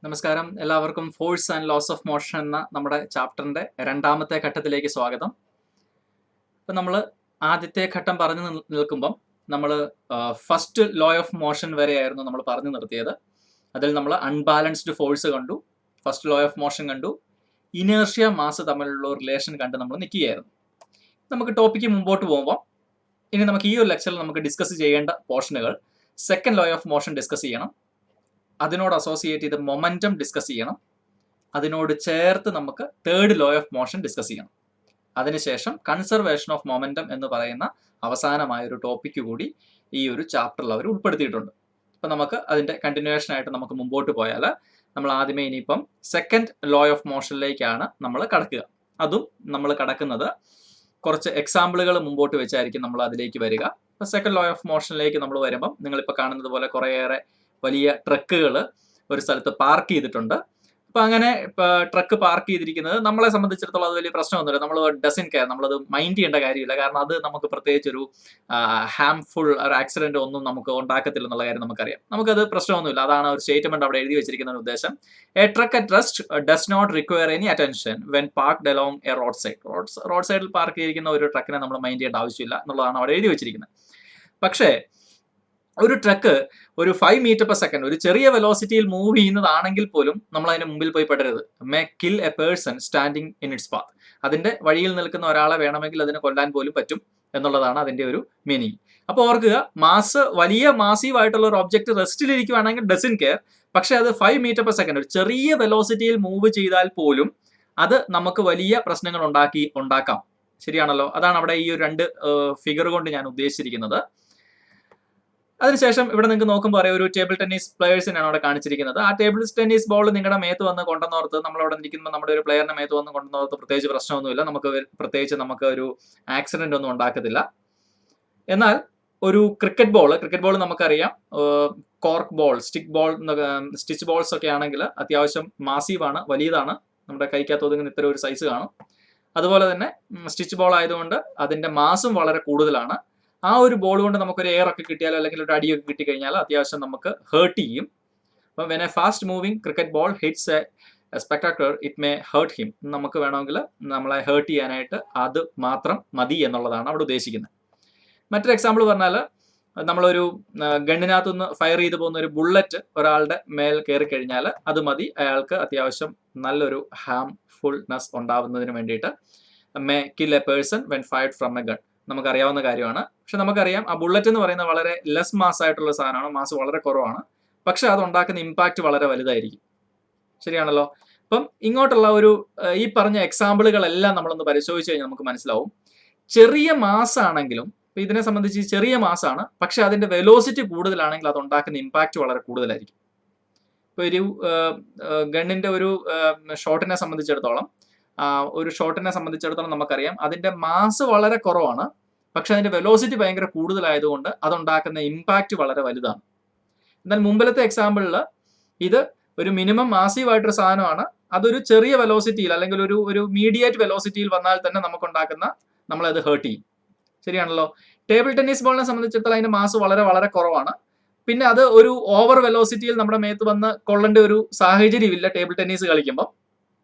നമസ്കാരം. എല്ലാവർക്കും force and laws of motion എന്ന നമ്മുടെ ചാപ്റ്ററിന്റെ രണ്ടാമത്തെ ഘട്ടത്തിലേക്ക് സ്വാഗതം. ഇപ്പം നമ്മൾ ആദ്യത്തെ ഘട്ടം പറഞ്ഞു നിൽക്കുമ്പം നമ്മൾ ഫസ്റ്റ് ലോ ഓഫ് മോഷൻ വരെയായിരുന്നു നമ്മൾ പറഞ്ഞു നിർത്തിയത്. അതിൽ നമ്മൾ അൺബാലൻസ്ഡ് ഫോഴ്സ് കണ്ടു, ഫസ്റ്റ് ലോ ഓഫ് മോഷൻ കണ്ടു, ഇനേർഷ്യ മാസ് തമ്മിലുള്ള റിലേഷൻ കണ്ട് നമ്മൾ നിൽക്കുകയായിരുന്നു. നമുക്ക് ടോപ്പിക്ക് മുമ്പോട്ട് പോകുമ്പോൾ ഇനി നമുക്ക് ഈ ഒരു ലെക്ചറിൽ നമുക്ക് ഡിസ്കസ് ചെയ്യേണ്ട പോർഷനുകൾ second law of motion discuss ചെയ്യണം, അതിനോട് അസോസിയേറ്റ് ചെയ്ത് മൊമെന്റം ഡിസ്കസ് ചെയ്യണം, അതിനോട് ചേർത്ത് നമുക്ക് third law of motion discuss ചെയ്യണം. അതിനുശേഷം കൺസർവേഷൻ ഓഫ് മൊമെന്റം എന്ന് പറയുന്ന അവസാനമായ ഒരു ടോപ്പിക്ക് കൂടി ഈ ഒരു ചാപ്റ്ററിൽ അവർ ഉൾപ്പെടുത്തിയിട്ടുണ്ട്. അപ്പം നമുക്ക് അതിന്റെ കണ്ടിന്യൂവേഷൻ ആയിട്ട് നമുക്ക് മുമ്പോട്ട് പോയാൽ നമ്മൾ ആദ്യമേ ഇനിയിപ്പം സെക്കൻഡ് ലോ ഓഫ് മോഷനിലേക്കാണ് നമ്മൾ കടക്കുക. അതും നമ്മൾ കടക്കുന്നത് കുറച്ച് എക്സാമ്പിളുകൾ മുമ്പോട്ട് വെച്ചായിരിക്കും നമ്മൾ അതിലേക്ക് വരിക. അപ്പം സെക്കൻഡ് ലോ ഓഫ് മോഷനിലേക്ക് നമ്മൾ വരുമ്പം നിങ്ങളിപ്പോൾ കാണുന്നത് പോലെ കുറേയേറെ വലിയ ട്രക്കുകൾ ഒരു സ്ഥലത്ത് പാർക്ക് ചെയ്തിട്ടുണ്ട്. അപ്പൊ അങ്ങനെ ട്രക്ക് പാർക്ക് ചെയ്തിരിക്കുന്നത് നമ്മളെ സംബന്ധിച്ചിടത്തോളം അത് വലിയ പ്രശ്നമൊന്നുമില്ല. നമ്മൾ ഡസൻ കെയർ, നമ്മളത് മൈൻഡ് ചെയ്യേണ്ട കാര്യമില്ല. കാരണം അത് നമുക്ക് പ്രത്യേകിച്ച് ഒരു ഹാംഫുൾ ഒരു ആക്സിഡന്റ് ഒന്നും നമുക്ക് ഉണ്ടാക്കത്തില്ല എന്നുള്ള കാര്യം നമുക്കറിയാം. നമുക്കത് പ്രശ്നമൊന്നുമില്ല. അതാണ് ഒരു സ്റ്റേറ്റ്മെന്റ് അവിടെ എഴുതി വെച്ചിരിക്കുന്ന ഉദ്ദേശം. A truck at rest does not require any attention when parked along a road side. Road സൈഡിൽ പാർക്ക് ചെയ്തിരിക്കുന്ന ഒരു ട്രക്കിനെ നമ്മൾ മൈൻഡ് ചെയ്യേണ്ട ആവശ്യമില്ല എന്നുള്ളതാണ് അവിടെ എഴുതി വെച്ചിരിക്കുന്നത്. പക്ഷേ ഒരു ട്രക്ക് ഒരു 5 മീറ്റർ പെർ സെക്കൻഡ് ഒരു ചെറിയ വെലോസിറ്റിയിൽ മൂവ് ചെയ്യുന്നതാണെങ്കിൽ പോലും നമ്മൾ അതിന്റെ മുമ്പിൽ പോയി പെടരുത്. May kill a person standing in its path. അതിന്റെ വഴിയിൽ നിൽക്കുന്ന ഒരാളെ വേണമെങ്കിൽ അതിനെ കൊല്ലാൻ പോലും പറ്റും എന്നുള്ളതാണ് അതിന്റെ ഒരു മീനിങ്. അപ്പോൾ ഓർക്കുക, വലിയ മാസീവ് ആയിട്ടുള്ള ഒരു ഒബ്ജക്ട് റെസ്റ്റിലിരിക്കുകയാണെങ്കിൽ ഡസൻ കെയർ. പക്ഷെ അത് 5 മീറ്റർ പെർ സെക്കൻഡ് ഒരു ചെറിയ വെലോസിറ്റിയിൽ മൂവ് ചെയ്താൽ പോലും അത് നമുക്ക് വലിയ പ്രശ്നങ്ങൾ ഉണ്ടാക്കാം. ശരിയാണല്ലോ? അതാണ് അവിടെ ഈ ഒരു രണ്ട് ഫിഗർ കൊണ്ട് ഞാൻ ഉദ്ദേശിച്ചിരിക്കുന്നത്. അതിനുശേഷം ഇവിടെ നിങ്ങൾക്ക് നോക്കുമ്പോൾ അറിയാം, ഒരു ടേബിൾ ടെന്നീസ് പ്ലെയേഴ്സിനാണ് അവിടെ കാണിച്ചിരിക്കുന്നത്. ആ ടേബിൾ ടെന്നീസ് ബോൾ നിങ്ങളുടെ മേത്ത് വന്ന് കൊണ്ടുവന്നോർത്ത്, നമ്മളവിടെ നിൽക്കുമ്പോൾ നമ്മുടെ ഒരു പ്ലെയറിന്റെ മേത്ത് വന്ന് കൊണ്ടുവന്നോർത്ത് പ്രത്യേകിച്ച് പ്രശ്നമൊന്നുമില്ല. നമുക്ക് ഒരു ആക്സിഡന്റ് ഒന്നും ഉണ്ടാക്കത്തില്ല. എന്നാൽ ഒരു ക്രിക്കറ്റ് ബോൾ നമുക്കറിയാം, കോർക്ക് ബോൾ, സ്റ്റിച്ച് ബോൾസ് ഒക്കെ ആണെങ്കിൽ അത്യാവശ്യം മാസീവാണ്, വലിയതാണ്. നമ്മുടെ കൈക്കകത്ത് ഒതുങ്ങുന്ന ഇത്ര ഒരു സൈസ് കാണും. അതുപോലെ തന്നെ സ്റ്റിച്ച് ബോൾ ആയതുകൊണ്ട് അതിന്റെ മാസും വളരെ കൂടുതലാണ്. ആ ഒരു ബോൾ കൊണ്ട് നമുക്കൊരു എയർ ഒക്കെ കിട്ടിയാലോ അല്ലെങ്കിൽ ഒരു അടിയൊക്കെ കിട്ടിക്കഴിഞ്ഞാൽ അത്യാവശ്യം നമുക്ക് ഹേർട്ട് ചെയ്യും. അപ്പം when a fast moving cricket ball hits a spectator it may hurt him. നമുക്ക് വേണമെങ്കിൽ നമ്മളെ ഹേർട്ട് ചെയ്യാനായിട്ട് അത് മാത്രം മതി എന്നുള്ളതാണ് അവിടെ ഉദ്ദേശിക്കുന്നത്. മറ്റൊരു എക്സാമ്പിൾ പറഞ്ഞാൽ, നമ്മളൊരു ഗണ്ണിനകത്തുനിന്ന് ഫയർ ചെയ്ത് പോകുന്ന ഒരു ബുള്ളറ്റ് ഒരാളുടെ മേൽ കയറി കഴിഞ്ഞാൽ അത് മതി അയാൾക്ക് അത്യാവശ്യം നല്ലൊരു ഹാംഫുൾനെസ് ഉണ്ടാവുന്നതിന് വേണ്ടിയിട്ട്. May kill a person when fired from a gun. നമുക്കറിയാവുന്ന കാര്യമാണ്. പക്ഷെ നമുക്കറിയാം ആ ബുള്ളറ്റ് എന്ന് പറയുന്നത് വളരെ ലെസ് മാസ് ആയിട്ടുള്ള സാധനമാണ്, മാസ് വളരെ കുറവാണ്. പക്ഷെ അത് ഉണ്ടാക്കുന്ന ഇമ്പാക്ട് വളരെ വലുതായിരിക്കും. ശരിയാണല്ലോ? അപ്പം ഇങ്ങോട്ടുള്ള ഈ പറഞ്ഞ എക്സാമ്പിളുകളെല്ലാം നമ്മളൊന്ന് പരിശോധിച്ച് കഴിഞ്ഞാൽ നമുക്ക് മനസ്സിലാവും, ചെറിയ മാസ് ആണെങ്കിലും ഇതിനെ സംബന്ധിച്ച് ചെറിയ മാസാണ്, പക്ഷെ അതിന്റെ വെലോസിറ്റി കൂടുതലാണെങ്കിൽ അത് ഉണ്ടാക്കുന്ന ഇമ്പാക്ട് വളരെ കൂടുതലായിരിക്കും. ഇപ്പൊ ഒരു ഗണ്ണിന്റെ ഒരു ഷോട്ടിനെ സംബന്ധിച്ചിടത്തോളം നമുക്കറിയാം അതിന്റെ മാസ് വളരെ കുറവാണ്, പക്ഷെ അതിന്റെ വെലോസിറ്റി ഭയങ്കര കൂടുതലായതുകൊണ്ട് അതുണ്ടാക്കുന്ന ഇമ്പാക്ട് വളരെ വലുതാണ്. എന്നാൽ മുമ്പിലത്തെ എക്സാമ്പിളിൽ ഇത് ഒരു മിനിമം മാസീവ് ആയിട്ടൊരു സാധനമാണ്. അതൊരു ചെറിയ വെലോസിറ്റിയിൽ അല്ലെങ്കിൽ ഒരു മീഡിയേറ്റ് വെലോസിറ്റിയിൽ വന്നാൽ തന്നെ നമ്മളത് ഹേർട്ട് ചെയ്യും. ശരിയാണല്ലോ? ടേബിൾ ടെന്നീസ് ബോളിനെ സംബന്ധിച്ചിടത്തോളം അതിന്റെ മാസ് വളരെ വളരെ കുറവാണ്. പിന്നെ അത് ഒരു ഓവർ വെലോസിറ്റിയിൽ നമ്മുടെ മേത്ത് വന്ന് കൊള്ളേണ്ട ഒരു സാഹചര്യമില്ല ടേബിൾ ടെന്നീസ് കളിക്കുമ്പോൾ.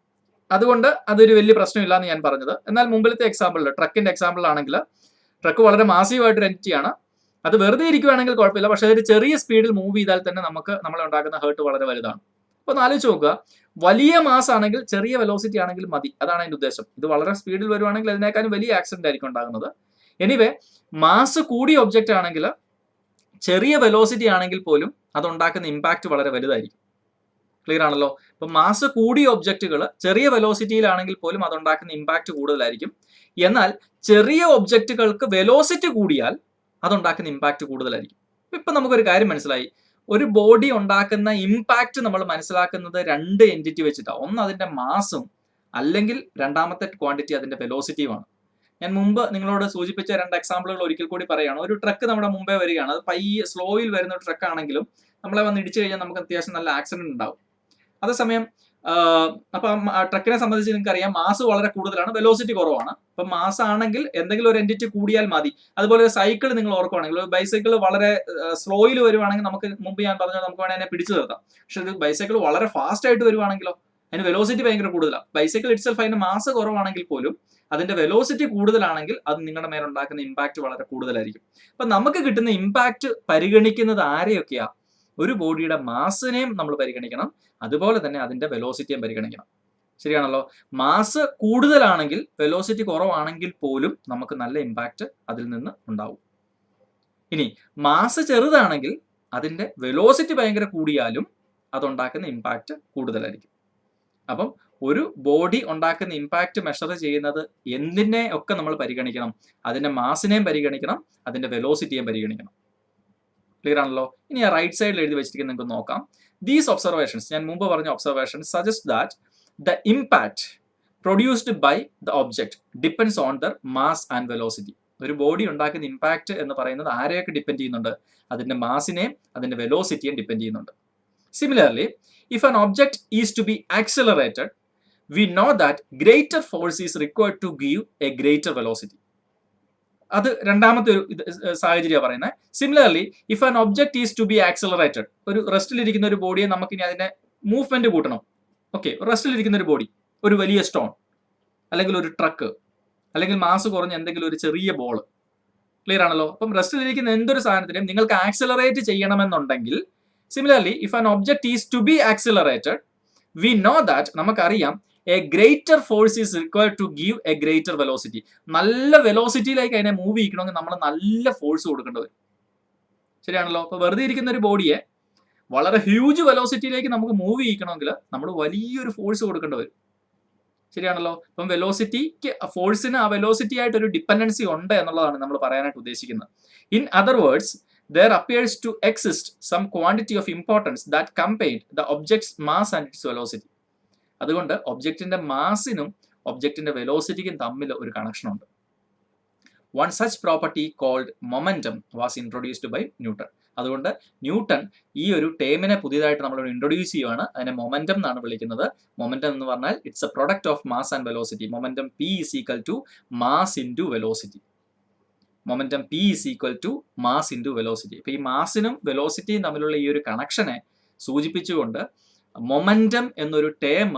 അതുകൊണ്ട് അതൊരു വലിയ പ്രശ്നമില്ല എന്ന് ഞാൻ പറഞ്ഞത്. എന്നാൽ മുമ്പിലത്തെ എക്സാമ്പിളിൽ, ട്രക്കിന്റെ എക്സാമ്പിളിലാണെങ്കിൽ ട്രക്ക് വളരെ മാസീവായിട്ടൊരു എൻറ്റിറ്റിയാണ്. അത് വെറുതെ ഇരിക്കുകയാണെങ്കിൽ കുഴപ്പമില്ല, പക്ഷെ അതൊരു ചെറിയ സ്പീഡിൽ മൂവ് ചെയ്താൽ തന്നെ നമ്മളെ ഉണ്ടാക്കുന്ന ഹേർട്ട് വളരെ വലുതാണ്. അപ്പോൾ ഒന്ന് ആലോചിച്ച് നോക്കുക, വലിയ മാസ് ആണെങ്കിൽ ചെറിയ വെലോസിറ്റി ആണെങ്കിൽ മതി. അതാണ് അതിന്റെ ഉദ്ദേശം. ഇത് വളരെ സ്പീഡിൽ വരുവാണെങ്കിൽ അതിനേക്കാളും വലിയ ആക്സിഡന്റ് ആയിരിക്കും ഉണ്ടാകുന്നത്. എനിവേ, മാസ് കൂടിയ ഒബ്ജക്റ്റ് ആണെങ്കിൽ ചെറിയ വെലോസിറ്റി ആണെങ്കിൽ പോലും അതുണ്ടാക്കുന്ന ഇമ്പാക്ട് വളരെ വലുതായിരിക്കും. ക്ലിയർ ആണല്ലോ? ഇപ്പൊ മാസ് കൂടിയ ഒബ്ജക്റ്റുകൾ ചെറിയ വെലോസിറ്റിയിലാണെങ്കിൽ പോലും അതുണ്ടാക്കുന്ന ഇമ്പാക്ട് കൂടുതലായിരിക്കും. എന്നാൽ ചെറിയ ഒബ്ജക്റ്റുകൾക്ക് വെലോസിറ്റി കൂടിയാൽ അതുണ്ടാക്കുന്ന ഇമ്പാക്ട് കൂടുതലായിരിക്കും. ഇപ്പൊ നമുക്കൊരു കാര്യം മനസ്സിലായി, ഒരു ബോഡി ഉണ്ടാക്കുന്ന ഇമ്പാക്ട് നമ്മൾ മനസ്സിലാക്കുന്നത് രണ്ട് എൻറ്റിറ്റി വെച്ചിട്ടാണ്. ഒന്ന് അതിന്റെ മാസും, അല്ലെങ്കിൽ രണ്ടാമത്തെ ക്വാണ്ടിറ്റി അതിന്റെ വെലോസിറ്റിയുമാണ്. ഞാൻ മുമ്പ് നിങ്ങളോട് സൂചിപ്പിച്ച രണ്ട് എക്സാമ്പിളുകൾ ഒരിക്കൽ കൂടി പറയുകയാണ്. ഒരു ട്രക്ക് നമ്മുടെ മുമ്പേ വരികയാണ്, അത് പയ്യെ സ്ലോയിൽ വരുന്ന ഒരു ട്രക്ക് ആണെങ്കിലും നമ്മളെ വന്ന് ഇടിച്ചു കഴിഞ്ഞാൽ നമുക്ക് അത്യാവശ്യം നല്ല ആക്സിഡന്റ് ഉണ്ടാവും. അതേസമയം അപ്പം ട്രക്കിനെ സംബന്ധിച്ച് നിങ്ങൾക്ക് അറിയാം മാസ് വളരെ കൂടുതലാണ്, വെലോസിറ്റി കുറവാണ്. അപ്പം മാസ് ആണെങ്കിൽ എന്തെങ്കിലും ഒരു എൻറ്റിറ്റി കൂടിയാൽ മതി. അതുപോലെ സൈക്കിൾ നിങ്ങൾ ഓർക്കുവാണെങ്കിൽ, ഒരു ബൈസൈക്കിൾ വളരെ സ്ലോയിൽ വരുവാണെങ്കിൽ നമുക്ക് മുമ്പ് ഞാൻ പറഞ്ഞാൽ നമുക്ക് വേണമെങ്കിൽ അതിനെ പിടിച്ചു നിർത്താം. പക്ഷെ ഒരു ബൈസൈക്കിൾ വളരെ ഫാസ്റ്റ് ആയിട്ട് വരുവാണെങ്കിലോ അതിന് വെലോസിറ്റി ഭയങ്കര കൂടുതലാണ്. ബൈസൈക്കിൾ ഇറ്റ്സെൽഫ് അതിന്റെ മാസ് കുറവാണെങ്കിൽ പോലും അതിന്റെ വെലോസിറ്റി കൂടുതലാണെങ്കിൽ അത് നിങ്ങളുടെ മേലുണ്ടാക്കുന്ന ഇമ്പാക്ട് വളരെ കൂടുതലായിരിക്കും. അപ്പൊ നമുക്ക് കിട്ടുന്ന ഇമ്പാക്ട് പരിഗണിക്കുന്നത് ആരെയൊക്കെയാ? ഒരു ബോഡിയുടെ മാസിനെയും നമ്മൾ പരിഗണിക്കണം, അതുപോലെ തന്നെ അതിന്റെ വെലോസിറ്റിയും പരിഗണിക്കണം. ശരിയാണല്ലോ? മാസ് കൂടുതലാണെങ്കിൽ വെലോസിറ്റി കുറവാണെങ്കിൽ പോലും നമുക്ക് നല്ല ഇമ്പാക്ട് അതിൽ നിന്ന് ഉണ്ടാവും. ഇനി മാസ് ചെറുതാണെങ്കിൽ അതിന്റെ വെലോസിറ്റി ഭയങ്കര കൂടിയാലും അതുണ്ടാക്കുന്ന ഇമ്പാക്ട് കൂടുതലായിരിക്കും. അപ്പം ഒരു ബോഡി ഉണ്ടാക്കുന്ന ഇമ്പാക്ട് മെഷർ ചെയ്യുന്നത് എന്തിനെ ഒക്കെ നമ്മൾ പരിഗണിക്കണം? അതിന്റെ മാസിനെയും പരിഗണിക്കണം, അതിന്റെ വെലോസിറ്റിയും പരിഗണിക്കണം. ക്ലിയർ ആണല്ലോ? ഇനി റൈറ്റ് സൈഡിൽ എഴുതി വെച്ചിരിക്കുന്നത് നിങ്ങൾക്ക് നോക്കാം. ദീസ് ഒബ്സർവേഷൻസ്, ഞാൻ മുമ്പ് പറഞ്ഞ observations suggest that the impact produced by the object depends on their mass and velocity. ഒരു ബോഡി ഉണ്ടാക്കുന്ന ഇമ്പാക്ട് എന്ന് പറയുന്നത് ആരെയൊക്കെ ഡിപ്പെൻഡ് ചെയ്യുന്നുണ്ട്? അതിന്റെ മാസിനെയും അതിന്റെ വെലോസിറ്റിയും ഡിപ്പെൻഡ് ചെയ്യുന്നുണ്ട്. Similarly, if an object is to be accelerated, we know that greater force is required to give a greater velocity. അത് രണ്ടാമത്തെ ഒരു സാഹചര്യമാണ് പറയുന്നത്. Similarly if an object is to be accelerated, ഒരു റെസ്റ്റിലിരിക്കുന്ന ഒരു ബോഡിയെ നമുക്ക് ഇനി അതിന്റെ മൂവ്മെന്റ് കൂട്ടണം. ഓക്കെ, റെസ്റ്റിലിരിക്കുന്ന ഒരു ബോഡി, ഒരു വലിയ സ്റ്റോൺ അല്ലെങ്കിൽ ഒരു ട്രക്ക് അല്ലെങ്കിൽ മാസ് കുറഞ്ഞ എന്തെങ്കിലും ഒരു ചെറിയ ബോൾ. ക്ലിയർ ആണല്ലോ? അപ്പം റെസ്റ്റിലിരിക്കുന്ന എന്തൊരു സാധനത്തിനും നിങ്ങൾക്ക് ആക്സിലറേറ്റ് ചെയ്യണമെന്നുണ്ടെങ്കിൽ, similarly if an object is to be accelerated, we know that, നമുക്കറിയാം a greater force is required to give a greater velocity. നല്ല വെലോസിറ്റിയിലേക്ക് അതിനെ മൂവ് ചെയ്യണമെങ്കിൽ നമ്മൾ നല്ല ഫോഴ്സ് കൊടുക്കേണ്ടി വരും. ശരിയാണല്ലോ? അപ്പൊ വെറുതെ ഇരിക്കുന്ന ഒരു ബോഡിയെ വളരെ ഹ്യൂജ് വെലോസിറ്റിയിലേക്ക് നമുക്ക് മൂവ് ചെയ്യിക്കണമെങ്കിൽ നമ്മൾ വലിയൊരു ഫോഴ്സ് കൊടുക്കേണ്ടി വരും. ശരിയാണല്ലോ? അപ്പം വെലോസിറ്റിക്ക്, ഫോഴ്സിന് ആ വെലോസിറ്റി ആയിട്ട് ഒരു ഡിപ്പെൻഡൻസി ഉണ്ട് എന്നുള്ളതാണ് നമ്മൾ പറയാനായിട്ട് ഉദ്ദേശിക്കുന്നത്. In other words, there appears to exist some quantity of importance that combined the object's mass and its velocity. അതുകൊണ്ട് ഒബ്ജക്റ്റിന്റെ മാസിനും ഒബ്ജക്റ്റിന്റെ വെലോസിറ്റിക്കും തമ്മിൽ ഒരു കണക്ഷൻ ഉണ്ട്. One such property called momentum was introduced by Newton. അതുകൊണ്ട് ന്യൂട്ടൺ ഈ ഒരു ടേമിനെ പുതിയതായിട്ട് നമ്മൾ ഇൻട്രൊഡ്യൂസ് ചെയ്യുകയാണ്. അതിനെ മൊമെന്റം എന്നാണ് വിളിക്കുന്നത്. മൊമെന്റം എന്ന് പറഞ്ഞാൽ it's A product of mass and velocity. Momentum P is equal to mass into velocity. Momentum P is equal to mass into velocity. ഇപ്പൊ ഈ മാസിനും വെലോസിറ്റിയും തമ്മിലുള്ള ഈ ഒരു കണക്ഷനെ സൂചിപ്പിച്ചുകൊണ്ട് മൊമെന്റം എന്നൊരു ടേം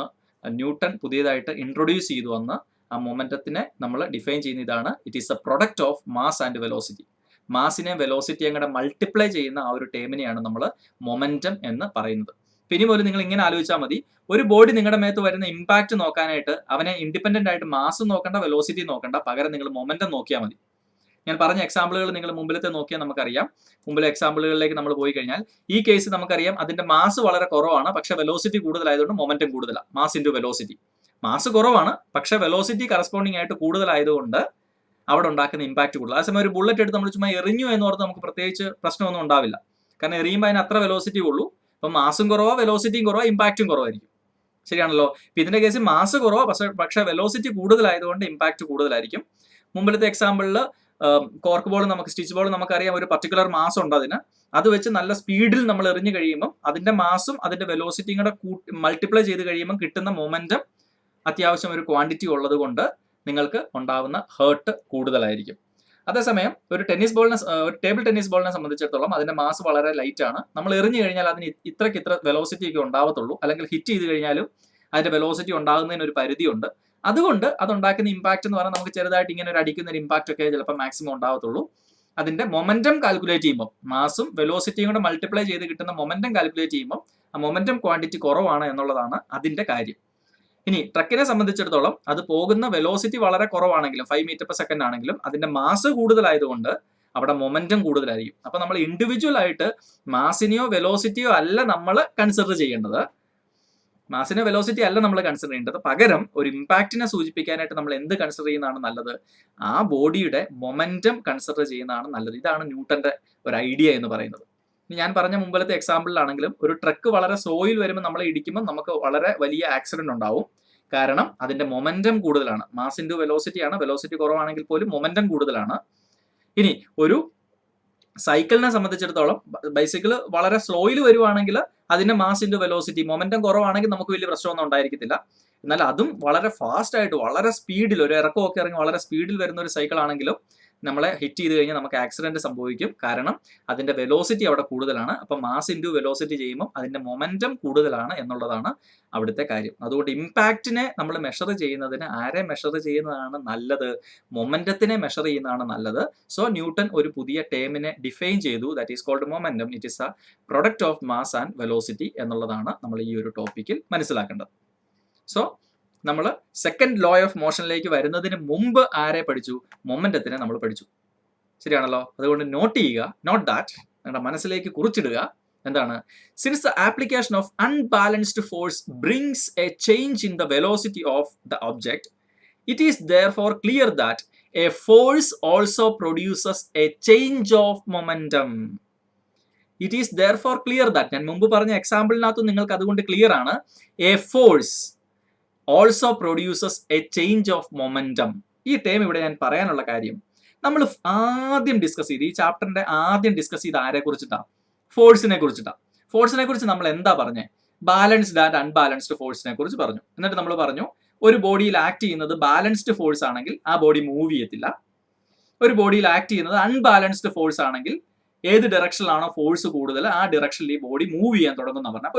ന്യൂട്ടൺ പുതിയതായിട്ട് ഇൻട്രൊഡ്യൂസ് ചെയ്തു വന്ന് ആ മൊമെന്റത്തിനെ നമ്മൾ ഡിഫൈൻ ചെയ്യുന്ന ഇതാണ്: it is a product of mass and velocity. മാസിനെ വെലോസിറ്റിയും കൂടെ മൾട്ടിപ്ലൈ ചെയ്യുന്ന ആ ഒരു ടേമിനെയാണ് നമ്മൾ മൊമെന്റം എന്ന് പറയുന്നത്. പിന്നെ പോലും നിങ്ങൾ ഇങ്ങനെ ആലോചിച്ചാൽ മതി, ഒരു ബോഡി നിങ്ങളുടെ മേത്ത് വരുന്ന ഇമ്പാക്ട് നോക്കാനായിട്ട് അവനെ ഇൻഡിപെൻഡന്റ് ആയിട്ട് മാസ് നോക്കണ്ട, വെലോസിറ്റി നോക്കണ്ട, പകരം നിങ്ങൾ മൊമെന്റം നോക്കിയാൽ മതി. ഞാൻ പറഞ്ഞ എക്സാമ്പിളുകൾ നിങ്ങൾ മുമ്പിലത്തെ നോക്കിയാൽ നമുക്കറിയാം. മുമ്പിലെ എക്സാമ്പിളുകളിലേക്ക് നമ്മൾ പോയി കഴിഞ്ഞാൽ ഈ കേസ് നമുക്കറിയാം അതിന്റെ മാസ് വളരെ കുറവാണ്, പക്ഷെ വെലോസിറ്റി കൂടുതലായതുകൊണ്ട് മൊമെന്റം കൂടുതലാണ്. Mass into velocity. മാസ് കുറവാണ്, പക്ഷെ വെലോസിറ്റി കറസ്പോണ്ടിങ് ആയിട്ട് കൂടുതലായതുകൊണ്ട് അവിടെ ഉണ്ടാക്കുന്ന ഇമ്പാക്ട് കൂടുതൽ. അതേസമയം ഒരു ബുള്ളറ്റ് എടുത്ത് നമ്മൾ ചുമ്മാ എറിഞ്ഞു എന്ന് ഓർത്ത് നമുക്ക് പ്രത്യേകിച്ച് പ്രശ്നമൊന്നും ഉണ്ടാവില്ല. കാരണം എറിയുമ്പോൾ അതിന് അത്ര വെലോസിറ്റി ഉള്ളൂ. അപ്പം മാസും കുറവോ വെലോസിറ്റിയും കുറവോ ഇമ്പാക്റ്റും കുറവായിരിക്കും. ശരിയാണല്ലോ? ഇപ്പം ഇതിന്റെ കേസിൽ മാസ് കുറവോ പക്ഷെ വെലോസിറ്റി കൂടുതലായതുകൊണ്ട് ഇമ്പാക്ട് കൂടുതലായിരിക്കും. മുമ്പിലത്തെ എക്സാമ്പിളിൽ കോർക്ക് ബോൾ, നമുക്ക് സ്റ്റിച്ച് ബോൾ നമുക്കറിയാം ഒരു പർട്ടിക്കുലർ മാസ് ഉണ്ട് അതിന്. അത് വെച്ച് നല്ല സ്പീഡിൽ നമ്മൾ എറിഞ്ഞു കഴിയുമ്പോൾ അതിന്റെ മാസും അതിന്റെ വെലോസിറ്റിയും കൂടെ മൾട്ടിപ്ലൈ ചെയ്ത് കഴിയുമ്പോൾ കിട്ടുന്ന മൊമെന്റം അത്യാവശ്യം ഒരു ക്വാണ്ടിറ്റി ഉള്ളത് കൊണ്ട് നിങ്ങൾക്ക് ഉണ്ടാവുന്ന ഹേർട്ട് കൂടുതലായിരിക്കും. അതേസമയം ഒരു ടേബിൾ ടെന്നീസ് ബോളിനെ സംബന്ധിച്ചിടത്തോളം അതിന്റെ മാസ് വളരെ ലൈറ്റ് ആണ്. നമ്മൾ എറിഞ്ഞു കഴിഞ്ഞാൽ അതിന് ഇത്ര വെലോസിറ്റി ഒക്കെ ഉണ്ടാവത്തുള്ളൂ. അല്ലെങ്കിൽ ഹിറ്റ് ചെയ്ത് കഴിഞ്ഞാലും അതിന്റെ വെലോസിറ്റി ഉണ്ടാകുന്നതിന് ഒരു പരിധിയുണ്ട്. അതുകൊണ്ട് അതുണ്ടാക്കുന്ന ഇമ്പാക്ട് എന്ന് പറഞ്ഞാൽ നമുക്ക് ചെറുതായിട്ട് ഇങ്ങനെ ഒരു അടിക്കുന്ന ഒരു ഇമ്പാക്ട് ഒക്കെ ചിലപ്പോൾ മാക്സിമം ഉണ്ടാവത്തുള്ളൂ. അതിന്റെ മൊമെന്റം കാൽക്കുലേറ്റ് ചെയ്യുമ്പോൾ, മാസും വെലോസിറ്റിയും കൂടെ മൾട്ടിപ്ലൈ ചെയ്ത് കിട്ടുന്ന മൊമെന്റം കാൽക്കുലേറ്റ് ചെയ്യുമ്പോൾ ആ മൊമെന്റം ക്വാണ്ടിറ്റി കുറവാണ് എന്നുള്ളതാണ് അതിന്റെ കാര്യം. ഇനി ട്രക്കിനെ സംബന്ധിച്ചിടത്തോളം അത് പോകുന്ന വെലോസിറ്റി വളരെ കുറവാണെങ്കിലും 5 മീറ്റർ പെർ സെക്കൻഡ് ആണെങ്കിലും അതിന്റെ മാസ് കൂടുതലായതുകൊണ്ട് അവിടെ മൊമെന്റം കൂടുതലായിരിക്കും. അപ്പൊ നമ്മൾ ഇൻഡിവിജ്വൽ ആയിട്ട് മാസിനെയോ വെലോസിറ്റിയോ അല്ല നമ്മൾ കൺസിഡർ ചെയ്യേണ്ടത്. മാസിനെ വെലോസിറ്റി അല്ല നമ്മൾ കൺസിഡർ ചെയ്യേണ്ടത്. പകരം ഒരു ഇമ്പാക്റ്റിനെ സൂചിപ്പിക്കാനായിട്ട് നമ്മൾ എന്ത് കൺസിഡർ ചെയ്യുന്നതാണ് നല്ലത്? ആ ബോഡിയുടെ മൊമെന്റം കൺസിഡർ ചെയ്യുന്നതാണ് നല്ലത്. ഇതാണ് ന്യൂട്ടന്റെ ഒരു ഐഡിയ എന്ന് പറയുന്നത്. ഞാൻ പറഞ്ഞ മുമ്പിലത്തെ എക്സാമ്പിളിലാണെങ്കിലും ഒരു ട്രക്ക് വളരെ സ്ലോയിൽ വരുമ്പോൾ നമ്മളെ ഇടിക്കുമ്പോൾ നമുക്ക് വളരെ വലിയ ആക്സിഡന്റ് ഉണ്ടാവും. കാരണം അതിന്റെ മൊമെന്റം കൂടുതലാണ്. മാസ് ഇൻറ്റു വെലോസിറ്റി ആണ്. വെലോസിറ്റി കുറവാണെങ്കിൽ പോലും മൊമെന്റം കൂടുതലാണ്. ഇനി ഒരു സൈക്കിളിനെ സംബന്ധിച്ചിടത്തോളം ബൈസിക്കിൾ വളരെ സ്ലോയിൽ വരുവാണെങ്കിൽ അതിന്റെ മാസ് ഇൻറ്റു വെലോസിറ്റി മൊമെന്റം കുറവാണെങ്കിൽ നമുക്ക് വലിയ പ്രശ്നമൊന്നും ഉണ്ടായിരിക്കത്തില്ല. എന്നാൽ അതും വളരെ ഫാസ്റ്റ് ആയിട്ട് വളരെ സ്പീഡിൽ ഒരു ഇറക്കമൊക്കെ ഇറങ്ങി വളരെ സ്പീഡിൽ വരുന്ന ഒരു സൈക്കിൾ ആണെങ്കിലും നമ്മളെ ഹിറ്റ് ചെയ്ത് കഴിഞ്ഞാൽ നമുക്ക് ആക്സിഡന്റ് സംഭവിക്കും. കാരണം അതിന്റെ വെലോസിറ്റി അവിടെ കൂടുതലാണ്. അപ്പം മാസ് ഇൻറ്റു വെലോസിറ്റി ചെയ്യുമ്പോൾ അതിന്റെ മൊമെന്റം കൂടുതലാണ് എന്നുള്ളതാണ് അവിടുത്തെ കാര്യം. അതുകൊണ്ട് ഇമ്പാക്റ്റിനെ നമ്മൾ മെഷർ ചെയ്യുന്നതിന് ആരെ മെഷർ ചെയ്യുന്നതാണ് നല്ലത്? മൊമെന്റത്തിനെ മെഷർ ചെയ്യുന്നതാണ് നല്ലത്. സോ ന്യൂട്ടൺ ഒരു പുതിയ ടേമിനെ ഡിഫൈൻ ചെയ്തു. That is called momentum. It is a product of mass and velocity എന്നുള്ളതാണ് നമ്മൾ ഈ ഒരു ടോപ്പിക്കിൽ മനസ്സിലാക്കേണ്ടത്. സോ നമ്മൾ സെക്കൻഡ് ലോ ഓഫ് മോഷനിലേക്ക് വരുന്നതിന് മുമ്പ് ആരെ പഠിച്ചു? മൊമെന്റത്തിനെ നമ്മൾ പഠിച്ചു. ശരിയാണല്ലോ? അതുകൊണ്ട് നോട്ട് ചെയ്യുക, നോട്ട് ദാറ്റ്, നിങ്ങളുടെ മനസ്സിലേക്ക് കുറിച്ചിടുക. എന്താണ്? Since the application of unbalanced force brings A change in the velocity of the object, it is therefore clear that a force also produces a change of momentum. It is therefore clear that, ഞാൻ മുമ്പ് പറഞ്ഞ എക്സാമ്പിളിനകത്ത് നിങ്ങൾക്ക് അതുകൊണ്ട് clear ആണ്, a force also produces a change of momentum. ഈ term ഇവിടെ ഞാൻ പറയാനുള്ള കാര്യം, നമ്മൾ ആദ്യം ഡിസ്കസ് ചെയ്ത് ഈ ചാപ്റ്ററിന്റെ ആദ്യം ഡിസ്കസ് ചെയ്ത് ആരെ കുറിച്ചിട്ടാണ്? ഫോഴ്സിനെ കുറിച്ചിട്ടാണ്. ഫോഴ്സിനെ കുറിച്ച് നമ്മൾ എന്താ പറഞ്ഞേ? ബാലൻസ്ഡ് ആൻഡ് അൺബാലൻസ്ഡ് ഫോഴ്സിനെ കുറിച്ച് പറഞ്ഞു. എന്നിട്ട് നമ്മൾ പറഞ്ഞു ഒരു ബോഡിയിൽ ആക്ട് ചെയ്യുന്നത് ബാലൻസ്ഡ് ഫോഴ്സ് ആണെങ്കിൽ ആ ബോഡി മൂവ് ചെയ്യത്തില്ല. ഒരു ബോഡിയിൽ ആക്ട് ചെയ്യുന്നത് അൺബാലൻസ്ഡ് ഫോഴ്സ് ആണെങ്കിൽ ഏത് ഡയറക്ഷനിലാണോ ഫോഴ്സ് കൂടുതൽ ആ ഡയറക്ഷനിൽ ഈ ബോഡി മൂവ് ചെയ്യാൻ തുടങ്ങുന്ന പറഞ്ഞ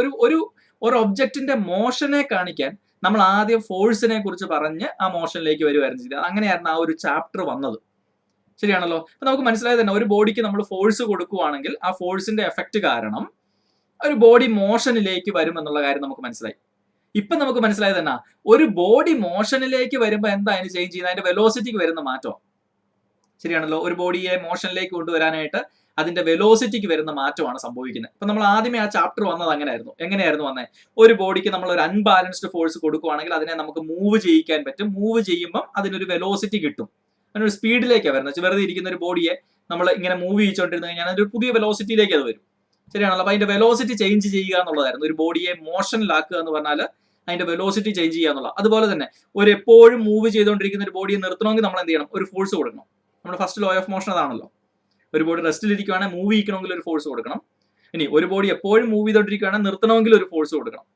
ഒരു ഒബ്ജക്റ്റിന്റെ മോഷനെ കാണിക്കാൻ നമ്മൾ ആദ്യം ഫോഴ്സിനെ കുറിച്ച് പറഞ്ഞ് ആ മോഷനിലേക്ക് വരുമായിരുന്നു ചെയ്തത്. അങ്ങനെയായിരുന്നു ആ ഒരു ചാപ്റ്റർ വന്നത്. ശരിയാണല്ലോ? അപ്പൊ നമുക്ക് മനസ്സിലായത് തന്നെ, ഒരു ബോഡിക്ക് നമ്മൾ ഫോഴ്സ് കൊടുക്കുവാണെങ്കിൽ ആ ഫോഴ്സിന്റെ എഫക്റ്റ് കാരണം ഒരു ബോഡി മോഷനിലേക്ക് വരും എന്നുള്ള കാര്യം നമുക്ക് മനസ്സിലായി. ഇപ്പൊ നമുക്ക് മനസ്സിലായത് തന്നെ, ഒരു ബോഡി മോഷനിലേക്ക് വരുമ്പോൾ എന്താ അതിന് ചേഞ്ച് ചെയ്യുന്നത്? അതിന്റെ വെലോസിറ്റിക്ക് വരുന്ന മാറ്റം. ശരിയാണല്ലോ? ഒരു ബോഡിയെ മോഷനിലേക്ക് കൊണ്ടുവരാനായിട്ട് അതിന്റെ വെലോസിറ്റിക്ക് വരുന്ന മാറ്റമാണ് സംഭവിക്കുന്നത്. അപ്പൊ നമ്മൾ ആദ്യമേ ആ ചാപ്റ്റർ വന്നത് എങ്ങനെയായിരുന്നു വന്നത്? ഒരു ബോഡിക്ക് നമ്മൾ ഒരു അൺബാലൻസ്ഡ് ഫോഴ്സ് കൊടുക്കുവാണെങ്കിൽ അതിനെ നമുക്ക് മൂവ് ചെയ്യിക്കാൻ പറ്റും. മൂവ് ചെയ്യുമ്പോൾ അതിനൊരു വെലോസിറ്റി കിട്ടും, അതിനൊരു സ്പീഡിലേക്കാണ് വരുന്നത്. വെറുതെ ഇരിക്കുന്ന ഒരു ബോഡിയെ നമ്മൾ ഇങ്ങനെ മൂവ് ചെയ്യിച്ചുകൊണ്ടിരുന്നു കഴിഞ്ഞാൽ അതൊരു പുതിയ വെലോസിറ്റിയിലേക്ക് അത് വരും. ശരിയാണല്ലോ? അപ്പൊ അതിന്റെ വെലോസിറ്റി ചേഞ്ച് ചെയ്യുക എന്നുള്ളതായിരുന്നു. ഒരു ബോഡിയെ മോഷനിലാക്കുക എന്ന് പറഞ്ഞാൽ അതിന്റെ വെലോസിറ്റി ചേഞ്ച് ചെയ്യുക എന്നുള്ളത്. അതുപോലെ തന്നെ ഒരു എപ്പോഴും മൂവ് ചെയ്തുകൊണ്ടിരിക്കുന്ന ഒരു ബോഡിയെ നിർത്തണമെങ്കിൽ നമ്മൾ എന്ത് ചെയ്യണം? ഒരു ഫോഴ്സ് കൊടുക്കണം. നമ്മുടെ ഫസ്റ്റ് ലോ ഓഫ് മോഷൻ അതാണല്ലോ. ഒരു ബോഡി റെസ്റ്റിലിരിക്കുകയാണെങ്കിൽ മൂവ് ചെയ്യിക്കണമെങ്കിൽ ഒരു ഫോഴ്സ് കൊടുക്കണം. ഇനി ഒരു ബോഡി എപ്പോഴും മൂവ് ചെയ്തോണ്ടിരിക്കുകയാണെങ്കിൽ നിർത്തണമെങ്കിൽ ഒരു ഫോഴ്സ് കൊടുക്കണം.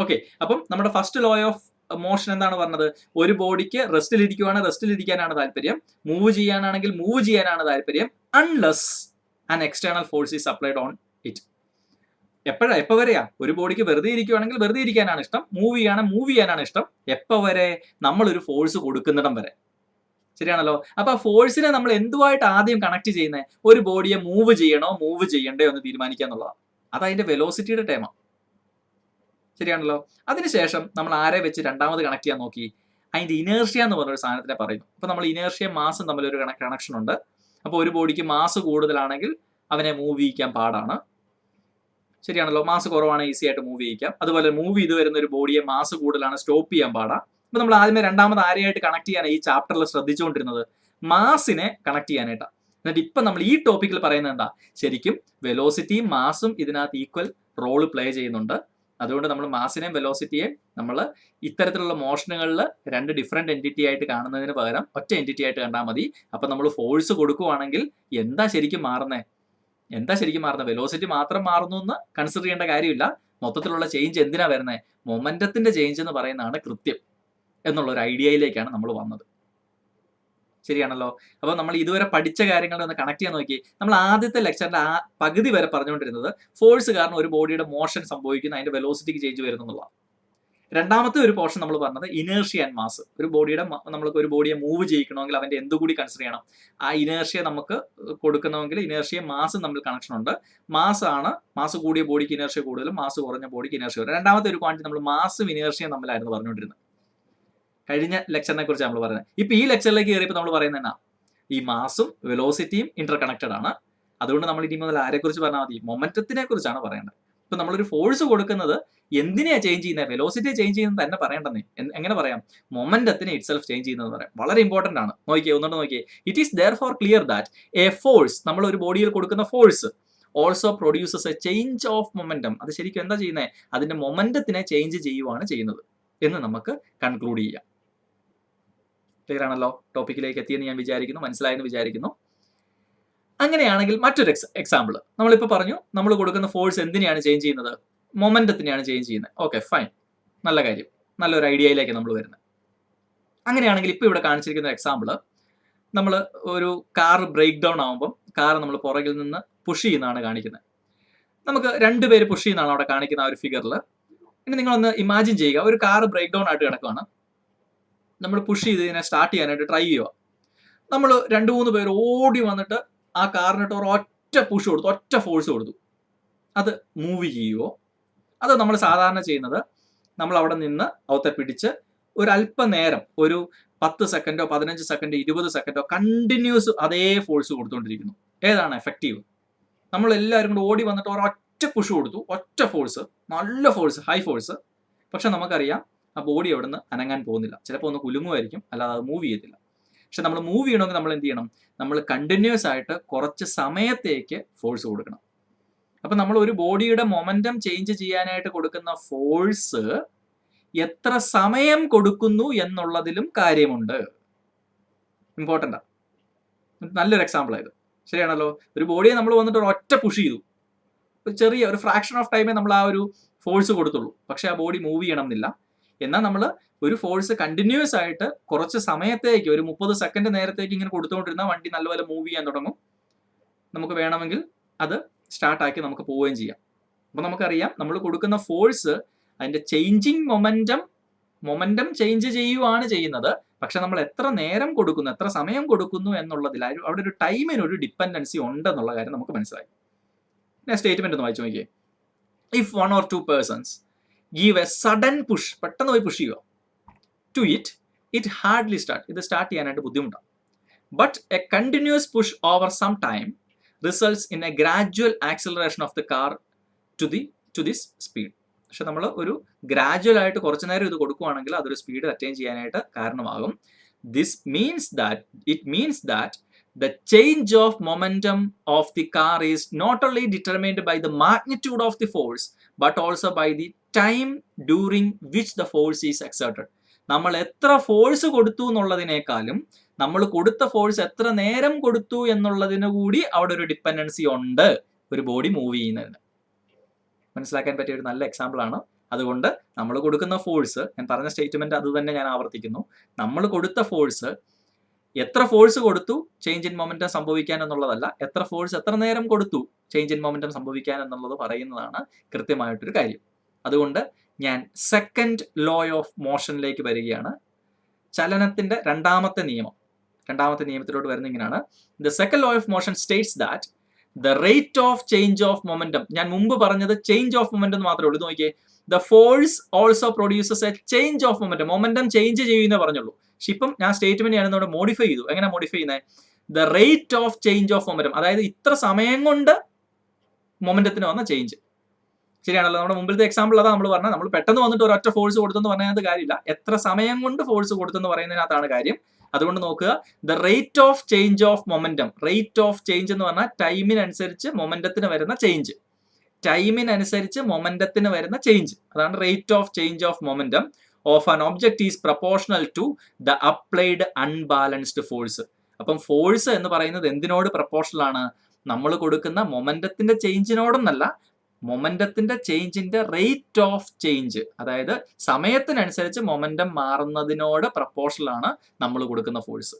ഓക്കെ, അപ്പം നമ്മുടെ ഫസ്റ്റ് ലോ ഓഫ് മോഷൻ എന്താണ് പറഞ്ഞത്? ഒരു ബോഡിക്ക് റെസ്റ്റിലിരിക്കുകയാണ്, റെസ്റ്റിലിരിക്കാനാണ് താല്പര്യം. മൂവ് ചെയ്യാനാണെങ്കിൽ മൂവ് ചെയ്യാനാണ് താല്പര്യം, unless an external force is applied on it. എപ്പോ വരെയാ? ഒരു ബോഡിക്ക് വെറുതെ ഇരിക്കുകയാണെങ്കിൽ വെറുതെ ഇരിക്കാനാണ് ഇഷ്ടം, മൂവ് ചെയ്യാനാണ് ഇഷ്ടം. എപ്പോ വരെ? നമ്മളൊരു ഫോഴ്സ് കൊടുക്കുന്നിടം വരെ. ശരിയാണല്ലോ? അപ്പൊ ആ ഫോഴ്സിനെ നമ്മൾ എന്തുമായിട്ട് ആദ്യം കണക്ട് ചെയ്യുന്നത്? ഒരു ബോഡിയെ മൂവ് ചെയ്യണോ മൂവ് ചെയ്യണ്ടോ എന്ന് തീരുമാനിക്കുക എന്നുള്ളതാണ്. അത് അതിന്റെ വെലോസിറ്റിയുടെ ടേമാണ്. ശരിയാണല്ലോ? അതിനുശേഷം നമ്മൾ ആരെ വെച്ച് രണ്ടാമത് കണക്ട് ചെയ്യാൻ നോക്കി? അതിന്റെ ഇനേർഷ്യ എന്ന് പറഞ്ഞൊരു സാധനത്തിനെ പറയുന്നു. അപ്പൊ നമ്മൾ ഇനേർഷ്യയും മാസും തമ്മിലൊരു കണക്ഷൻ ഉണ്ട്. അപ്പൊ ഒരു ബോഡിക്ക് മാസ് കൂടുതലാണെങ്കിൽ അവനെ മൂവ് ചെയ്യിക്കാൻ പാടാണ്. ശരിയാണല്ലോ? മാസ് കുറവാണ് ഈസി ആയിട്ട് മൂവ് ചെയ്യിക്കാം. അതുപോലെ മൂവ് ചെയ്ത് വരുന്ന ഒരു ബോഡിയെ മാസ് കൂടുതലാണ് സ്റ്റോപ്പ് ചെയ്യാൻ പാടാം. അപ്പൊ നമ്മൾ ആദ്യമേ രണ്ടാമത് ആരെയായിട്ട് കണക്ട് ചെയ്യാനാണ് ഈ ചാപ്റ്ററിൽ ശ്രദ്ധിച്ചുകൊണ്ടിരുന്നത്? മാസിനെ കണക്ട് ചെയ്യാനായിട്ടാണ്. എന്നിട്ട് ഇപ്പൊ നമ്മൾ ഈ ടോപ്പിക്കിൽ പറയുന്നത് എന്താ? ശരിക്കും വെലോസിറ്റിയും മാസും ഇതിനകത്ത് ഈക്വൽ റോള് പ്ലേ ചെയ്യുന്നുണ്ട്. അതുകൊണ്ട് നമ്മൾ മാസിനെയും വെലോസിറ്റിയെയും നമ്മൾ ഇത്തരത്തിലുള്ള മോഷനുകളിൽ രണ്ട് ഡിഫറെന്റ് എൻറ്റിറ്റി ആയിട്ട് കാണുന്നതിന് പകരം ഒറ്റ എൻറ്റിറ്റി ആയിട്ട് കണ്ടാൽ മതി. അപ്പൊ നമ്മൾ ഫോഴ്സ് കൊടുക്കുവാണെങ്കിൽ എന്താ ശരിക്കും മാറുന്നത്? വെലോസിറ്റി മാത്രം മാറുന്നു എന്ന് കൺസിഡർ ചെയ്യേണ്ട കാര്യമില്ല. മൊത്തത്തിലുള്ള ചേഞ്ച് എന്തിനാ വരുന്നത്? മൊമെന്റത്തിന്റെ ചേഞ്ച് എന്ന് പറയുന്നതാണ് കൃത്യം എന്നുള്ള ഒരു ഐഡിയയിലേക്കാണ് നമ്മൾ വന്നത്. ശരിയാണല്ലോ? അപ്പൊ നമ്മൾ ഇതുവരെ പഠിച്ച കാര്യങ്ങളെ ഒന്ന് കണക്ട് ചെയ്യാൻ നോക്കി. നമ്മൾ ആദ്യത്തെ ലെക്ചറിന്റെ ആ പകുതി വരെ പറഞ്ഞുകൊണ്ടിരുന്നത് ഫോഴ്സ് കാരണം ഒരു ബോഡിയുടെ മോഷൻ സംഭവിക്കുന്ന അതിന്റെ വെലോസിറ്റിക്ക് ചേഞ്ച് വരുന്നു എന്നുള്ളതാണ്. രണ്ടാമത്തെ ഒരു പോർഷൻ നമ്മൾ പറഞ്ഞത് ഇനേർഷ്യ ആൻഡ് മാസ്. നമ്മൾക്ക് ഒരു ബോഡിയെ മൂവ് ചെയ്യിക്കണമെങ്കിൽ അവന്റെ എന്തുകൂടി കൺസിഡർ ചെയ്യണം? ആ ഇനേർഷ്യ നമുക്ക് കൊടുക്കണമെങ്കിൽ ഇനേർഷ്യയും മാസും തമ്മിൽ കണക്ഷൻ ഉണ്ട്. മാസ് കൂടിയ ബോഡിക്ക് ഇനേർഷ്യ കൂടുതലും, മാസ് കുറഞ്ഞ ബോഡിക്ക് ഇനേർഷ്യ കൂടുതലും. രണ്ടാമത്തെ ഒരു ക്വാണ്ടിറ്റി നമ്മൾ മാസും ഇനേർഷ്യയും തമ്മിലായിരുന്നു പറഞ്ഞുകൊണ്ടിരുന്നത്. കഴിഞ്ഞ ലെക്ചറിനെ കുറിച്ച് നമ്മൾ പറയുന്നത്. ഇപ്പൊ ഈ ലെക്ചറിലേക്ക് കയറിയപ്പോൾ നമ്മൾ പറയുന്നത് എന്നാ? ഈ മാസും വെലോസിറ്റിയും ഇന്റർ കണക്റ്റഡ് ആണ്. അതുകൊണ്ട് നമ്മൾ ഇനി മുതൽ ആരെ കുറിച്ച് പറഞ്ഞാൽ മതി? മൊമെന്റത്തിനെ കുറിച്ചാണ് പറയേണ്ടത്. ഇപ്പൊ നമ്മളൊരു ഫോഴ്സ് കൊടുക്കുന്നത് എന്തിനെയാ ചേഞ്ച് ചെയ്യുന്നത്? വെലോസിറ്റിയെ ചേഞ്ച് ചെയ്യുന്നത് തന്നെ പറയേണ്ടതേ. എങ്ങനെ പറയാം? മൊമെന്റത്തിനെ ഇറ്റ്സെൽഫ് ചേഞ്ച് ചെയ്യുന്നത് പറയാം. വളരെ ഇമ്പോർട്ടന്റ് ആണ്. നോക്കിയേ. It is therefore clear that a force, നമ്മൾ ഒരു ബോഡിയിൽ കൊടുക്കുന്ന force also produces A change of momentum. അത് ശരിക്കും എന്താ ചെയ്യുന്നത്? അതിന്റെ മൊമെന്റത്തിനെ ചേഞ്ച് ചെയ്യുവാണ് ചെയ്യുന്നത് എന്ന് നമുക്ക് കൺക്ലൂഡ് ചെയ്യാം. ക്ലിയർ ആണല്ലോ? ടോപ്പിക്കിലേക്ക് എത്തിയെന്ന് ഞാൻ വിചാരിക്കുന്നു, മനസ്സിലായെന്ന് വിചാരിക്കുന്നു. അങ്ങനെയാണെങ്കിൽ മറ്റൊരു എക്സാമ്പിൾ നമ്മളിപ്പോൾ പറഞ്ഞു, നമ്മൾ കൊടുക്കുന്ന ഫോഴ്സ് എന്തിനെയാണ് ചേഞ്ച് ചെയ്യുന്നത്? മൊമെന്റത്തിനെയാണ് ചേഞ്ച് ചെയ്യുന്നത്. ഓക്കെ, ഫൈൻ, നല്ല കാര്യം, നല്ലൊരു ഐഡിയയിലേക്ക് നമ്മൾ വരുന്നത്. അങ്ങനെയാണെങ്കിൽ ഇപ്പോൾ ഇവിടെ കാണിച്ചിരിക്കുന്ന എക്സാമ്പിൾ, നമ്മൾ ഒരു കാർ ബ്രേക്ക് ഡൗൺ ആകുമ്പം കാർ നമ്മൾ പുറകിൽ നിന്ന് പുഷ് ചെയ്യുന്നതാണ് കാണിക്കുന്നത്. നമുക്ക് 2 പേര് പുഷ് ചെയ്യുന്നതാണ് അവിടെ കാണിക്കുന്ന ആ ഒരു ഫിഗറിൽ. ഇനി നിങ്ങളൊന്ന് ഇമാജിൻ ചെയ്യുക, ഒരു കാർ ബ്രേക്ക് ഡൗൺ ആയിട്ട് കിടക്കുകയാണ്. നമ്മൾ പുഷ് ചെയ്ത് ഇതിനെ സ്റ്റാർട്ട് ചെയ്യാനായിട്ട് ട്രൈ ചെയ്യുക. നമ്മൾ 2-3 പേര് ഓടി വന്നിട്ട് ആ കാറിനിട്ട് ഒറ്റ പുഷ് കൊടുത്തു, ഒറ്റ ഫോഴ്സ് കൊടുത്തു. അത് മൂവ് ചെയ്യുമോ? അത് നമ്മൾ സാധാരണ ചെയ്യുന്നത്, നമ്മൾ അവിടെ നിന്ന് അവത്തെ പിടിച്ച് ഒരു അല്പനേരം, ഒരു 10 സെക്കൻഡോ 15 സെക്കൻഡോ 20 സെക്കൻഡോ കണ്ടിന്യൂസ് അതേ ഫോഴ്സ് കൊടുത്തുകൊണ്ടിരിക്കുന്നു. ഏതാണ് എഫക്റ്റീവ്? നമ്മൾ എല്ലാവരും കൂടെ ഓടി വന്നിട്ട് ഒരൊറ്റ പുഷ് കൊടുത്തു, ഒറ്റ ഫോഴ്സ്, നല്ല ഫോഴ്സ്, ഹൈ ഫോഴ്സ്. പക്ഷെ നമുക്കറിയാം ആ ബോഡി അവിടെ നിന്ന് അനങ്ങാൻ പോകുന്നില്ല. ചിലപ്പോൾ ഒന്ന് കുലുങ്ങുമായിരിക്കും, അല്ലാതെ അത് മൂവ് ചെയ്യത്തില്ല. പക്ഷെ നമ്മൾ മൂവ് ചെയ്യണമെങ്കിൽ നമ്മൾ എന്ത് ചെയ്യണം? നമ്മൾ കണ്ടിന്യൂസ് ആയിട്ട് കുറച്ച് സമയത്തേക്ക് ഫോഴ്സ് കൊടുക്കണം. അപ്പം നമ്മൾ ഒരു ബോഡിയുടെ മൊമെന്റം ചേഞ്ച് ചെയ്യാനായിട്ട് കൊടുക്കുന്ന ഫോഴ്സ് എത്ര സമയം കൊടുക്കുന്നു എന്നുള്ളതിലും കാര്യമുണ്ട്. ഇമ്പോർട്ടൻ്റാ. നല്ലൊരു എക്സാമ്പിൾ ആയത്, ശരിയാണല്ലോ. ഒരു ബോഡിയെ നമ്മൾ വന്നിട്ട് ഒറ്റ പുഷ് ചെയ്തു, ഒരു ചെറിയ ഒരു ഫ്രാക്ഷൻ ഓഫ് ടൈമേ നമ്മൾ ആ ഒരു ഫോഴ്സ് കൊടുത്തുള്ളൂ. പക്ഷെ ആ ബോഡി മൂവ് ചെയ്യണം എന്നില്ല. എന്നാൽ നമ്മൾ ഒരു ഫോഴ്സ് കണ്ടിന്യൂസ് ആയിട്ട് കുറച്ച് സമയത്തേക്ക്, ഒരു 30 സെക്കൻഡ് നേരത്തേക്ക് ഇങ്ങനെ കൊടുത്തുകൊണ്ടിരുന്ന വണ്ടി നല്ലപോലെ മൂവ് ചെയ്യാൻ തുടങ്ങും. നമുക്ക് വേണമെങ്കിൽ അത് സ്റ്റാർട്ടാക്കി നമുക്ക് പോവുകയും ചെയ്യാം. അപ്പോൾ നമുക്കറിയാം നമ്മൾ കൊടുക്കുന്ന ഫോഴ്സ് അതിൻ്റെ ചേഞ്ചിങ് മൊമെന്റം ചേഞ്ച് ചെയ്യുകയാണ് ചെയ്യുന്നത്. പക്ഷെ നമ്മൾ എത്ര നേരം കൊടുക്കുന്നു, എത്ര സമയം കൊടുക്കുന്നു എന്നുള്ളതിൽ അവിടെ ഒരു ടൈമിനൊരു ഡിപ്പെൻഡൻസി ഉണ്ടെന്നുള്ള കാര്യം നമുക്ക് മനസ്സിലായി. ഞാൻ സ്റ്റേറ്റ്മെന്റ് ഒന്ന് വായിച്ചു നോക്കിയേ. If 1 or 2 persons give a sudden push, പെട്ടെന്ന് പോയി പുഷ് ചെയ്യുക, to it hardly start, ഇത് സ്റ്റാർട്ട് ചെയ്യാനായിട്ട് ബുദ്ധിമുട്ടാണ്. But a continuous push over some time results in a gradual acceleration of the car to this speed. പക്ഷെ നമ്മൾ ഒരു gradual ആയിട്ട് കുറച്ചു നേരം ഇത് കൊടുക്കുകയാണെങ്കിൽ അതൊരു സ്പീഡ് അറ്റൈൻ ചെയ്യാനായിട്ട് കാരണമാകും. It means that the change of momentum of the car is not only determined by the magnitude of the force but also by the time during which the force is exerted. നമ്മൾ എത്ര force കൊടുത്തു എന്നുള്ളതിനേക്കാളും നമ്മൾ കൊടുത്ത force എത്ര നേരം കൊടുത്തു എന്നുള്ളതിന് കൂടി അവിടെ ഒരു ഡിപ്പെൻഡൻസി ഉണ്ട് ഒരു ബോഡി മൂവ് ചെയ്യുന്നതിന്. മനസ്സിലാക്കാൻ പറ്റിയ ഒരു നല്ല എക്സാമ്പിൾ ആണ്. അതുകൊണ്ട് നമ്മൾ കൊടുക്കുന്ന ഫോഴ്സ്, ഞാൻ പറഞ്ഞ സ്റ്റേറ്റ്മെന്റ് അത് തന്നെ ഞാൻ ആവർത്തിക്കുന്നു, നമ്മൾ കൊടുത്ത ഫോഴ്സ് എത്ര ഫോഴ്സ് കൊടുത്തു ചേഞ്ച് ഇൻ മൊമെന്റം സംഭവിക്കാൻ എന്നുള്ളതല്ല, എത്ര ഫോഴ്സ് എത്ര നേരം കൊടുത്തു ചേഞ്ച് ഇൻ മൊമെന്റം സംഭവിക്കാൻ എന്നുള്ളത് പറയുന്നതാണ് കൃത്യമായിട്ടൊരു കാര്യം. അതുകൊണ്ട് ഞാൻ സെക്കൻഡ് ലോ ഓഫ് മോഷനിലേക്ക് വരികയാണ്. ചലനത്തിന്റെ രണ്ടാമത്തെ നിയമത്തിലോട്ട് വരുന്ന ഇങ്ങനെയാണ്. The second law of motion States that the rate of change of momentum, ഞാൻ മുമ്പ് പറഞ്ഞത് ചേഞ്ച് ഓഫ് മൊമെന്റം മാത്രമേ ഉള്ളൂ. നോക്കിയേ, the force also produces A change of momentum change ചെയ്യുന്നേ പറഞ്ഞുള്ളൂ. പക്ഷെ ഇപ്പം ഞാൻ സ്റ്റേറ്റ്മെന്റ് ഞാനിന്നോട് മോഡിഫൈ ചെയ്തു. എങ്ങനെ മോഡിഫൈ ചെയ്യുന്നത്? The rate of change of momentum, അതായത് ഇത്ര സമയം കൊണ്ട് മൊമെന്റത്തിന് വന്ന ചേഞ്ച്. ശരിയാണല്ലോ. നമ്മുടെ മുമ്പിലത്തെ എക്സാമ്പിൾ അതാ നമ്മൾ പറഞ്ഞത്. നമ്മൾ പെട്ടെന്ന് വന്നിട്ട് ഒരൊറ്റ ഫോഴ്സ് കൊടുത്തെന്ന് പറഞ്ഞതിനകത്ത് കാര്യമില്ല, എത്ര സമയം കൊണ്ട് ഫോഴ്സ് കൊടുത്തെന്ന് പറയുന്നതിനകത്താണ് കാര്യം. അതുകൊണ്ട് നോക്കുക, the rate of change of momentum, rate of change എന്ന് പറഞ്ഞാൽ ടൈമിനനുസരിച്ച് മൊമെന്റത്തിന് വരുന്ന ചേഞ്ച്, അതാണ് rate of change of momentum of an object is proportional to the applied unbalanced force. അപ്പം ഫോഴ്സ് എന്ന് പറയുന്നത് എന്തിനോട് പ്രൊപ്പോർഷണൽ ആണ്? നമ്മൾ കൊടുക്കുന്ന മൊമെന്റത്തിന്റെ ചേഞ്ചിനോടൊന്നല്ല, മൊമെന്റത്തിന്റെ ചേഞ്ചിന്റെ റേറ്റ് ഓഫ് ചേഞ്ച്, അതായത് സമയത്തിനനുസരിച്ച് മൊമെന്റം മാറുന്നതിനോട് പ്രൊപ്പോർഷണൽ ആണ് നമ്മൾ കൊടുക്കുന്ന ഫോഴ്സ്.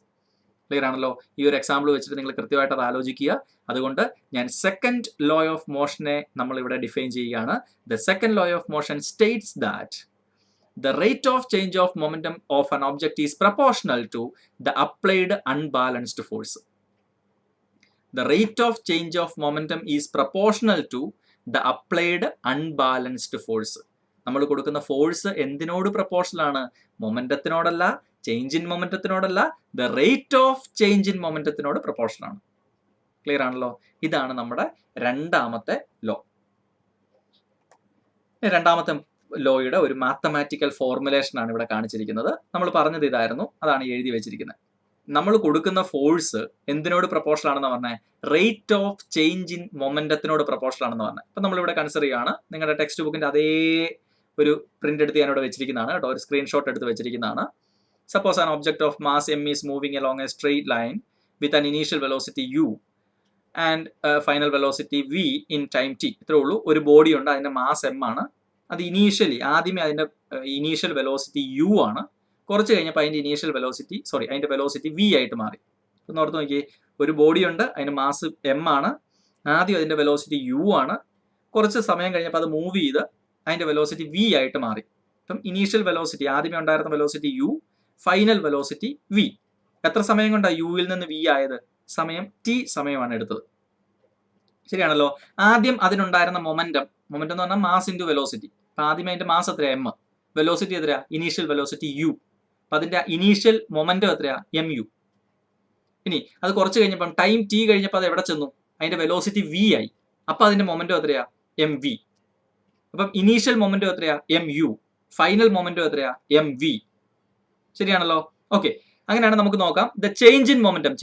ക്ലിയർ ആണല്ലോ? ഈ ഒരു എക്സാമ്പിൾ വെച്ചിട്ട് നിങ്ങൾ കൃത്യമായിട്ട് അത് ആലോചിക്കുക. അതുകൊണ്ട് ഞാൻ സെക്കൻഡ് ലോ ഓഫ് മോഷനെ നമ്മൾ ഇവിടെ ഡിഫൈൻ ചെയ്യുകയാണ്. The second law of motion States that the rate of change of momentum of an object is proportional to the applied unbalanced force. The rate of change of momentum is proportional to the applied unbalanced force. നമ്മൾ കൊടുക്കുന്ന force എന്തിനോട് proportional ആണ്? മൊമെന്റത്തിനോടല്ല, change in മൊമെന്റത്തിനോടല്ല, the rate of change in മൊമെന്റത്തിനോട് proportional ആണ്. Clear ആണല്ലോ? ഇതാണ് നമ്മുടെ രണ്ടാമത്തെ ലോ. രണ്ടാമത്തെ ലോയുടെ ഒരു മാത്തമാറ്റിക്കൽ ഫോർമുലേഷൻ ആണ് ഇവിടെ കാണിച്ചിരിക്കുന്നത്. നമ്മൾ പറഞ്ഞത് ഇതായിരുന്നു, അതാണ് എഴുതി വെച്ചിരിക്കുന്നത്. നമ്മൾ കൊടുക്കുന്ന ഫോഴ്സ് എന്തിനോട് പ്രൊപ്പോർഷണൽ ആണെന്ന് പറഞ്ഞാൽ റേറ്റ് ഓഫ് ചേഞ്ച് ഇൻ മൊമെന്റത്തിനോട് പ്രൊപ്പോർഷണൽ ആണെന്ന് പറഞ്ഞാൽ. അപ്പം നമ്മളിവിടെ കൺസിഡർ ചെയ്യുകയാണ്, നിങ്ങളുടെ ടെക്സ്റ്റ് ബുക്കിന്റെ അതേ ഒരു പ്രിന്റ് എടുത്ത് ഞാനിവിടെ വെച്ചിരിക്കുന്നതാണ് കേട്ടോ, ഒരു സ്ക്രീൻഷോട്ട് എടുത്ത് വെച്ചിരിക്കുന്നതാണ്. Suppose an object of mass m is moving along a straight line with an initial velocity u. And final velocity v in time t. ഇത്രേ ഉള്ളൂ. ഒരു ബോഡി ഉണ്ട്, അതിന്റെ മാസ് m ആണ്. അത് ആദ്യമേ അതിന്റെ ഇനീഷ്യൽ വെലോസിറ്റി u ആണ്. കുറച്ച് കഴിഞ്ഞപ്പോൾ അതിന്റെ വെലോസിറ്റി v ആയിട്ട് മാറി. ഒന്ന് ഓർത്ത് നോക്കിയേ, ഒരു ബോഡി ഉണ്ട്, അതിന്റെ മാസ് m ആണ്. ആദ്യം അതിന്റെ വെലോസിറ്റി u ആണ്. കുറച്ച് സമയം കഴിഞ്ഞപ്പോൾ അത് മൂവ് ചെയ്ത് അതിന്റെ വെലോസിറ്റി v ആയിട്ട് മാറി. അപ്പം ഇനീഷ്യൽ വെലോസിറ്റി, ആദ്യമേ ഉണ്ടായിരുന്ന velocity u, final velocity v. എത്ര സമയം കൊണ്ടാണ് യുവിൽ നിന്ന് v ആയത്? t സമയമാണ് എടുത്തത്. ശരിയാണല്ലോ. ആദ്യം അതിനുണ്ടായിരുന്ന മൊമെന്റം എന്ന് പറഞ്ഞാൽ മാസ് ഇൻറ്റു വെലോസിറ്റി. അപ്പൊ ആദ്യമേ അതിന്റെ മാസ് എത്രയാ? m. വെലോസിറ്റി എത്രയാ? Initial velocity u. അപ്പൊ അതിന്റെ ഇനീഷ്യൽ മൊമെന്റം എത്രയാ? mu. ഇനി അത് കുറച്ച് കഴിഞ്ഞപ്പം ടൈം t കഴിഞ്ഞപ്പോൾ അത് എവിടെ ചെന്നു? അതിന്റെ വെലോസിറ്റി v ആയി. അപ്പൊ അതിന്റെ മൊമെന്റം എത്രയാ? mv. അപ്പം ഇനീഷ്യൽ മൊമെന്റം എത്രയാ? mu. ഫൈനൽ മൊമെന്റം എത്രയാ? mv. ശരിയാണല്ലോ. ഓക്കെ, അങ്ങനെയാണ് നമുക്ക് നോക്കാം. ദ ചേഞ്ച് ഇൻ മൊമെന്റം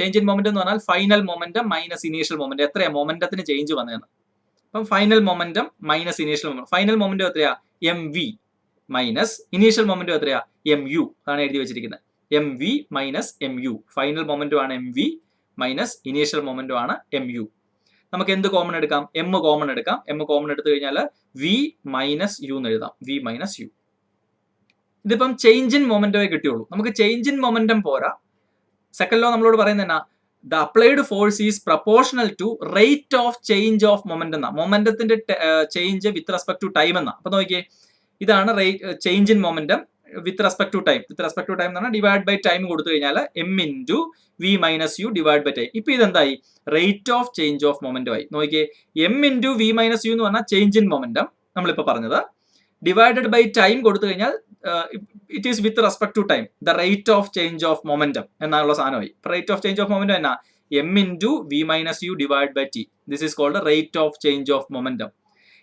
എന്ന് പറഞ്ഞാൽ final momentum minus initial momentum. എത്രയാ മൊമെന്റത്തിന് ചേഞ്ച് വന്നതെന്ന്. അപ്പം final momentum minus initial momentum. Final momentum എത്രയാ? mv മൈനസ് ഇനീഷ്യൽ മൊമെന്റം എത്രയാ? mu. അതാണ് എഴുതി വെച്ചിരിക്കുന്നത്. mv minus mu. Final momentum ആണ് mv മൈനസ് ഇനീഷ്യൽ മൊമെന്റം ആണ് mu. നമുക്ക് എന്ത് കോമൺ എടുക്കാം? m കോമൺ എടുക്കാം. m കോമൺ എടുത്തു കഴിഞ്ഞാൽ v മൈനസ് u എന്ന് എഴുതാം. v minus u. ഇതിപ്പം ചേഞ്ച് ഇൻ മൊമെന്റമേ കിട്ടിയുള്ളൂ. നമുക്ക് ചേഞ്ച് ഇൻ മൊമെന്റം പോരാ. സെക്കൻഡ് ലോ നമ്മളോട് പറയുന്നത് എന്നാ? The applied force is proportional to rate of change of momentum എന്നാ. മൊമെന്റത്തിന്റെ change with respect to time എന്നാ. അപ്പൊ നോക്കിയേ, ഇതാണ് change in momentum with respect to time. With respect to time എന്ന് പറഞ്ഞാൽ ഡിവൈഡ് ബൈ ടൈം കൊടുത്തു കഴിഞ്ഞാൽ m into v minus U divide by time. ഇപ്പൊ ഇതെന്തായി? Rate of change of momentum ആയി. നോക്കിയേ, m into v minus U എന്ന് പറഞ്ഞാൽ ചേഞ്ച് ഇൻ മൊമെന്റം നമ്മളിപ്പോ പറഞ്ഞത്. ഡിവൈഡഡ് ബൈ ടൈം കൊടുത്തു കഴിഞ്ഞാൽ it is with respect to time, the rate of change of momentum എന്നുള്ള സാധനമായി. Rate of change of momentum എന്നാ? m into v minus U divide by t. This is called rate of change of momentum.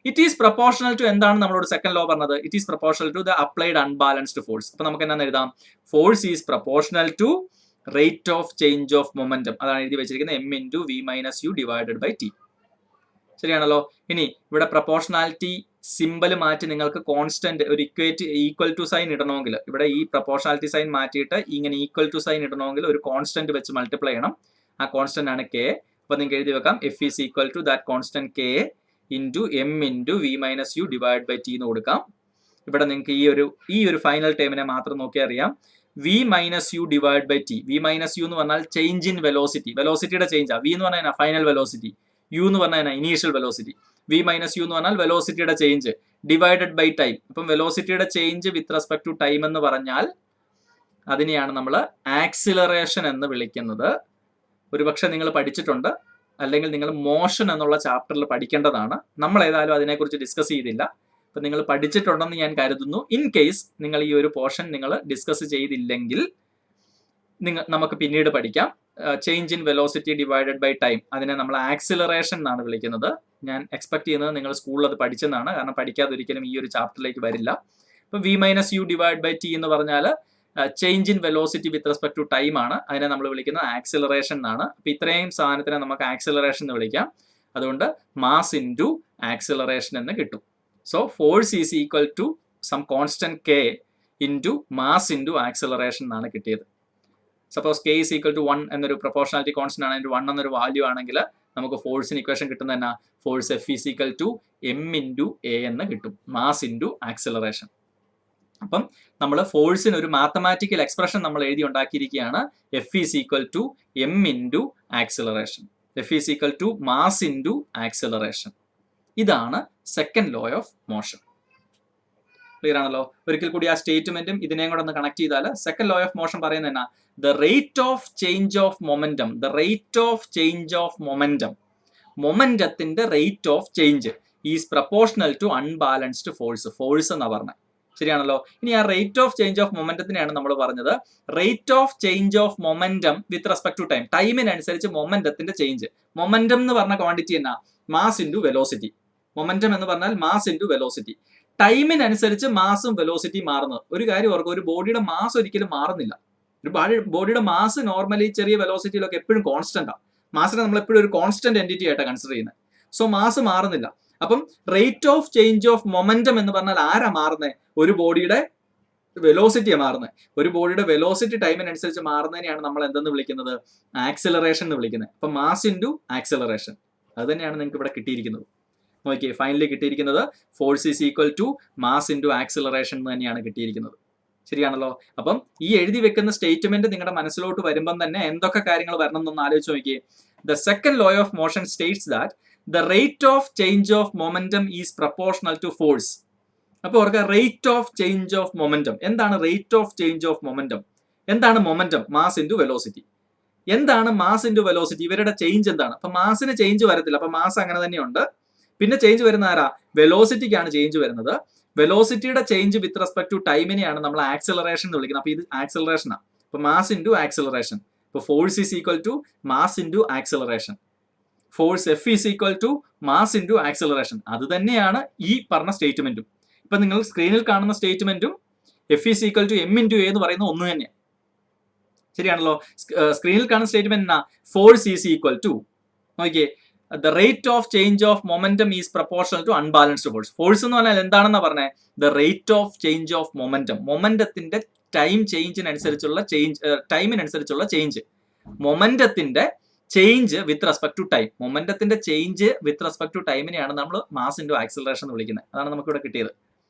It is proportional to, എന്താണ് നമ്മളോട് second law പറഞ്ഞത്? It is proportional to the applied unbalanced force. അപ്പൊ നമുക്ക് എന്നാന്ന് എഴുതാം? Force is proportional to rate of change of momentum. അതാണ് എഴുതി വെച്ചിരിക്കുന്നത്, m into v minus u divided by t. ശരിയാണല്ലോ. ഇനി ഇവിടെ പ്രപ്പോർഷണാലിറ്റി സിമ്പൽ മാറ്റി നിങ്ങൾക്ക് കോൺസ്റ്റന്റ് ഒരു ഈക്വൽ ടു സൈൻ ഇടണമെങ്കിൽ, ഇവിടെ ഈ പ്രപ്പോർഷണാലിറ്റി സൈൻ മാറ്റിയിട്ട് ഇങ്ങനെ ഈക്വൽ ടു സൈൻ ഇടണമെങ്കിൽ ഒരു കോൺസ്റ്റന്റ് വെച്ച് മൾട്ടിപ്ലൈ ചെയ്യണം. ആ കോൺസ്റ്റന്റ് ആണ് k. അപ്പൊ നിങ്ങൾക്ക് എഴുതി വെക്കാം, f is equal to that constant k into m into v minus U divide by t എന്ന് കൊടുക്കാം. ഇവിടെ നിങ്ങൾക്ക് ഈ ഒരു ഫൈനൽ ടേമിനെ മാത്രം നോക്കിയാൽ അറിയാം. v minus U divide by t. v minus U എന്ന് പറഞ്ഞാൽ ചേഞ്ച് ഇൻ വെലോസിറ്റി, വെലോസിറ്റിയുടെ ചേഞ്ച്. v എന്ന് പറഞ്ഞാൽ ഫൈനൽ വെലോസിറ്റി, u എന്ന് പറഞ്ഞാൽ initial velocity. v minus U എന്ന് പറഞ്ഞാൽ വെലോസിറ്റിയുടെ ചേഞ്ച് ഡിവൈഡഡ് ബൈ ടൈം. അപ്പം വെലോസിറ്റിയുടെ change with respect to time എന്ന് പറഞ്ഞാൽ അതിനെയാണ് നമ്മൾ ആക്സിലറേഷൻ എന്ന് വിളിക്കുന്നത്. ഒരുപക്ഷെ നിങ്ങൾ പഠിച്ചിട്ടുണ്ട്, അല്ലെങ്കിൽ നിങ്ങൾ മോഷൻ എന്നുള്ള ചാപ്റ്ററിൽ പഠിക്കേണ്ടതാണ്. നമ്മൾ ഏതായാലും അതിനെക്കുറിച്ച് ഡിസ്കസ് ചെയ്തില്ല. അപ്പം നിങ്ങൾ പഠിച്ചിട്ടുണ്ടെന്ന് ഞാൻ കരുതുന്നു. ഇൻ കേസ് നിങ്ങൾ ഈ ഒരു പോർഷൻ നിങ്ങൾ ഡിസ്കസ് ചെയ്തില്ലെങ്കിൽ നമുക്ക് പിന്നീട് പഠിക്കാം. Change in velocity divided by time, അതിനെ നമ്മൾ ആക്സിലറേഷൻ എന്നാണ് വിളിക്കുന്നത്. ഞാൻ എക്സ്പെക്ട് ചെയ്യുന്നത് നിങ്ങൾ സ്കൂളിൽ അത് പഠിച്ചെന്നാണ്, കാരണം പഠിക്കാതെ ഒരിക്കലും ഈ ഒരു ചാപ്റ്ററിലേക്ക് വരില്ല. ഇപ്പം v minus U divide by t എന്ന് പറഞ്ഞാൽ change in velocity with respect to time ആണ്. അതിനെ നമ്മൾ വിളിക്കുന്നത് ആക്സിലറേഷൻ എന്നാണ്. അപ്പം ഇത്രയും സാധനത്തിനെ നമുക്ക് ആക്സിലറേഷൻ എന്ന് വിളിക്കാം. അതുകൊണ്ട് മാസ് ഇൻറ്റു ആക്സിലറേഷൻ എന്ന് കിട്ടും. So force is equal to some constant k into mass into acceleration എന്നാണ് കിട്ടിയത്. Suppose k is equal to 1 എന്നൊരു പ്രൊപ്പോർഷണാലിറ്റി കോൺസ്റ്റന്റ് ആണ്, 1 എന്നൊരു വാല്യൂ ആണെങ്കിൽ നമുക്ക് ഫോഴ്സിന് ഇക്വേഷൻ കിട്ടുന്നത് തന്നെ force F is equal to m into a എന്ന് കിട്ടും, മാസ് ഇൻറ്റു ആക്സിലറേഷൻ. അപ്പം നമ്മൾ ഫോഴ്സിന് ഒരു മാത്തമാറ്റിക്കൽ എക്സ്പ്രഷൻ നമ്മൾ എഴുതി ഉണ്ടാക്കിയിരിക്കുകയാണ്. F is equal to m into acceleration. F is equal to mass into acceleration. ഇതാണ് second law of motion. Clear ആണല്ലോ. ഒരിക്കൽ കൂടി ആ സ്റ്റേറ്റ്മെന്റും ഇതിനെയും കൂടെ ഒന്ന് കണക്ട് ചെയ്താൽ സെക്കൻഡ് ലോ ഓഫ് മോഷൻ പറയുന്നത് എന്നാ? The rate of change of momentum, the rate of change of momentum, മൊമെന്റത്തിന്റെ rate of change is proportional to unbalanced force. Force എന്നാ പറഞ്ഞത്. ശരിയാണല്ലോ. ഇനി ആ റേറ്റ് ഓഫ് ചേഞ്ച് ഓഫ് മൊമെന്റത്തിനെയാണ് നമ്മൾ പറഞ്ഞത് rate of change of momentum with respect to time. ടൈമിനനുസരിച്ച് മൊമെന്റത്തിന്റെ ചേഞ്ച്. മൊമെന്റം എന്ന് പറഞ്ഞ ക്വാണ്ടിറ്റി എന്നാ? Mass into velocity. മൊമെന്റം എന്ന് പറഞ്ഞാൽ മാസ് ഇൻറ്റു വെലോസിറ്റി. ടൈമിനനുസരിച്ച് മാസും വെലോസിറ്റി മാറുന്നത്. ഒരു കാര്യം ഓർക്കുക, ഒരു ബോഡിയുടെ മാസ് ഒരിക്കലും മാറുന്നില്ല. ഒരു ബോഡിയുടെ മാസ് നോർമലി ചെറിയ വെലോസിറ്റിയിലൊക്കെ എപ്പോഴും കോൺസ്റ്റന്റ് ആണ്. മാസിനെ നമ്മൾ എപ്പോഴും ഒരു കോൺസ്റ്റന്റ് എൻറ്റിറ്റി ആയിട്ടാണ് കൺസിഡർ ചെയ്യുന്നത്. സോ മാസ് മാറുന്നില്ല. അപ്പം rate of change of momentum എന്ന് പറഞ്ഞാൽ ആരാ മാറുന്നത്? ഒരു ബോഡിയുടെ വെലോസിറ്റിയാണ് മാറുന്നത്. ഒരു ബോഡിയുടെ വെലോസിറ്റി ടൈമിനനുസരിച്ച് മാറുന്നതിനെയാണ് നമ്മൾ എന്തെന്ന് വിളിക്കുന്നത്? ആക്സിലറേഷൻ എന്ന് വിളിക്കുന്നത്. അപ്പൊ മാസ് ഇൻറ്റു ആക്സിലറേഷൻ, അത് തന്നെയാണ് നിങ്ങൾക്ക് ഇവിടെ കിട്ടിയിരിക്കുന്നത്. ഓക്കെ, ഫൈനലി കിട്ടിയിരിക്കുന്നത് force is equal to mass into acceleration എന്ന് തന്നെയാണ് കിട്ടിയിരിക്കുന്നത്. ശരിയാണല്ലോ? അപ്പം ഈ എഴുതി വെക്കുന്ന സ്റ്റേറ്റ്മെന്റ് നിങ്ങളുടെ മനസ്സിലോട്ട് വരുമ്പം തന്നെ എന്തൊക്കെ കാര്യങ്ങൾ വരണം എന്നൊന്ന് ആലോചിച്ച് നോക്കിയേ. The second law of motion States that the rate of change of momentum is proportional to force. അപ്പോൾ ഓർക്കുക, rate of change of momentum. എന്താണ് rate of change of momentum? എന്താണ് മൊമെന്റം? Mass into velocity. എന്താണ് mass into velocity? ഇവരുടെ change എന്താണ്? അപ്പൊ മാസിന് change വരത്തില്ല, അപ്പൊ മാസ് അങ്ങനെ തന്നെയുണ്ട്. പിന്നെ ചേഞ്ച് വരുന്ന ആരാ? വെലോസിറ്റിക്കാണ് ചേഞ്ച് വരുന്നത്. വെലോസിറ്റിയുടെ ചേഞ്ച് വിത്ത് റെസ്പെക്ട് ടു ടൈമിനെയാണ് നമ്മൾ ആക്സിലറേഷൻ എന്ന് വിളിക്കുന്നത്. അപ്പൊ ഇത് ആക്സിലറേഷനാണ്. അപ്പൊ മാസ് ഇൻറ്റു ആക്സിലറേഷൻ. ഇപ്പൊ force is equal to mass into acceleration. Force F is equal to mass into acceleration. അത് തന്നെയാണ് ഈ പറഞ്ഞ സ്റ്റേറ്റ്മെന്റും. ഇപ്പൊ നിങ്ങൾ സ്ക്രീനിൽ കാണുന്ന സ്റ്റേറ്റ്മെന്റും F is equal to M into A എന്ന് പറയുന്നത് ഒന്ന് തന്നെയാണ്. ശരിയാണല്ലോ? സ്ക്രീനിൽ കാണുന്ന സ്റ്റേറ്റ്മെന്റ് എന്നാ? ഫോഴ്സ് ഈസ് ഈക്വൽ ടു, നോക്കിയേ, the rate of change of momentum is proportional to unbalanced force. Force എന്ന് പറഞ്ഞാൽ എന്താണെന്നാ പറഞ്ഞത്? the rate of change of momentum. മൊമെന്റത്തിന്റെ ടൈം ചേഞ്ചിനനുസരിച്ചുള്ള ചേഞ്ച്, ടൈമിനനുസരിച്ചുള്ള ചേഞ്ച്. മൊമെന്റത്തിന്റെ change with respect to time. മൊമെന്റത്തിന്റെ ചേഞ്ച് വിത്ത് റെസ്പെക്ട് ടു ടൈമിനെയാണ് നമ്മൾ മാസ് ഇൻറ്റു ആക്സിലറേഷൻ എന്ന് വിളിക്കുന്നത്. അതാണ് നമുക്ക് ഇവിടെ കിട്ടിയത്.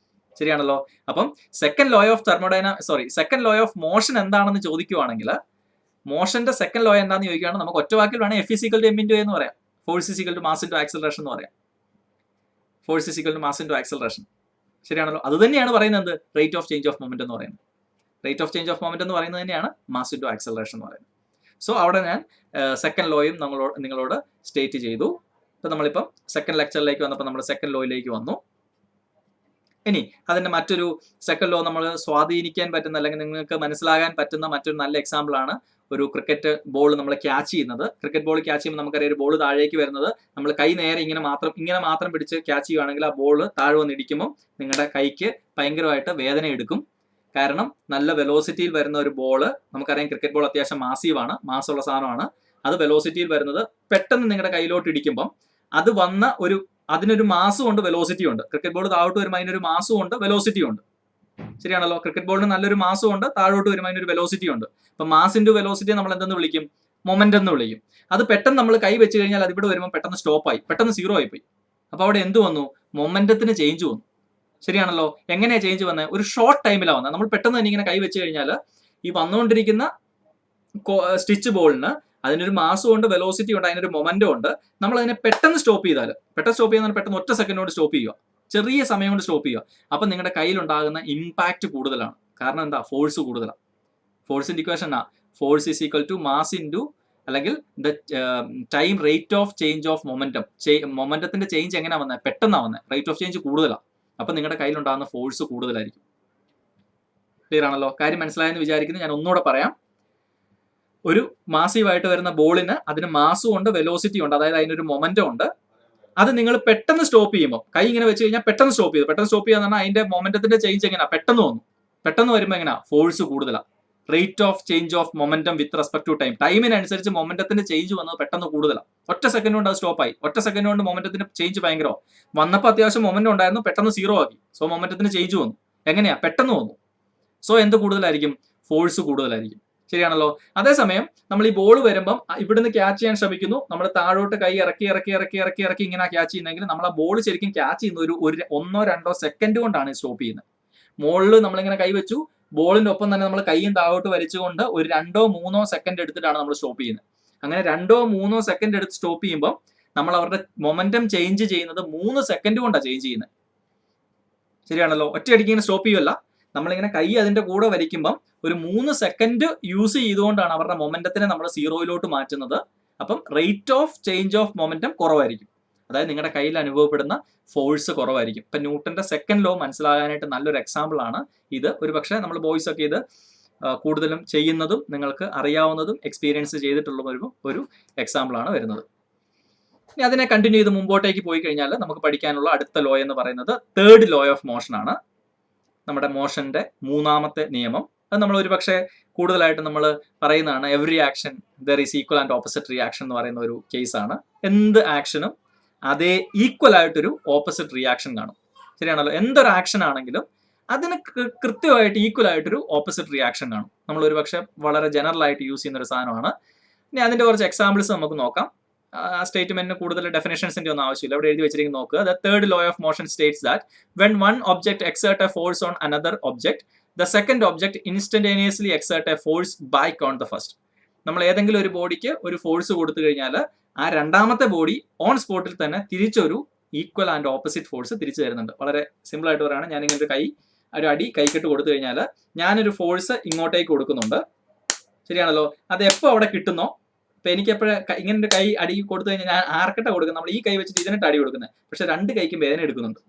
ശരിയാണല്ലോ? അപ്പം സെക്കൻഡ് ലോ ഓഫ് മോഷൻ എന്താണെന്ന് ചോദിക്കുവാണെങ്കിൽ, മോഷന്റെ സെക്കൻഡ് ലോ എന്താണെന്ന് ചോദിക്കുകയാണെങ്കിൽ നമുക്ക് ഒറ്റ വാക്കിൽ വേണം F is equal to M into A എന്ന് പറയാം. Force is equal to mass into acceleration എന്ന് പറയാം. Force is equal to mass into acceleration. ശരിയാണല്ലോ? അത് തന്നെയാണ് പറയുന്നത് rate of change of moment എന്ന് പറയുന്നത്. Rate of change of moment എന്ന് പറയുന്നത് തന്നെയാണ് മാസ് ഇൻറ്റു ആക്സിലറേഷൻ എന്ന് പറയുന്നത്. സോ അവിടെ ഞാൻ സെക്കൻഡ് ലോയും നിങ്ങളോട് സ്റ്റേറ്റ് ചെയ്തു. ഇപ്പം നമ്മളിപ്പം സെക്കൻഡ് ലെക്ചറിലേക്ക് വന്നപ്പോൾ നമ്മൾ സെക്കൻഡ് ലോയിലേക്ക് വന്നു. ഇനി അതിന്റെ മറ്റൊരു സെക്കൻഡ് ലോ നമ്മൾ സ്വാധീനിക്കാൻ പറ്റുന്ന, അല്ലെങ്കിൽ നിങ്ങൾക്ക് മനസ്സിലാകാൻ പറ്റുന്ന മറ്റൊരു നല്ല എക്സാമ്പിൾ ആണ് ഒരു ക്രിക്കറ്റ് ബോൾ നമ്മൾ ക്യാച്ച് ചെയ്യുന്നത്. ക്രിക്കറ്റ് ബോൾ ക്യാച്ച് ചെയ്യുമ്പോൾ നമുക്കറിയാം ഒരു ബോൾ താഴേക്ക് വരുന്നത്, നമ്മൾ കൈ നേരെ ഇങ്ങനെ മാത്രം പിടിച്ച് ക്യാച്ച് ചെയ്യുകയാണെങ്കിൽ ആ ബോൾ താഴെ വന്ന് ഇടിക്കുമ്പോൾ നിങ്ങളുടെ കൈക്ക് ഭയങ്കരമായിട്ട് വേദന എടുക്കും. കാരണം നല്ല വെലോസിറ്റിയിൽ വരുന്ന ഒരു ബോള്, നമുക്കറിയാം ക്രിക്കറ്റ് ബോൾ അത്യാവശ്യം മാസീവാണ്, മാസമുള്ള സാധനമാണ്. അത് വെലോസിറ്റിയിൽ വരുന്നത് പെട്ടെന്ന് നിങ്ങളുടെ കയ്യിലോട്ട് ഇടിക്കുമ്പം അത് വന്ന അതിനൊരു മാസും ഉണ്ട്, വെലോസിറ്റി ഉണ്ട്. ക്രിക്കറ്റ് ബോൾ താഴോട്ട് വരുമ്പോൾ അതിനൊരു മാസും ഉണ്ട്, വെലോസിറ്റി ഉണ്ട്. ശരിയാണല്ലോ? ക്രിക്കറ്റ് ബോളിന് നല്ലൊരു മാസും ഉണ്ട്, താഴോട്ട് വരുമ്പോൾ അതിനൊരു വെലോസിറ്റി ഉണ്ട്. അപ്പൊ മാസ് ഇൻറ്റു വെലോസിറ്റി നമ്മൾ എന്തെന്ന് വിളിക്കും? മൊമെന്റ് എന്ന് വിളിക്കും. അത് പെട്ടെന്ന് നമ്മൾ കൈ വെച്ച് കഴിഞ്ഞാൽ അത് ഇവിടെ വരുമ്പോൾ പെട്ടെന്ന് സ്റ്റോപ്പായി, പെട്ടെന്ന് സീറോ ആയിപ്പോയി. അപ്പൊ അവിടെ എന്ത് വന്നു? മൊമെന്റത്തിന് ചേഞ്ച് വന്നു. ശരിയാണല്ലോ? എങ്ങനെയാ ചേഞ്ച് വന്നത്? ഒരു ഷോർട്ട് ടൈമിലാണ് വന്നത്. നമ്മൾ പെട്ടെന്ന് തന്നെ ഇങ്ങനെ കൈ വെച്ച് കഴിഞ്ഞാൽ ഈ വന്നുകൊണ്ടിരിക്കുന്ന സ്റ്റിച്ച് ബോളിന് അതിനൊരു മാസും ഉണ്ട്, വെലോസിറ്റി ഉണ്ട്, അതിനൊരു മൊമെന്റും ഉണ്ട്. നമ്മൾ അതിനെ പെട്ടെന്ന് സ്റ്റോപ്പ് ചെയ്താൽ, പെട്ടെന്ന് ഒറ്റ സെക്കൻഡ് കൊണ്ട് സ്റ്റോപ്പ് ചെയ്യുക, ചെറിയ സമയം കൊണ്ട് സ്റ്റോപ്പ് ചെയ്യുക. അപ്പം നിങ്ങളുടെ കയ്യിലുണ്ടാകുന്ന ഇമ്പാക്ട് കൂടുതലാണ്. കാരണം എന്താ? ഫോഴ്സ് കൂടുതലാണ്. ഫോഴ്സിന്റെ ഇക്വേഷൻ ആ force is equal to mass into, അല്ലെങ്കിൽ the time rate of change of momentum. മൊമെന്റത്തിന്റെ ചേഞ്ച് എങ്ങനെയാ വന്നത്? പെട്ടെന്നാണ് വന്നത്. റേറ്റ് ഓഫ് ചേഞ്ച് കൂടുതലാണ്. അപ്പൊ നിങ്ങളുടെ കയ്യിലുണ്ടാകുന്ന ഫോഴ്സ് കൂടുതലായിരിക്കും. ക്ലിയർ ആണല്ലോ? കാര്യം മനസ്സിലായെന്ന് വിചാരിക്കുന്നു. ഞാൻ ഒന്നുകൂടെ പറയാം. ഒരു മാസീവായിട്ട് വരുന്ന ബോളിന് അതിന് മാസും ഉണ്ട്, വെലോസിറ്റി ഉണ്ട്, അതായത് അതിനൊരു മൊമെന്റം ഉണ്ട്. അത് നിങ്ങൾ പെട്ടെന്ന് സ്റ്റോപ്പ് ചെയ്യുമ്പോൾ, കൈ ഇങ്ങനെ വെച്ച് കഴിഞ്ഞാൽ പെട്ടെന്ന് സ്റ്റോപ്പ് ചെയ്യുക എന്ന് പറഞ്ഞാൽ അതിന്റെ മൊമെന്റത്തിന്റെ ചേഞ്ച് എങ്ങനെയാ? പെട്ടെന്ന് വന്നു. പെട്ടെന്ന് വരുമ്പോൾ എങ്ങനെയാ? ഫോഴ്സ് കൂടുതലാണ്. Rate of change of momentum with respect to time. ടൈമിനനുസരിച്ച് മൊമെന്റത്തിന്റെ ചേഞ്ച് വന്നത് പെട്ടെന്ന് കൂടുതലാണ്. ഒറ്റ സെക്കൻഡ് കൊണ്ട് അത് സ്റ്റോപ്പായി. ഒറ്റ സെക്കൻഡ് കൊണ്ട് മൊമെന്റത്തിന്റെ ചേഞ്ച് ഭയങ്കരമോ. വന്നപ്പോൾ അത്യാവശ്യം മൊമെന്റം ഉണ്ടായിരുന്നു, പെട്ടെന്ന് സീറോ ആക്കി. സോ മൊമെന്റത്തിന് ചേഞ്ച് വന്നു. എങ്ങനെയാ? പെട്ടെന്ന് വന്നു. സോ എന്ത് കൂടുതലായിരിക്കും? ഫോഴ്സ് കൂടുതലായിരിക്കും. ശരിയാണല്ലോ? അതേസമയം നമ്മൾ ഈ ബോൾ വരുമ്പം ഇവിടുന്ന് ക്യാച്ച് ചെയ്യാൻ ശ്രമിക്കുന്നു, നമ്മൾ താഴോട്ട് കൈ ഇറക്കി ഇങ്ങനെ ക്യാച്ച് ചെയ്യുന്നെങ്കിൽ നമ്മൾ ആ ബോൾ ശരിക്കും ക്യാച്ച് ചെയ്യുന്ന ഒരു 1-2 സെക്കൻഡ് കൊണ്ടാണ് സ്റ്റോപ്പ് ചെയ്യുന്നത്. മുകളിൽ നമ്മളിങ്ങനെ കൈ വെച്ചു, ബോളിന്റെ ഒപ്പം തന്നെ നമ്മൾ കൈയും താഴോട്ട് വലിച്ചുകൊണ്ട് ഒരു 2-3 സെക്കൻഡ് എടുത്തിട്ടാണ് നമ്മൾ സ്റ്റോപ്പ് ചെയ്യുന്നത്. അങ്ങനെ 2-3 സെക്കൻഡ് എടുത്ത് സ്റ്റോപ്പ് ചെയ്യുമ്പോൾ നമ്മൾ അവരുടെ മൊമെന്റം ചേഞ്ച് ചെയ്യുന്നത് 3 സെക്കൻഡ് കൊണ്ടാണ് ചേഞ്ച് ചെയ്യുന്നത്. ശരിയാണല്ലോ? ഒറ്റയടിക്ക് ഇങ്ങനെ സ്റ്റോപ്പ് ചെയ്യുമല്ല, നമ്മളിങ്ങനെ കൈ അതിന്റെ കൂടെ വലിക്കുമ്പം ഒരു 3 സെക്കൻഡ് യൂസ് ചെയ്തുകൊണ്ടാണ് അവരുടെ മൊമെന്റത്തിനെ നമ്മൾ സീറോയിലോട്ട് മാറ്റുന്നത്. അപ്പം rate of change of momentum കുറവായിരിക്കും. അതായത് നിങ്ങളുടെ കയ്യിൽ അനുഭവപ്പെടുന്ന ഫോഴ്സ് കുറവായിരിക്കും. ഇപ്പം ന്യൂട്ടന്റെ സെക്കൻഡ് ലോ മനസ്സിലാകാനായിട്ട് നല്ലൊരു എക്സാമ്പിൾ ആണ് ഇത്. ഒരു പക്ഷേ നമ്മൾ ബോയ്സ് ഒക്കെ ഇത് കൂടുതലും ചെയ്യുന്നതും നിങ്ങൾക്ക് അറിയാവുന്നതും എക്സ്പീരിയൻസ് ചെയ്തിട്ടുള്ള ഒരു എക്സാമ്പിൾ ആണ് വരുന്നത്. ഇനി അതിനെ കണ്ടിന്യൂ ചെയ്ത് മുമ്പോട്ടേക്ക് പോയി കഴിഞ്ഞാൽ നമുക്ക് പഠിക്കാനുള്ള അടുത്ത ലോ എന്ന് പറയുന്നത് തേർഡ് ലോ ഓഫ് മോഷൻ ആണ്. നമ്മുടെ മോഷന്റെ 3ാമത്തെ നിയമം. അത് നമ്മൾ ഒരു പക്ഷേ കൂടുതലായിട്ട് നമ്മൾ പറയുന്നതാണ്. Every action there is equal and opposite reaction എന്ന് പറയുന്ന ഒരു കേസാണ്. എന്ത് ആക്ഷനും അതേ ഈക്വൽ ആയിട്ടൊരു ഓപ്പോസിറ്റ് റിയാക്ഷൻ കാണും. ശരിയാണല്ലോ? എന്തൊരു ആക്ഷൻ ആണെങ്കിലും അതിന് കൃത്യമായിട്ട് ഈക്വൽ ആയിട്ടൊരു ഓപ്പോസിറ്റ് റിയാക്ഷൻ കാണും. നമ്മൾ ഒരു പക്ഷേ വളരെ ജനറൽ ആയിട്ട് യൂസ് ചെയ്യുന്ന ഒരു സാധനമാണ്. ഇനി അതിന്റെ കുറച്ച് എക്സാമ്പിൾസ് നമുക്ക് നോക്കാം. ആ സ്റ്റേറ്റ്മെന്റിന് കൂടുതൽ ഡെഫിനേഷൻസിന്റെ ഒന്നും ആവശ്യമില്ല. ഇവിടെ എഴുതി വെച്ചിരിക്കുന്നത് നോക്കുക. The third law of motion States that when one object exert A force on another object the second object instantaneously exert A force back on the first. നമ്മൾ ഏതെങ്കിലും ഒരു ബോഡിക്ക് ഒരു ഫോഴ്സ് കൊടുത്തു കഴിഞ്ഞാൽ ആ രണ്ടാമത്തെ ബോഡി ഓൺ സ്പോട്ടിൽ തന്നെ തിരിച്ചൊരു ഈക്വൽ ആൻഡ് ഓപ്പോസിറ്റ് ഫോഴ്സ് തിരിച്ചു തരുന്നുണ്ട്. വളരെ സിമ്പിൾ ആയിട്ട് പറയുകയാണ്, ഞാൻ ഇങ്ങനെ ഒരു അടി കൈക്കെട്ട് കൊടുത്തു കഴിഞ്ഞാൽ ഞാനൊരു ഫോഴ്സ് ഇങ്ങോട്ടേക്ക് കൊടുക്കുന്നുണ്ട്, ശരിയാണല്ലോ. അത് എപ്പോൾ അവിടെ കിട്ടുന്നോ, ഇപ്പൊ എനിക്ക് എപ്പോഴും ഇങ്ങനെ ഒരു കൈ അടി കൊടുത്തു കഴിഞ്ഞാൽ ഞാൻ ആർക്കട്ട കൊടുക്കുന്നത്, നമ്മൾ ഈ കൈ വെച്ചിട്ട് ഇതിനിട്ട് അടി കൊടുക്കുന്നത്, പക്ഷെ രണ്ട് കൈക്കും വേദന എടുക്കുന്നുണ്ട്,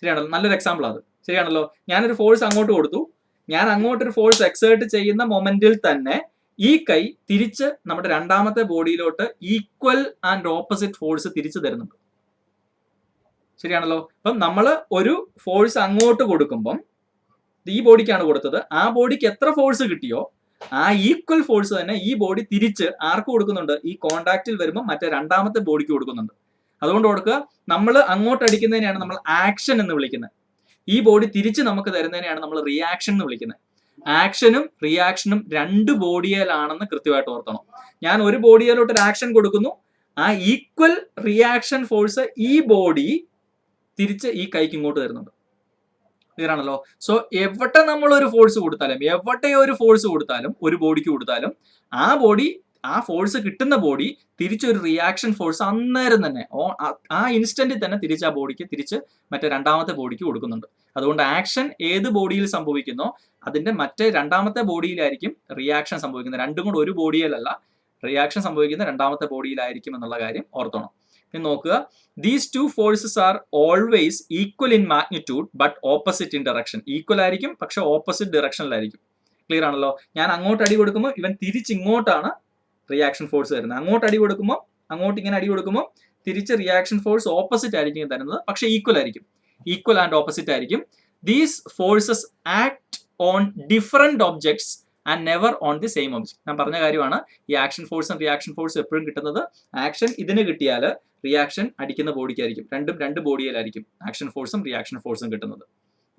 ശരിയാണല്ലോ. നല്ലൊരു എക്സാമ്പിൾ അത്, ശരിയാണല്ലോ. ഞാനൊരു ഫോഴ്സ് അങ്ങോട്ട് കൊടുത്തു, ഞാൻ അങ്ങോട്ടൊരു ഫോഴ്സ് എക്സേർട്ട് ചെയ്യുന്ന മൊമെന്റിൽ തന്നെ ഈ കൈ തിരിച്ച് നമ്മുടെ രണ്ടാമത്തെ ബോഡിയിലോട്ട് ഈക്വൽ ആൻഡ് ഓപ്പോസിറ്റ് ഫോഴ്സ് തിരിച്ചു തരുന്നുണ്ട്, ശരിയാണല്ലോ. അപ്പം നമ്മൾ ഒരു ഫോഴ്സ് അങ്ങോട്ട് കൊടുക്കുമ്പം ഈ ബോഡിക്കാണ് കൊടുത്തത്, ആ ബോഡിക്ക് എത്ര ഫോഴ്സ് കിട്ടിയോ ആ ഈക്വൽ ഫോഴ്സ് തന്നെ ഈ ബോഡി തിരിച്ച് ആർക്ക് കൊടുക്കുന്നുണ്ട്, ഈ കോണ്ടാക്റ്റിൽ വരുമ്പോൾ മറ്റേ രണ്ടാമത്തെ ബോഡിക്ക് കൊടുക്കുന്നുണ്ട്. അതുകൊണ്ട് ഓർക്കുക, നമ്മൾ അങ്ങോട്ട് അടിക്കുന്നതിനെയാണ് നമ്മൾ ആക്ഷൻ എന്ന് വിളിക്കുന്നത്, ഈ ബോഡി തിരിച്ച് നമുക്ക് തരുന്നതിനെയാണ് നമ്മൾ റിയാക്ഷൻ എന്ന് വിളിക്കുന്നത്. ആക്ഷനും റിയാക്ഷനും രണ്ട് ബോഡിയിലാണെന്ന് കൃത്യമായിട്ട് ഓർത്തണം. ഞാൻ ഒരു ബോഡിയിലോട്ട് ഒരു ആക്ഷൻ കൊടുക്കുന്നു, ആ ഈക്വൽ റിയാക്ഷൻ ഫോഴ്സ് ഈ ബോഡി തിരിച്ച് ഈ കൈക്ക് ഇങ്ങോട്ട് തരുന്നുണ്ട്, ക്ലിയർ ആണല്ലോ. സോ എവിടെ നമ്മൾ ഒരു ഫോഴ്സ് കൊടുത്താലും, എവിടെ ഒരു ഫോഴ്സ് കൊടുത്താലും, ഒരു ബോഡിക്ക് കൊടുത്താലും ആ ബോഡി, ആ ഫോഴ്സ് കിട്ടുന്ന ബോഡി തിരിച്ചൊരു റിയാക്ഷൻ ഫോഴ്സ് അന്നേരം തന്നെ ആ ഇൻസ്റ്റന്റിൽ തന്നെ തിരിച്ച് ആ ബോഡിക്ക് തിരിച്ച് മറ്റേ രണ്ടാമത്തെ ബോഡിക്ക് കൊടുക്കുന്നുണ്ട്. അതുകൊണ്ട് ആക്ഷൻ ഏത് ബോഡിയിൽ സംഭവിക്കുന്നോ അതിന്റെ മറ്റേ രണ്ടാമത്തെ ബോഡിയിലായിരിക്കും റിയാക്ഷൻ സംഭവിക്കുന്നത്. രണ്ടും കൂടെ ഒരു ബോഡിയിലല്ല, റിയാക്ഷൻ സംഭവിക്കുന്ന രണ്ടാമത്തെ ബോഡിയിലായിരിക്കും എന്നുള്ള കാര്യം ഓർത്തോണം. ഇനി നോക്കുക, these two forces are always equal in magnitude but opposite in direction. Equal ആയിരിക്കും പക്ഷെ ഓപ്പോസിറ്റ് ഡയറക്ഷനിലായിരിക്കും, ക്ലിയർ ആണല്ലോ. ഞാൻ അങ്ങോട്ട് അടി കൊടുക്കുമ്പോൾ ഇവൻ തിരിച്ചിങ്ങോട്ടാണ് റിയാക്ഷൻ ഫോഴ്സ് തരുന്നത്, അങ്ങോട്ട് അടി കൊടുക്കുമ്പോൾ, അങ്ങോട്ട് ഇങ്ങനെ അടി കൊടുക്കുമ്പോൾ തിരിച്ച് റിയാക്ഷൻ ഫോഴ്സ് ഓപ്പോസിറ്റ് ആയിരിക്കും തരുന്നത്, പക്ഷെ ഈക്വൽ ആയിരിക്കും, ഈക്വൽ ആൻഡ് ഓപ്പോസിറ്റ് ആയിരിക്കും. These forces act on different objects and never on the same object. ഞാൻ പറഞ്ഞ കാര്യമാണ്, ഈ ആക്ഷൻ ഫോഴ്സും റിയാക്ഷൻ ഫോഴ്സും എപ്പോഴും കിട്ടുന്നത്, ആക്ഷൻ ഇതിന് കിട്ടിയാൽ റിയാക്ഷൻ അടിക്കുന്ന ബോഡിക്കായിരിക്കും, രണ്ടും രണ്ട് ബോഡിയിലായിരിക്കും ആക്ഷൻ ഫോഴ്സും റിയാക്ഷൻ ഫോഴ്സും കിട്ടുന്നത്.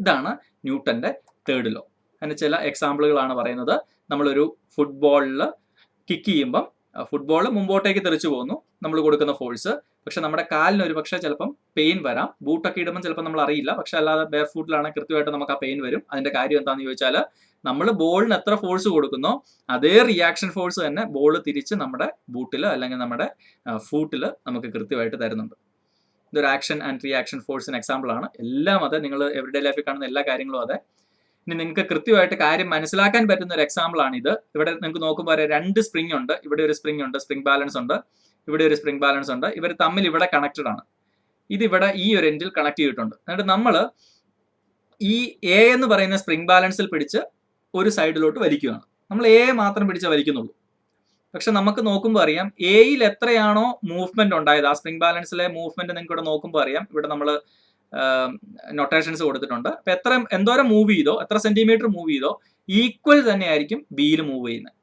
ഇതാണ് ന്യൂട്ടന്റെ തേർഡ് ലോ. അതിന് ചില എക്സാമ്പിളുകളാണ് പറയുന്നത്. നമ്മളൊരു ഫുട്ബോളിൽ കിക്ക് ചെയ്യുമ്പം ഫുട്ബോൾ മുമ്പോട്ടേക്ക് തെറിച്ചു പോകുന്നു, നമ്മൾ കൊടുക്കുന്ന ഫോഴ്സ്, പക്ഷെ നമ്മുടെ കാലിന് ഒരു പക്ഷേ ചിലപ്പം പെയിൻ വരാം. ബൂട്ടൊക്കെ ഇടുമ്പോൾ ചിലപ്പോൾ നമ്മൾ അറിയില്ല, പക്ഷെ അല്ലാതെ ബെയർ ഫുട്ടിലാണെങ്കിൽ കൃത്യമായിട്ട് നമുക്ക് ആ പെയിൻ വരും. അതിന്റെ കാര്യം എന്താണെന്ന് ചോദിച്ചാൽ, നമ്മൾ ബോളിന് എത്ര ഫോഴ്സ് കൊടുക്കുന്നോ അതേ റിയാക്ഷൻ ഫോഴ്സ് തന്നെ ബോൾ തിരിച്ച് നമ്മുടെ ബൂട്ടിൽ അല്ലെങ്കിൽ നമ്മുടെ ഫൂട്ടിൽ നമുക്ക് കൃത്യമായിട്ട് തരുന്നുണ്ട്. ഇതൊരു ആക്ഷൻ ആൻഡ് റിയാക്ഷൻ ഫോഴ്സിന് എക്സാമ്പിൾ ആണ്. എല്ലാം അതെ, നിങ്ങൾ എവരിഡേ ലൈഫിൽ കാണുന്ന എല്ലാ കാര്യങ്ങളും അതെ. ഇനി നിങ്ങൾക്ക് കൃത്യമായിട്ട് കാര്യം മനസ്സിലാക്കാൻ പറ്റുന്ന ഒരു എക്സാമ്പിൾ ആണ് ഇത്. ഇവിടെ നിങ്ങൾക്ക് നോക്കുമ്പോൾ രണ്ട് സ്പ്രിംഗ് ഉണ്ട്, ഇവിടെ ഒരു സ്പ്രിംഗ് ഉണ്ട്, സ്പ്രിംഗ് ബാലൻസ് ഉണ്ട്, ഇവിടെ ഒരു സ്പ്രിംഗ് ബാലൻസ് ഉണ്ട്. ഇവർ തമ്മിൽ ഇവിടെ കണക്റ്റഡ് ആണ്, ഇതിവിടെ ഈ ഒരു എൻഡിൽ കണക്ട് ചെയ്തിട്ടുണ്ട്. എന്നിട്ട് നമ്മൾ ഈ എ എന്ന് പറയുന്ന സ്പ്രിംഗ് ബാലൻസിൽ പിടിച്ച് ഒരു സൈഡിലോട്ട് വലിക്കുകയാണ്. നമ്മൾ എ മാത്രം പിടിച്ച് വലിക്കുന്നുള്ളൂ, പക്ഷെ നമുക്ക് നോക്കുമ്പോൾ അറിയാം എയിൽ എത്രയാണോ മൂവ്മെന്റ് ഉണ്ടായത്, ആ സ്പ്രിംഗ് ബാലൻസിലെ മൂവ്മെന്റ് നിങ്ങൾക്ക് ഇവിടെ നോക്കുമ്പോൾ അറിയാം. ഇവിടെ നമ്മൾ നൊട്ടേഷൻസ് കൊടുത്തിട്ടുണ്ട്. അപ്പൊ എന്തോരം മൂവ് ചെയ്തോ, എത്ര സെന്റിമീറ്റർ മൂവ് ചെയ്തോ ഈക്വൽ തന്നെയായിരിക്കും ബിയിൽ മൂവ് ചെയ്യുന്നത്.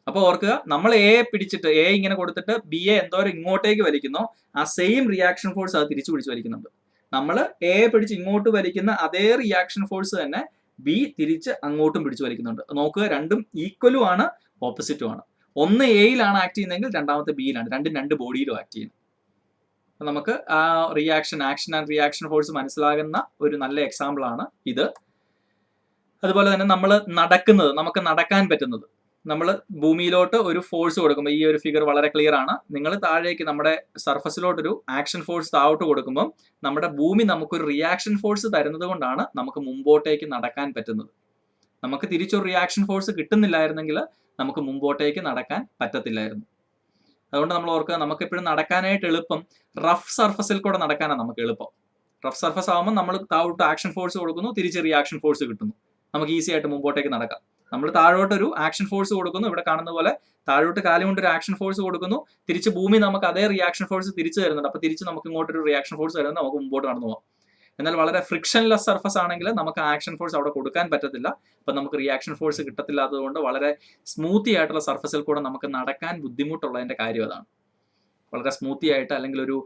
അപ്പോൾ ഓർക്കുക, നമ്മൾ എ പിടിച്ചിട്ട് എ ഇങ്ങനെ കൊടുത്തിട്ട് ബി എ എന്തോരം ഇങ്ങോട്ടേക്ക് വലിക്കുന്നോ ആ സെയിം റിയാക്ഷൻ ഫോഴ്സ് അത് തിരിച്ചു പിടിച്ച് വലിക്കുന്നുണ്ട്. നമ്മൾ എ പിടിച്ച് ഇങ്ങോട്ട് വലിക്കുന്ന അതേ റിയാക്ഷൻ ഫോഴ്സ് തന്നെ ബി തിരിച്ച് അങ്ങോട്ടും പിടിച്ച് വലിക്കുന്നുണ്ട്. നോക്കുക, രണ്ടും ഈക്വലും ആണ് ഓപ്പോസിറ്റും ആണ്. ഒന്ന് എയിലാണ് ആക്ട് ചെയ്യുന്നതെങ്കിൽ രണ്ടാമത്തെ ബിയിലാണ്, രണ്ടും രണ്ട് ബോഡിയിലും ആക്ട് ചെയ്യുന്നത്. നമുക്ക് ആ ആക്ഷൻ ആൻഡ് റിയാക്ഷൻ ഫോഴ്സ് മനസ്സിലാകുന്ന ഒരു നല്ല എക്സാമ്പിൾ ആണ് ഇത്. അതുപോലെ തന്നെ നമ്മൾ നമുക്ക് നടക്കാൻ പറ്റുന്നത്, നമ്മൾ ഭൂമിയിലോട്ട് ഒരു ഫോഴ്സ് കൊടുക്കുമ്പോൾ, ഈ ഒരു ഫിഗർ വളരെ ക്ലിയർ ആണ്. നിങ്ങൾ താഴേക്ക് നമ്മുടെ സർഫസിലോട്ടൊരു ആക്ഷൻ ഫോഴ്സ് താഴോട്ട് കൊടുക്കുമ്പോൾ നമ്മുടെ ഭൂമി നമുക്കൊരു റിയാക്ഷൻ ഫോഴ്സ് തരുന്നത് കൊണ്ടാണ് നമുക്ക് മുമ്പോട്ടേക്ക് നടക്കാൻ പറ്റുന്നത്. നമുക്ക് തിരിച്ചൊരു റിയാക്ഷൻ ഫോഴ്സ് കിട്ടുന്നില്ലായിരുന്നെങ്കിൽ നമുക്ക് മുമ്പോട്ടേക്ക് നടക്കാൻ പറ്റത്തില്ലായിരുന്നു. അതുകൊണ്ട് നമ്മൾ ഓർക്കുക, നമുക്ക് എപ്പോഴും നടക്കാനായിട്ട് എളുപ്പം റഫ് സർഫസിൽ കൂടെ നടക്കാനാണ് നമുക്ക് എളുപ്പം. റഫ് സർഫസ് ആകുമ്പോൾ നമ്മൾ താഴോട്ട് ആക്ഷൻ ഫോഴ്സ് കൊടുക്കുന്നു, തിരിച്ച് റിയാക്ഷൻ ഫോഴ്സ് കിട്ടുന്നു, നമുക്ക് ഈസി ആയിട്ട് മുമ്പോട്ടേക്ക് നടക്കാം. നമ്മൾ താഴോട്ടൊരു ആക്ഷൻ ഫോഴ്സ് കൊടുക്കുന്നു, ഇവിടെ കാണുന്ന പോലെ താഴോട്ട് കാലം കൊണ്ട് ഒരു ആക്ഷൻ ഫോഴ്സ് കൊടുക്കുന്നു, തിരിച്ച് ഭൂമി നമുക്ക് അതേ റിയാക്ഷൻ ഫോഴ്സ് തിരിച്ചു തരുന്നുണ്ട്. അപ്പൊ തിരിച്ച് നമുക്ക് ഇങ്ങോട്ടൊരു റിയാക്ഷൻ ഫോഴ്സ് തരുന്നത് നമുക്ക് മുമ്പോട്ട് നടന്നു പോകാം. എന്നാൽ വളരെ ഫ്രിക്ഷൻലെസ് സർഫസ് ആണെങ്കിൽ നമുക്ക് ആക്ഷൻ ഫോഴ്സ് അവിടെ കൊടുക്കാൻ പറ്റത്തില്ല. അപ്പൊ നമുക്ക് റിയാക്ഷൻ ഫോഴ്സ് കിട്ടത്തില്ലാത്തതുകൊണ്ട് വളരെ സ്മൂത്തി ആയിട്ടുള്ള സർഫസിൽ കൂടെ നമുക്ക് നടക്കാൻ ബുദ്ധിമുട്ടുള്ളതിന്റെ കാര്യം അതാണ്. വളരെ സ്മൂത്തി ആയിട്ട്, അല്ലെങ്കിൽ ഒരു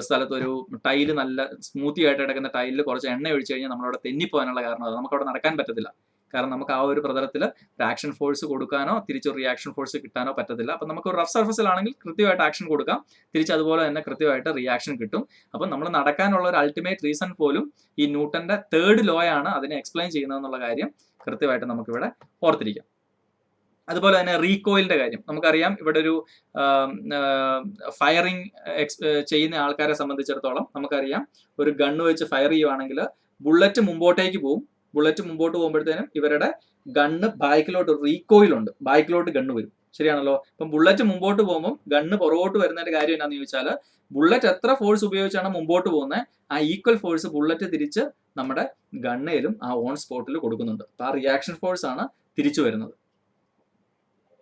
സ്ഥലത്ത് ഒരു ടൈല് നല്ല സ്മൂത്തി ആയിട്ട് കിടക്കുന്ന ടൈലിൽ കുറച്ച് എണ്ണ ഒഴിച്ചു കഴിഞ്ഞാൽ നമ്മളവിടെ തെന്നിപ്പോകാനുള്ള കാരണം അത് നമുക്കവിടെ നടക്കാൻ പറ്റത്തില്ല. കാരണം നമുക്ക് ആ ഒരു പ്രതലത്തിൽ ഒരു ആക്ഷൻ ഫോഴ്സ് കൊടുക്കാനോ തിരിച്ചൊരു റിയാക്ഷൻ ഫോഴ്സ് കിട്ടാനോ പറ്റത്തില്ല. അപ്പം നമുക്ക് ഒരു റഫ് സർഫസിലാണെങ്കിൽ കൃത്യമായിട്ട് ആക്ഷൻ കൊടുക്കാം, തിരിച്ച് അതുപോലെ തന്നെ കൃത്യമായിട്ട് റിയാക്ഷൻ കിട്ടും. അപ്പം നമ്മൾ നടക്കാനുള്ള ഒരു അൾട്ടിമേറ്റ് റീസൺ പോലും ഈ ന്യൂട്ടന്റെ തേർഡ് ലോ ആണ് അതിനെ എക്സ്പ്ലെയിൻ ചെയ്യുന്നതെന്നുള്ള കാര്യം കൃത്യമായിട്ട് നമുക്കിവിടെ ഓർത്തിരിക്കാം. അതുപോലെ തന്നെ റീകോയിലിന്റെ കാര്യം നമുക്കറിയാം. ഇവിടെ ഒരു ഫയറിംഗ് ചെയ്യുന്ന ആൾക്കാരെ സംബന്ധിച്ചിടത്തോളം നമുക്കറിയാം, ഒരു ഗണ്ണ് വെച്ച് ഫയർ ചെയ്യുവാണെങ്കിൽ ബുള്ളറ്റ് മുമ്പോട്ടേക്ക് പോകും. ബുള്ളറ്റ് മുമ്പോട്ട് പോകുമ്പോഴത്തേനും ഇവരുടെ ഗണ്ണ് ബാക്കിലോട്ട് റീകോയിലുണ്ട്, ബാക്കിലോട്ട് ഗണ്ണ് വരും. ശരിയാണല്ലോ. അപ്പം ബുള്ളറ്റ് മുമ്പോട്ട് പോകുമ്പോൾ ഗണ്ണ് പുറകോട്ട് വരുന്നതിന്റെ കാര്യം എന്താണെന്ന് ചോദിച്ചാൽ, ബുള്ളറ്റ് എത്ര ഫോഴ്സ് ഉപയോഗിച്ചാണ് മുമ്പോട്ട് പോകുന്നത്, ആ ഈക്വൽ ഫോഴ്സ് ബുള്ളറ്റ് തിരിച്ച് നമ്മുടെ ഗണ്ണയിലും ആ ഓൺ സ്പോട്ടിൽ കൊടുക്കുന്നുണ്ട്. അപ്പൊ ആ റിയാക്ഷൻ ഫോഴ്സ് ആണ് തിരിച്ചു വരുന്നത്.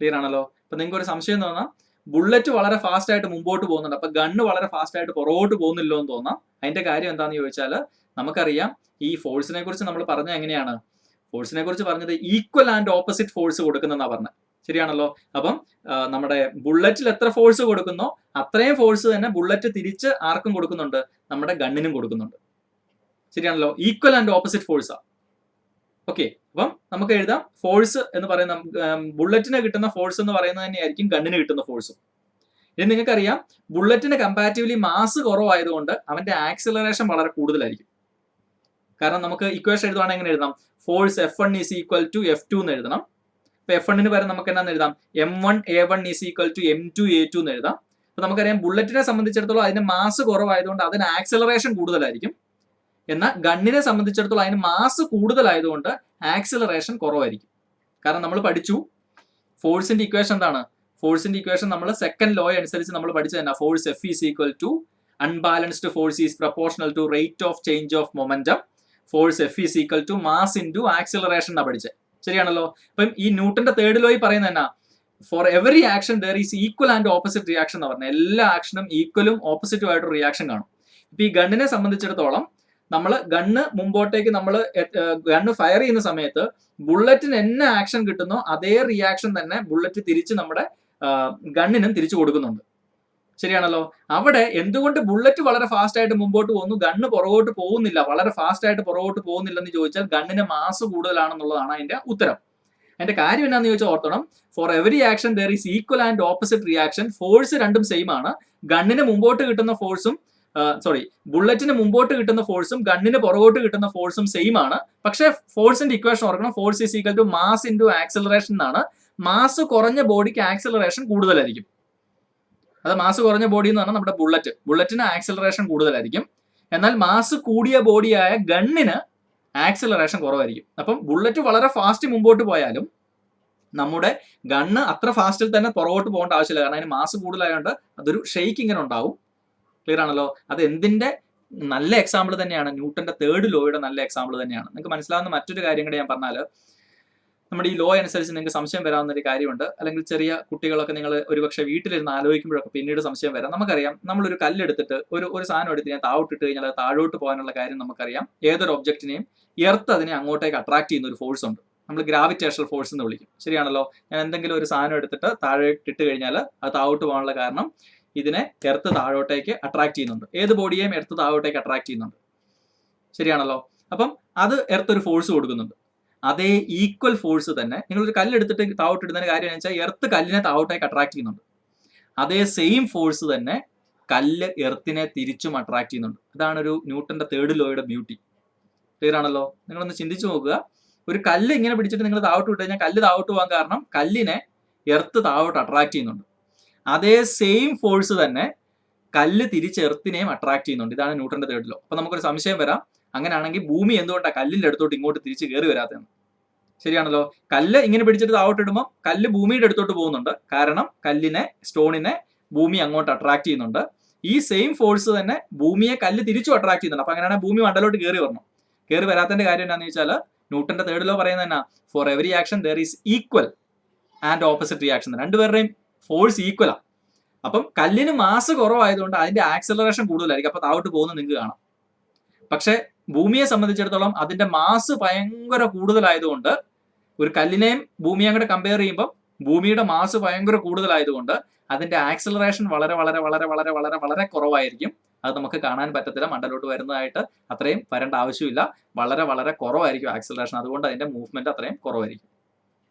ക്ലിയർ ആണല്ലോ. അപ്പൊ നിങ്ങൾക്ക് ഒരു സംശയം തോന്നാം, ബുള്ളറ്റ് വളരെ ഫാസ്റ്റ് ആയിട്ട് മുമ്പോട്ട് പോകുന്നുണ്ട്, അപ്പൊ ഗണ്ണ് വളരെ ഫാസ്റ്റ് ആയിട്ട് പുറകോട്ട് പോകുന്നില്ലോ എന്ന് തോന്നാം. അതിന്റെ കാര്യം എന്താണെന്ന് ചോദിച്ചാൽ, നമുക്കറിയാം ഈ ഫോഴ്സിനെ കുറിച്ച് നമ്മൾ പറഞ്ഞത് എങ്ങനെയാണ്, ഫോഴ്സിനെ കുറിച്ച് പറഞ്ഞത് ഈക്വൽ ആൻഡ് ഓപ്പോസിറ്റ് ഫോഴ്സ് കൊടുക്കുന്നെന്നാ പറഞ്ഞത്. ശരിയാണല്ലോ. അപ്പം നമ്മുടെ ബുള്ളറ്റിൽ എത്ര ഫോഴ്സ് കൊടുക്കുന്നോ അത്രയും ഫോഴ്സ് തന്നെ ബുള്ളറ്റ് തിരിച്ച് ആർക്കും കൊടുക്കുന്നുണ്ട്, നമ്മുടെ ഗണ്ണിനും കൊടുക്കുന്നുണ്ട്. ശരിയാണല്ലോ. ഈക്വൽ ആൻഡ് ഓപ്പോസിറ്റ് ഫോഴ്സാ. ഓക്കെ. അപ്പം നമുക്ക് എഴുതാം, ഫോഴ്സ് എന്ന് പറയുന്ന ബുള്ളറ്റിന് കിട്ടുന്ന ഫോഴ്സ് എന്ന് പറയുന്നത് തന്നെയായിരിക്കും ഗണ്ണിന് കിട്ടുന്ന ഫോഴ്സും. ഇനി നിങ്ങൾക്കറിയാം, ബുള്ളറ്റിന് കമ്പാരിറ്റീവ്ലി മാസ് കുറവായതുകൊണ്ട് അവന്റെ ആക്സിലറേഷൻ വളരെ കൂടുതലായിരിക്കും. കാരണം നമുക്ക് ഇക്വേഷൻ എഴുതുവാണെങ്കിൽ എങ്ങനെ എഴുതാം, force F1 is equal to F2 എന്ന് എഴുതണം. അപ്പൊ F1 പകരം നമുക്ക് എന്നാന്ന് എഴുതാം, M1A1 is equal to M2A2 എന്ന് എഴുതാം. അപ്പൊ നമുക്കറിയാം ബുള്ളറ്റിനെ സംബന്ധിച്ചിടത്തോളം അതിന്റെ മാസ് കുറവായതുകൊണ്ട് അതിന് ആക്സിലറേഷൻ കൂടുതലായിരിക്കും. എന്നാൽ ഗണ്ണിനെ സംബന്ധിച്ചിടത്തോളം അതിന് മാസ് കൂടുതലായതുകൊണ്ട് ആക്സിലറേഷൻ കുറവായിരിക്കും. കാരണം നമ്മൾ പഠിച്ചു ഫോഴ്സിന്റെ ഇക്വേഷൻ എന്താണ്, ഫോഴ്സിന്റെ ഇക്വേഷൻ നമ്മൾ സെക്കൻഡ് ലോ അനുസരിച്ച് നമ്മൾ പഠിച്ചത് തന്നെ, force F is equal to unbalanced force is proportional to rate of change of momentum, force F is equal to mass into acceleration എന്നാണ് പഠിച്ചത്. ശരിയാണല്ലോ. അപ്പം ഈ ന്യൂട്ടന്റെ തേർഡ് ലോയിൽ പറയുന്നത് എന്നാ, four every action there is equal and opposite reaction എന്ന് പറഞ്ഞാൽ എല്ലാ ആക്ഷനും ഈക്വലും ഓപ്പോസിറ്റും ആയിട്ട് റിയാക്ഷൻ കാണും. ഇപ്പൊ ഈ ഗണ്ണിനെ സംബന്ധിച്ചിടത്തോളം നമ്മൾ ഗണ്ണ് മുമ്പോട്ടേക്ക് നമ്മൾ ഗണ്ണ് ഫയർ ചെയ്യുന്ന സമയത്ത് ബുള്ളറ്റിന് എന്നെ ആക്ഷൻ കിട്ടുന്നോ അതേ റിയാക്ഷൻ തന്നെ ബുള്ളറ്റ് തിരിച്ച് നമ്മുടെ ഗണ്ണിനും തിരിച്ചു കൊടുക്കുന്നുണ്ട്. ശരിയാണല്ലോ. അവിടെ എന്തുകൊണ്ട് ബുള്ളറ്റ് വളരെ ഫാസ്റ്റ് ആയിട്ട് മുമ്പോട്ട് പോകുന്നു, ഗണ്ണ് പുറകോട്ട് പോകുന്നില്ല, വളരെ ഫാസ്റ്റ് ആയിട്ട് പുറകോട്ട് പോകുന്നില്ലെന്ന് ചോദിച്ചാൽ ഗണ്ണിന് മാസ് കൂടുതലാണെന്നുള്ളതാണ് അതിന്റെ ഉത്തരം. അതിന്റെ കാര്യം എന്നാന്ന് ചോദിച്ചാൽ ഓർത്തണം, for every action there is equal and opposite reaction. Force രണ്ടും സെയിം ആണ്. ഗണ്ണിന് മുമ്പോട്ട് കിട്ടുന്ന ഫോഴ്സും ബുള്ളറ്റിന് മുമ്പോട്ട് കിട്ടുന്ന ഫോഴ്സും ഗണ്ണിന് പുറകോട്ട് കിട്ടുന്ന ഫോഴ്സും സെയിം ആണ്. പക്ഷേ ഫോഴ്സിന്റെ ഇക്വേഷൻ ഓർക്കണം, force is equal to mass into acceleration എന്നാണ്. മാസ് കുറഞ്ഞ ബോഡിക്ക് ആക്സിലറേഷൻ കൂടുതലായിരിക്കും. അത് മാസ് കുറഞ്ഞ ബോഡി എന്ന് പറഞ്ഞാൽ നമ്മുടെ ബുള്ളറ്റിന് ആക്സിലറേഷൻ കൂടുതലായിരിക്കും. എന്നാൽ മാസ് കൂടിയ ബോഡിയായ ഗണ്ണിന് ആക്സിലറേഷൻ കുറവായിരിക്കും. അപ്പം ബുള്ളറ്റ് വളരെ ഫാസ്റ്റ് മുമ്പോട്ട് പോയാലും നമ്മുടെ ഗണ്ണ് അത്ര ഫാസ്റ്റിൽ തന്നെ പുറകോട്ട് പോകേണ്ട ആവശ്യമില്ല. കാരണം അതിന് മാസ് കൂടുതലായതുകൊണ്ട് അതൊരു ഷെയ്ക്ക് ഇങ്ങനെ ഉണ്ടാവും. ക്ലിയർ ആണല്ലോ. അത് എന്തിന്റെ നല്ല എക്സാമ്പിൾ തന്നെയാണ്, ന്യൂട്ടന്റെ തേർഡ് ലോയുടെ നല്ല എക്സാമ്പിൾ തന്നെയാണ്. നിങ്ങൾക്ക് മനസ്സിലാവുന്ന മറ്റൊരു കാര്യം കൂടെ ഞാൻ പറഞ്ഞാൽ, നമ്മുടെ ഈ ലോ അനുസരിച്ച് നിങ്ങൾക്ക് സംശയം വരാവുന്ന ഒരു കാര്യമുണ്ട്. അല്ലെങ്കിൽ ചെറിയ കുട്ടികളൊക്കെ നിങ്ങൾ ഒരുപക്ഷെ വീട്ടിലിരുന്ന് ആലോചിക്കുമ്പോഴൊക്കെ പിന്നീട് സംശയം വരാം. നമുക്കറിയാം, നമ്മളൊരു കല്ലെടുത്തിട്ട് ഒരു സാധനം എടുത്ത് ഞാൻ താഴോട്ടിട്ട് കഴിഞ്ഞാൽ അത് താഴോട്ട് പോകാനുള്ള കാര്യം നമുക്കറിയാം. ഏതൊരു ഒബ്ജക്റ്റിനെയും എർത്ത് അതിനെ അങ്ങോട്ടേക്ക് അട്രാക്ട് ചെയ്യുന്ന ഒരു ഫോഴ്സ് ഉണ്ട്. നമ്മൾ ഗ്രാവിറ്റേഷണൽ ഫോഴ്സ് എന്ന് വിളിക്കും. ശരിയാണല്ലോ. ഞാൻ എന്തെങ്കിലും ഒരു സാധനം എടുത്തിട്ട് താഴോട്ടിട്ട് കഴിഞ്ഞാൽ അത് താഴോട്ട് പോകാനുള്ള കാരണം ഇതിനെ എർത്ത് താഴോട്ടേക്ക് അട്രാക്ട് ചെയ്യുന്നുണ്ട്. ഏത് ബോഡിയെയും എർത്ത് താഴോട്ടേക്ക് അട്രാക്ട് ചെയ്യുന്നുണ്ട്. ശരിയാണല്ലോ. അപ്പം അത് എർത്ത് ഒരു ഫോഴ്സ് കൊടുക്കുന്നുണ്ട്. അതേ ഈക്വൽ ഫോഴ്സ് തന്നെ നിങ്ങളൊരു കല്ലെടുത്തിട്ട് താഴോട്ടിടുന്നതിന് കാര്യം എന്ന് വെച്ചാൽ എർത്ത് കല്ലിനെ താഴോട്ടേക്ക് അട്രാക്ട് ചെയ്യുന്നുണ്ട്. അതേ സെയിം ഫോഴ്സ് തന്നെ കല്ല് എർത്തിനെ തിരിച്ചും അട്രാക്ട് ചെയ്യുന്നുണ്ട്. അതാണ് ഒരു ന്യൂട്ടന്റെ തേർഡ് ലോയുടെ ബ്യൂട്ടി. ക്ലിയർ ആണല്ലോ. നിങ്ങളൊന്ന് ചിന്തിച്ചു നോക്കുക, ഒരു കല്ല് ഇങ്ങനെ പിടിച്ചിട്ട് നിങ്ങൾ താഴോട്ട് വിട്ട് കഴിഞ്ഞാൽ കല്ല് താഴോട്ട് പോകാൻ കാരണം കല്ലിനെ എർത്ത് താഴോട്ട് അട്രാക്ട് ചെയ്യുന്നുണ്ട്. അതേ സെയിം ഫോഴ്സ് തന്നെ കല്ല് തിരിച്ച് എർത്തിനെയും അട്രാക്ട് ചെയ്യുന്നുണ്ട്. ഇതാണ് ന്യൂട്ടന്റെ തേർഡ് ലോ. അപ്പൊ നമുക്കൊരു സംശയം വരാം, അങ്ങനെയാണെങ്കിൽ ഭൂമി എന്തുകൊണ്ടാണ് കല്ലിന്റെ അടുത്തോട്ട് ഇങ്ങോട്ട് തിരിച്ച് കയറി വരാത്തതെന്ന്. ശരിയാണല്ലോ. കല്ല് ഇങ്ങനെ പിടിച്ചിട്ട് താഴോട്ട് ഇടുമ്പോൾ കല്ല് ഭൂമിയുടെ അടുത്തോട്ട് പോകുന്നുണ്ട്. കാരണം സ്റ്റോണിനെ ഭൂമി അങ്ങോട്ട് അട്രാക്ട് ചെയ്യുന്നുണ്ട്. ഈ സെയിം ഫോഴ്സ് തന്നെ ഭൂമിയെ കല്ല് തിരിച്ചു അട്രാക്ട് ചെയ്യുന്നുണ്ട്. അപ്പൊ അങ്ങനെയാണെങ്കിൽ ഭൂമി മണ്ടലോട്ട് കയറി വരണം. കയറി വരാത്തതിന്റെ കാര്യം എന്താണെന്ന് വെച്ചാൽ, ന്യൂട്ടന്റെ തേർഡ് ലോ പറയുന്നത് തന്നെ, four every action there is equal and opposite reaction. രണ്ടുപേരുടെയും ഫോഴ്സ് ഈക്വലാ. അപ്പം കല്ലിന് മാസ് കുറവായതുകൊണ്ട് അതിന്റെ ആക്സിലറേഷൻ കൂടുതലായിരിക്കും. അപ്പൊ താഴോട്ട് പോകുന്നത് നിങ്ങൾക്ക് കാണാം. പക്ഷെ ഭൂമിയെ സംബന്ധിച്ചിടത്തോളം അതിന്റെ മാസ് ഭയങ്കര കൂടുതലായതുകൊണ്ട്, ഒരു കല്ലിനെയും ഭൂമിയെയും കൂടെ കമ്പയർ ചെയ്യുമ്പോൾ ഭൂമിയുടെ മാസ് ഭയങ്കര കൂടുതലായതുകൊണ്ട് അതിന്റെ ആക്സിലറേഷൻ വളരെ വളരെ വളരെ വളരെ വളരെ വളരെ കുറവായിരിക്കും. അത് നമുക്ക് കാണാൻ പറ്റത്തില്ല, മണ്ടലോട്ട് വരുന്നതായിട്ട് അത്രയും വരേണ്ട ആവശ്യമില്ല. വളരെ വളരെ കുറവായിരിക്കും ആക്സിലറേഷൻ. അതുകൊണ്ട് അതിന്റെ മൂവ്മെന്റ് അത്രയും കുറവായിരിക്കും,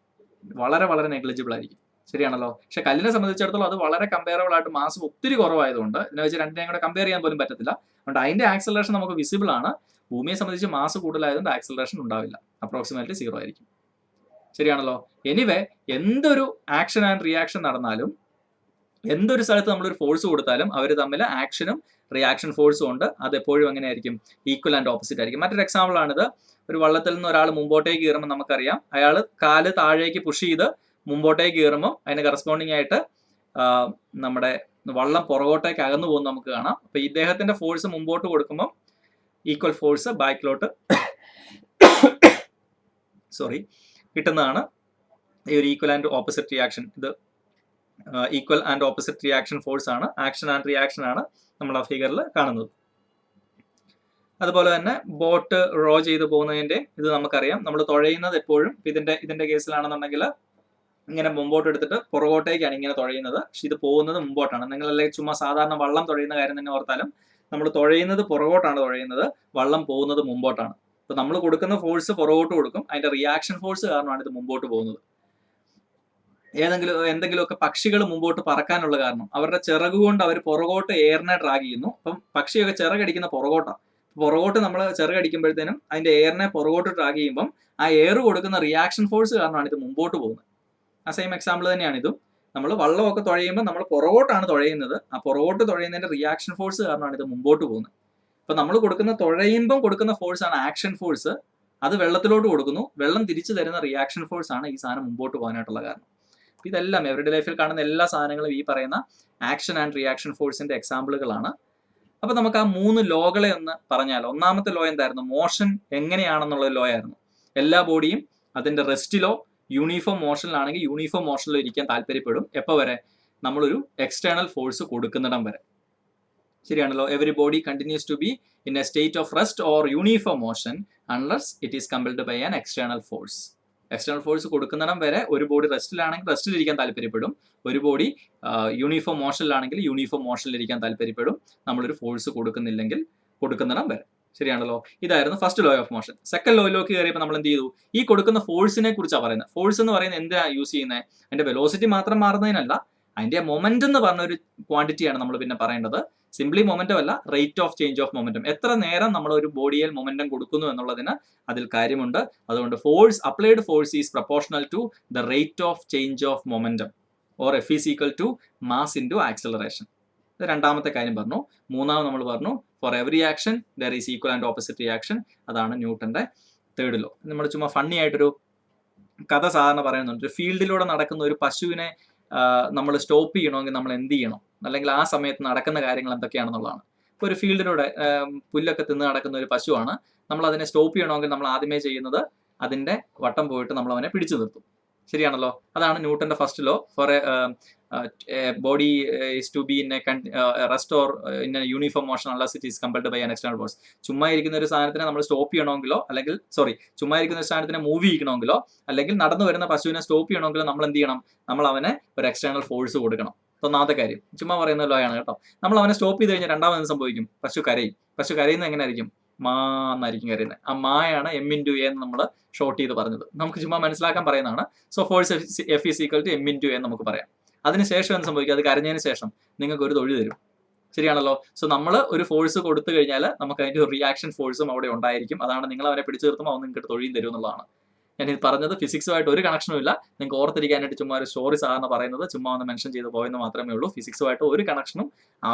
വളരെ വളരെ നെഗ്ലിജിബിൾ ആയിരിക്കും. ശരിയാണല്ലോ. പക്ഷെ കല്ലിനെ സംബന്ധിച്ചിടത്തോളം അത് വളരെ കമ്പയറബിൾ ആയിട്ട് മാസ് ഒത്തിരി കുറവായതുകൊണ്ട് ഇതിനെ വെച്ച് രണ്ടിനെയും കൂടെ കമ്പയർ ചെയ്യാൻ പോലും പറ്റത്തില്ല. അതുകൊണ്ട് അതിന്റെ ആക്സിലറേഷൻ നമുക്ക് വിസിബിൾ ആണ്. ഭൂമിയെ സംബന്ധിച്ച് മാസ് കൂടുതലായതുകൊണ്ട് ആക്സിലറേഷൻ ഉണ്ടാവില്ല, അപ്രോക്സിമേറ്റ്ലി 0 ആയിരിക്കും. ശരിയാണല്ലോ. എനിവേ, എന്തൊരു ആക്ഷൻ ആൻഡ് റിയാക്ഷൻ നടന്നാലും, എന്തൊരു സ്ഥലത്ത് നമ്മളൊരു ഫോഴ്സ് കൊടുത്താലും അവർ തമ്മിൽ ആക്ഷനും റിയാക്ഷൻ ഫോഴ്സും ഉണ്ട്. അത് എപ്പോഴും എങ്ങനെയായിരിക്കും? ഈക്വൽ ആൻഡ് ഓപ്പോസിറ്റ് ആയിരിക്കും. മറ്റൊരു എക്സാമ്പിൾ ആണിത്. ഒരു വള്ളത്തിൽ നിന്ന് ഒരാൾ മുമ്പോട്ടേക്ക് കയറുമ്പോൾ നമുക്കറിയാം, അയാൾ കാല് താഴേക്ക് പുഷ് ചെയ്ത് മുമ്പോട്ടേക്ക് കയറുമ്പോൾ അതിന് കറസ്പോണ്ടിങ് ആയിട്ട് നമ്മുടെ വള്ളം പുറകോട്ടേക്ക് അകന്നു പോകുന്നത് നമുക്ക് കാണാം. അപ്പൊ ഇദ്ദേഹത്തിന്റെ ഫോഴ്സ് മുമ്പോട്ട് കൊടുക്കുമ്പോൾ ഈക്വൽ ഫോഴ്സ് ബാക്കിലോട്ട് കിട്ടുന്നതാണ് ഈ ഒരു ഈക്വൽ ആൻഡ് ഓപ്പോസിറ്റ് റിയാക്ഷൻ. ഇത് equal and opposite reaction force ആണ്, ആക്ഷൻ ആൻഡ് റിയാക്ഷൻ ആണ് നമ്മൾ ആ ഫിഗറിൽ കാണുന്നത്. അതുപോലെ തന്നെ ബോട്ട് റോ ചെയ്ത് പോകുന്നതിന്റെ ഇത് നമുക്കറിയാം. നമ്മൾ തുഴയുന്നത് എപ്പോഴും ഇതിന്റെ കേസിലാണെന്നുണ്ടെങ്കിൽ ഇങ്ങനെ മുമ്പോട്ട് എടുത്തിട്ട് പുറകോട്ടേക്കാണ് ഇങ്ങനെ തുഴയുന്നത്. പക്ഷെ ഇത് പോകുന്നത് മുമ്പോട്ടാണ്. നിങ്ങളല്ലേ ചുമ്മാ സാധാരണ വള്ളം തുഴയുന്ന കാര്യം തന്നെ ഓർത്താലും നമ്മൾ തുഴയുന്നത് പുറകോട്ടാണ് തുഴയുന്നത്, വള്ളം പോകുന്നത് മുമ്പോട്ടാണ്. അപ്പൊ നമ്മൾ കൊടുക്കുന്ന ഫോഴ്സ് പുറകോട്ട് കൊടുക്കും, അതിന്റെ റിയാക്ഷൻ ഫോഴ്സ് കാരണമാണ് ഇത് മുമ്പോട്ട് പോകുന്നത്. എന്തെങ്കിലുമൊക്കെ പക്ഷികൾ മുമ്പോട്ട് പറക്കാനുള്ള കാരണം അവരുടെ ചിറക് കൊണ്ട് അവർ പുറകോട്ട് എയറിനെ ഡ്രാഗ് ചെയ്യുന്നു. അപ്പം പക്ഷിയൊക്കെ ചിറകടിക്കുന്ന പുറകോട്ടാണ്. പുറകോട്ട് നമ്മൾ ചിറകടിക്കുമ്പോഴത്തേനും അതിന്റെ എയറിനെ പുറകോട്ട് ഡ്രാഗ് ചെയ്യുമ്പം ആ എയർ കൊടുക്കുന്ന റിയാക്ഷൻ ഫോഴ്സ് കാരണമാണ് ഇത് മുമ്പോട്ട് പോകുന്നത്. ആ സെയിം എക്സാമ്പിൾ തന്നെയാണ് ഇതും. നമ്മൾ വള്ളമൊക്കെ തുഴയുമ്പോൾ നമ്മൾ പുറകോട്ടാണ് തുഴയുന്നത്, ആ പുറകോട്ട് തുഴയുന്നതിന്റെ റിയാക്ഷൻ ഫോഴ്സ് കാരണമാണ് ഇത് മുമ്പോട്ട് പോകുന്നത്. അപ്പൊ നമ്മൾ തുഴയുമ്പം കൊടുക്കുന്ന ഫോഴ്സ് ആണ് ആക്ഷൻ ഫോഴ്സ്. അത് വെള്ളത്തിലോട്ട് കൊടുക്കുന്നു, വെള്ളം തിരിച്ചു തരുന്ന റിയാക്ഷൻ ഫോഴ്സ് ആണ് ഈ സാധനം മുമ്പോട്ട് പോകാനായിട്ടുള്ള കാരണം. ഇതെല്ലാം എവറിഡേ ലൈഫിൽ കാണുന്ന എല്ലാ സാധനങ്ങളും ഈ പറയുന്ന ആക്ഷൻ ആൻഡ് റിയാക്ഷൻ ഫോഴ്സിന്റെ എക്സാമ്പിളുകളാണ്. അപ്പൊ നമുക്ക് ആ 3 ലോകളെ ഒന്ന് പറഞ്ഞാൽ, ഒന്നാമത്തെ ലോ എന്തായിരുന്നു? മോഷൻ എങ്ങനെയാണെന്നുള്ള ലോ ആയിരുന്നു. എല്ലാ ബോഡിയും അതിന്റെ റെസ്റ്റിലോ യൂണിഫോം മോഷനിലാണെങ്കിൽ യൂണിഫോം മോഷനിൽ ഇരിക്കാൻ താല്പര്യപ്പെടും. എപ്പോൾ വരെ? നമ്മളൊരു എക്സ്റ്റേണൽ ഫോഴ്സ് കൊടുക്കുന്നിടം വരെ. ശരിയാണല്ലോ. Every body continues to be in a state of rest or uniform motion unless it is compelled by an external force. External force കൊടുക്കുന്നിടം വരെ ഒരു ബോഡി റെസ്റ്റിലാണെങ്കിൽ റെസ്റ്റിലിരിക്കാൻ താല്പര്യപ്പെടും, ഒരു ബോഡി യൂണിഫോം മോഷനിലാണെങ്കിൽ യൂണിഫോം മോഷനിലിരിക്കാൻ താല്പര്യപ്പെടും, നമ്മളൊരു ഫോഴ്സ് കൊടുക്കുന്നില്ലെങ്കിൽ കൊടുക്കുന്നിടം വരെ. ശരിയാണല്ലോ. ഇതായിരുന്നു first law of motion. Second ലോയിലേക്ക് കയറിയപ്പോൾ നമ്മൾ എന്ത് ചെയ്തു? ഈ കൊടുക്കുന്ന ഫോഴ്സിനെ കുറിച്ചാണ് പറയുന്നത്. ഫോഴ്സ് എന്ന് പറയുന്നത് എന്തിനാ യൂസ് ചെയ്യുന്നത്? അതിന്റെ വെലോസിറ്റി മാത്രം മാറുന്നതിനല്ല, അതിന്റെ മൊമെന്റ് എന്ന് പറഞ്ഞ ഒരു ക്വാണ്ടിറ്റിയാണ് നമ്മൾ പിന്നെ പറയേണ്ടത്. സിംപ്ലി മൊമെന്റം അല്ല, rate of change of momentum. എത്ര നേരം നമ്മൾ ഒരു ബോഡിയിൽ മൊമെന്റം കൊടുക്കുന്നു എന്നുള്ളതിന് അതിൽ കാര്യമുണ്ട്. അതുകൊണ്ട് force, applied force is proportional to the rate of change of momentum or F is equal to mass into acceleration. ഇത് രണ്ടാമത്തെ കാര്യം പറഞ്ഞു. മൂന്നാമത് നമ്മൾ പറഞ്ഞു for every action there is equal and opposite reaction. അതാണ് ന്യൂട്ടന്റെ തേർഡ് ലോ. നമ്മൾ ചുമ്മാ ഫണ്ണി ആയിട്ടൊരു കഥ സാധാരണ പറയുന്നുണ്ട്. ഒരു ഫീൽഡിലൂടെ നടക്കുന്ന ഒരു പശുവിനെ നമ്മൾ സ്റ്റോപ്പ് ചെയ്യണമെങ്കിൽ നമ്മൾ എന്ത് ചെയ്യണം, അല്ലെങ്കിൽ ആ സമയത്ത് നടക്കുന്ന കാര്യങ്ങൾ എന്തൊക്കെയാണെന്നുള്ളതാണ്. ഇപ്പോൾ ഒരു ഫീൽഡിലൂടെ പുല്ലൊക്കെ തിന്ന് നടക്കുന്ന ഒരു പശുവാണ്. നമ്മൾ അതിനെ സ്റ്റോപ്പ് ചെയ്യണമെങ്കിൽ നമ്മൾ ആദ്യമേ ചെയ്യുന്നത് അതിന്റെ വട്ടം പോയിട്ട് നമ്മൾ അവനെ പിടിച്ചു നിർത്തും. ശരിയാണല്ലോ. അതാണ് ന്യൂട്ടന്റെ first law. For body is to be in a rest or in a uniform motion unless it is compelled by an external force. ചുമ്മാ ഇരിക്കുന്ന ഒരു സാധനത്തിനെ നമ്മൾ സ്റ്റോപ്പ് ചെയ്യണമെങ്കിലോ, അല്ലെങ്കിൽ ചുമ്മാ ഇരിക്കുന്ന ഒരു സാധനത്തിനെ മൂവ് ചെയ്യണമെങ്കിലോ, അല്ലെങ്കിൽ നടന്നു വരുന്ന പശുവിനെ സ്റ്റോപ്പ് ചെയ്യണമെങ്കിലോ നമ്മൾ എന്ത് ചെയ്യണം? നമ്മൾ അവനെ ഒരു എക്സ്റ്റേണൽ ഫോഴ്സ് കൊടുക്കണം. ഒന്നാമത്തെ കാര്യം ചുമ്മാ പറയുന്ന ലോ ആണ് കേട്ടോ. നമ്മൾ അവനെ സ്റ്റോപ്പ് ചെയ്ത് കഴിഞ്ഞാൽ രണ്ടാമത് എന്ത് സംഭവിക്കും? പശു കരയും. പശു കരയുന്നത് എങ്ങനെയായിരിക്കും? മാ എന്നായിരിക്കും കരയുന്നത്. ആ മായാണ് M × A എന്ന് നമ്മൾ ഷോർട്ട് ചെയ്ത് പറഞ്ഞത്. നമുക്ക് ചുമ്മാ മനസ്സിലാക്കാൻ പറയുന്നതാണ്. So force F is equal to M × A എന്ന് നമുക്ക് പറയാം. അതിനുശേഷം എന്ത് സംഭവിക്കും? അത് കരഞ്ഞതിന് ശേഷം നിങ്ങൾക്ക് ഒരു തൊഴിൽ തരും. ശരിയാണല്ലോ. സോ നമ്മൾ ഒരു ഫോഴ്സ് കൊടുത്തു കഴിഞ്ഞാൽ നമുക്ക് അതിന്റെ ഒരു റിയാക്ഷൻ ഫോഴ്സും അവിടെ ഉണ്ടായിരിക്കും. അതാണ് നിങ്ങൾ അവനെ പിടിച്ചു നിർത്തുമ്പോൾ അവൻ നിങ്ങൾക്ക് തൊഴിൽ തരും എന്നുള്ളതാണ്. ഞാനിത് പറഞ്ഞത് ഫിസിക്സുമായിട്ട് ഒരു കണക്ഷനും ഇല്ല. നിങ്ങൾക്ക് ഓർത്തിരിക്കാനായിട്ട് ചുമ്മാ ഒരു സ്റ്റോറി സാധാരണ പറയുന്നത് ചുമ്മാ ഒന്ന് മെൻഷൻ ചെയ്ത് പോയെന്ന് മാത്രമേ ഉള്ളൂ. ഫിസിക്സുമായിട്ട് ഒരു കണക്ഷനും ആ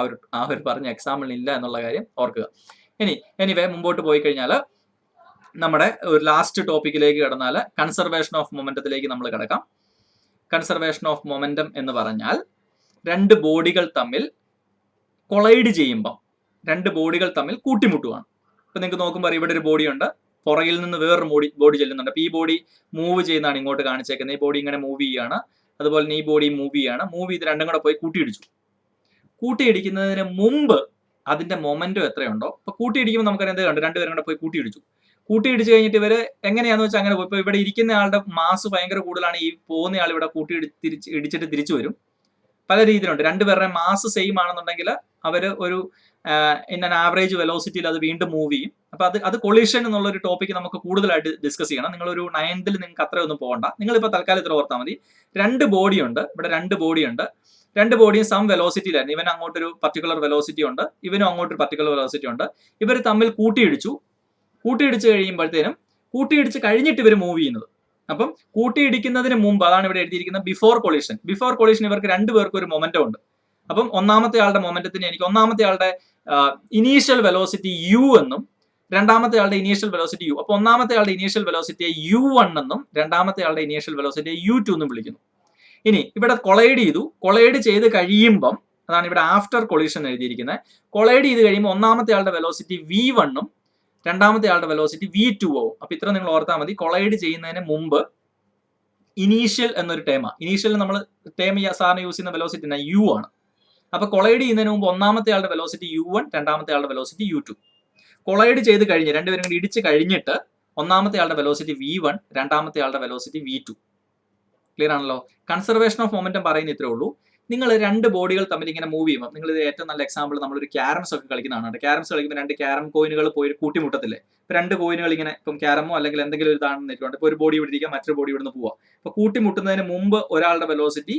ഒരു പറഞ്ഞ എക്സാമ്പിളിൽ ഇല്ല എന്നുള്ള കാര്യം ഓർക്കുക. എനിവേ മുമ്പോട്ട് പോയി കഴിഞ്ഞാൽ നമ്മുടെ ഒരു ലാസ്റ്റ് ടോപ്പിക്കിലേക്ക് കടന്നാൽ കൺസർവേഷൻ ഓഫ് മൊമെന്റത്തിലേക്ക് നമ്മൾ കിടക്കാം. കൺസർവേഷൻ ഓഫ് മൊമെന്റം എന്ന് പറഞ്ഞാൽ രണ്ട് ബോഡികൾ തമ്മിൽ കൊളൈഡ് ചെയ്യുമ്പോൾ രണ്ട് ബോഡികൾ തമ്മിൽ കൂട്ടിമുട്ടുകയാണ്. ഇപ്പൊ നിങ്ങൾക്ക് നോക്കുമ്പോൾ ഇവിടെ ഒരു ബോഡി ഉണ്ട്, പുറകിൽ നിന്ന് വേറൊരു ബോഡി ചെല്ലുന്നുണ്ട്. അപ്പൊ ഈ ബോഡി മൂവ് ചെയ്യുന്നതാണ് ഇങ്ങോട്ട് കാണിച്ചേക്കുന്നത്. ഈ ബോഡി ഇങ്ങനെ മൂവ് ചെയ്യുകയാണ്, അതുപോലെ തന്നെ ഈ ബോഡി മൂവ് ചെയ്യാണ്. മൂവ് ചെയ്ത് രണ്ടും കൂടെ പോയി കൂട്ടിയിടിച്ചു. കൂട്ടിയിടിക്കുന്നതിന് മുമ്പ് അതിന്റെ മൊമെന്റം എത്രയുണ്ടോ, അപ്പൊ കൂട്ടിയിടിക്കുമ്പോൾ നമുക്കറിയാം എന്ത് കണ്ടു? രണ്ടുപേരും കൂടെ പോയി കൂട്ടിയിടിച്ചു. കൂട്ടിയിടിച്ച് കഴിഞ്ഞിട്ട് ഇവര് എങ്ങനെയാന്ന് വെച്ചാൽ അങ്ങനെ പോയി. ഇപ്പൊ ഇവിടെ ഇരിക്കുന്ന ആളുടെ മാസ് ഭയങ്കര കൂടുതലാണ്, ഈ പോകുന്ന ആൾ ഇവിടെ ഇടിച്ചിട്ട് തിരിച്ചു വരും. പല രീതിയിലുണ്ട്. രണ്ടുപേരുടെ മാസ് സെയിം ആണെന്നുണ്ടെങ്കിൽ അവർ ഒരു ഇൻ ആൻ ആവറേജ് വെലോസിറ്റിയിൽ അത് വീണ്ടും മൂവ് ചെയ്യും. അപ്പൊ അത് കൊളീഷൻ എന്നുള്ള ഒരു ടോപ്പിക്ക് നമുക്ക് കൂടുതലായിട്ട് ഡിസ്കസ് ചെയ്യണം. നിങ്ങളൊരു 9th നിങ്ങൾക്ക് അത്രയൊന്നും പോകണ്ട. നിങ്ങളിപ്പോൾ തൽക്കാലം ഇത്ര ഓർത്താൽ മതി. രണ്ട് ബോഡി ഉണ്ട്, ഇവിടെ രണ്ട് ബോഡി ഉണ്ട്. രണ്ട് ബോഡിയും സം വെലോസിറ്റിയിലായിരുന്നു. ഇവൻ അങ്ങോട്ടൊരു പർട്ടിക്കുലർ വെലോസിറ്റി ഉണ്ട്, ഇവനും അങ്ങോട്ടൊരു പർട്ടിക്കുലർ വെലോസിറ്റി ഉണ്ട്. ഇവർ തമ്മിൽ കൂട്ടിയിടിച്ച് കഴിയുമ്പോഴത്തേനും കൂട്ടിയിടിച്ച് കഴിഞ്ഞിട്ട് ഇവർ മൂവ് ചെയ്യുന്നത്. അപ്പം കൂട്ടിയിടിക്കുന്നതിന് മുമ്പ്, അതാണ് ഇവിടെ എഴുതിയിരിക്കുന്നത്, ബിഫോർ കൊളീഷൻ ഇവർക്ക് രണ്ടുപേർക്കും ഒരു മൊമെന്റം ഉണ്ട്. അപ്പം ഒന്നാമത്തെ ആളുടെ മൊമെന്റത്തിന് എനിക്ക് ഒന്നാമത്തെ ആളുടെ ഇനീഷ്യൽ വെലോസിറ്റി യു എന്നും രണ്ടാമത്തെ ആളുടെ ഇനീഷ്യൽ വെലോസിറ്റി യു. അപ്പൊ ഒന്നാമത്തെ ആളുടെ ഇനീഷ്യൽ വെലോസിറ്റിയെ u1 എന്നും രണ്ടാമത്തെ ആളുടെ ഇനീഷ്യൽ വെലോസിറ്റിയെ u2 എന്നും വിളിക്കുന്നു. ഇനി ഇവിടെ കൊളൈഡ് ചെയ്ത് കഴിയുമ്പം, അതാണ് ഇവിടെ ആഫ്റ്റർ കൊളീഷൻ എഴുതിയിരിക്കുന്നത്. കൊളൈഡ് ചെയ്ത് കഴിയുമ്പോൾ ഒന്നാമത്തെ ആളുടെ വെലോസിറ്റി v1 ഉം രണ്ടാമത്തെ ആളുടെ വെലോസിറ്റി v2 ആവും. അപ്പൊ ഇത്ര നിങ്ങൾ ഓർത്താൽ മതി. കൊളൈഡ് ചെയ്യുന്നതിന് മുമ്പ് ഇനീഷ്യൽ എന്നൊരു ടേമാണ്. ഇനീഷ്യൽ നമ്മൾ ടേം സാറിന് യൂസ് ചെയ്യുന്ന വെലോസിറ്റി u ആണ്. അപ്പൊ കൊളൈഡ് ചെയ്യുന്നതിന് മുമ്പ് ഒന്നാമത്തെ ആളുടെ വെലോസിറ്റി u1, രണ്ടാമത്തെ ആളുടെ വെലോസിറ്റി u2. കൊളൈഡ് ചെയ്ത് കഴിഞ്ഞ് രണ്ടുപേരും കൂടി ഇടിച്ച് കഴിഞ്ഞിട്ട് ഒന്നാമത്തെ ആളുടെ വെലോസിറ്റി v1, രണ്ടാമത്തെ ആളുടെ വെലോസിറ്റി v2. ക്ലിയർ ആണല്ലോ? കൺസർവേഷൻ ഓഫ് മൊമെന്റം പറയുന്ന ഇത്രേ ഉള്ളൂ. നിങ്ങൾ രണ്ട് ബോഡികൾ തമ്മിൽ ഇങ്ങനെ മൂവ് ചെയ്യുമ്പോൾ, നിങ്ങൾ ഇത് ഏറ്റവും നല്ല എക്സാമ്പിൾ നമ്മളൊരു ക്യാരംസ് ഒക്കെ കളിക്കുന്നതാണ്. ക്യാരംസ് കളിക്കുമ്പോൾ രണ്ട് ക്യാരം കോയിനുകൾ പോയി കൂട്ടിമുട്ടത്തില്ലേ? ഇപ്പൊ രണ്ട് കോയിനുകൾ ഇങ്ങനെ, ഇപ്പം ക്യാരമോ അല്ലെങ്കിൽ എന്തെങ്കിലും ഒരു ഇതാണെന്ന് വെച്ചിട്ടുണ്ട്. ഇപ്പൊ ഒരു ബോഡി ഇവിടെ ഇരിക്കുക, മറ്റൊരു ബോഡി ഇവിടുന്ന് പോവാം. അപ്പൊ കൂട്ടിമുട്ടുന്നതിന് മുമ്പ് ഒരാളുടെ വെലോസിറ്റി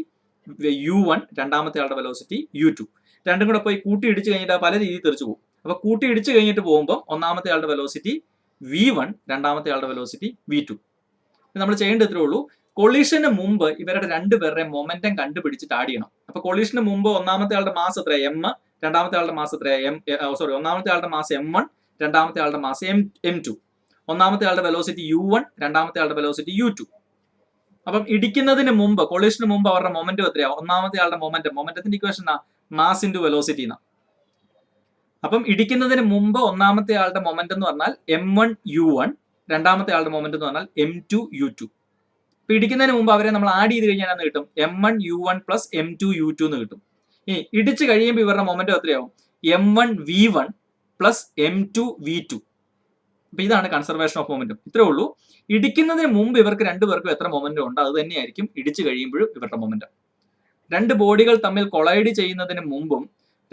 u1, രണ്ടാമത്തെ ആളുടെ വെലോസിറ്റി u2. രണ്ടും കൂടെ പോയി കൂട്ടിയിടിച്ച് കഴിഞ്ഞിട്ട് പല രീതിയിൽ തെറിച്ചു പോകും. അപ്പൊ കൂട്ടിയിടിച്ച് കഴിഞ്ഞിട്ട് പോകുമ്പോൾ ഒന്നാമത്തെ ആളുടെ വെലോസിറ്റി v1, രണ്ടാമത്തെ ആളുടെ വെലോസിറ്റി v2. നമ്മൾ ചെയ്യേണ്ടത് ഇത്രേ ഉള്ളൂ. കൊളീഷന് മുമ്പ് ഇവരുടെ രണ്ടുപേരുടെ മൊമെന്റം കണ്ടുപിടിച്ചിട്ട് ആഡ് ചെയ്യണം. അപ്പൊ കൊളീഷന് മുമ്പ് ഒന്നാമത്തെ ആളുടെ മാസ് എത്ര m, രണ്ടാമത്തെ ആളുടെ മാസ് എത്ര ഒന്നാമത്തെ ആളുടെ മാസ് m1, രണ്ടാമത്തെ ആളുടെ മാസ് m2. ഒന്നാമത്തെ ആളുടെ വെലോസിറ്റി u1, രണ്ടാമത്തെ ആളുടെ വെലോസിറ്റി u2. അപ്പം ഇടിക്കുന്നതിന് മുമ്പ്, കൊളീഷന് മുമ്പ് അവരുടെ മൊമെന്റം എത്രയാ? ഒന്നാമത്തെ ആളുടെ മൊമെന്റത്തിന്റെ ഇക്വേഷൻ എന്നാ? മാസ് ഇൻറ്റു വെലോസിറ്റി എന്നാ. അപ്പം ഇടിക്കുന്നതിന് മുമ്പ് ഒന്നാമത്തെ ആളുടെ മൊമെന്റം എന്ന് പറഞ്ഞാൽ m1 u1, രണ്ടാമത്തെ ആളുടെ മൊമെന്റം എന്ന് പറഞ്ഞാൽ m2 u2. ഇപ്പൊ ഇടിക്കുന്നതിന് മുമ്പ് അവരെ നമ്മൾ ആഡ് ചെയ്ത് കഴിഞ്ഞാൽ എന്ന് കിട്ടും m1 u1 plus m2 u2 എന്ന് കിട്ടും. ഇനി ഇടിച്ച് കഴിയുമ്പോൾ ഇവരുടെ മൊമെന്റം എത്രയാവും? m1 v1 plus m2 v2. അപ്പൊ ഇതാണ് കൺസർവേഷൻ ഓഫ് മൊമെന്റം. ഇത്രേ ഉള്ളൂ. ഇടിക്കുന്നതിന് മുമ്പ് ഇവർക്ക് രണ്ടുപേർക്കും എത്ര മൊമെന്റം ഉണ്ട് അത് തന്നെയായിരിക്കും ഇടിച്ചു കഴിയുമ്പോഴും ഇവരുടെ മൊമെന്റം. രണ്ട് ബോഡികൾ തമ്മിൽ കൊളൈഡ് ചെയ്യുന്നതിന് മുമ്പും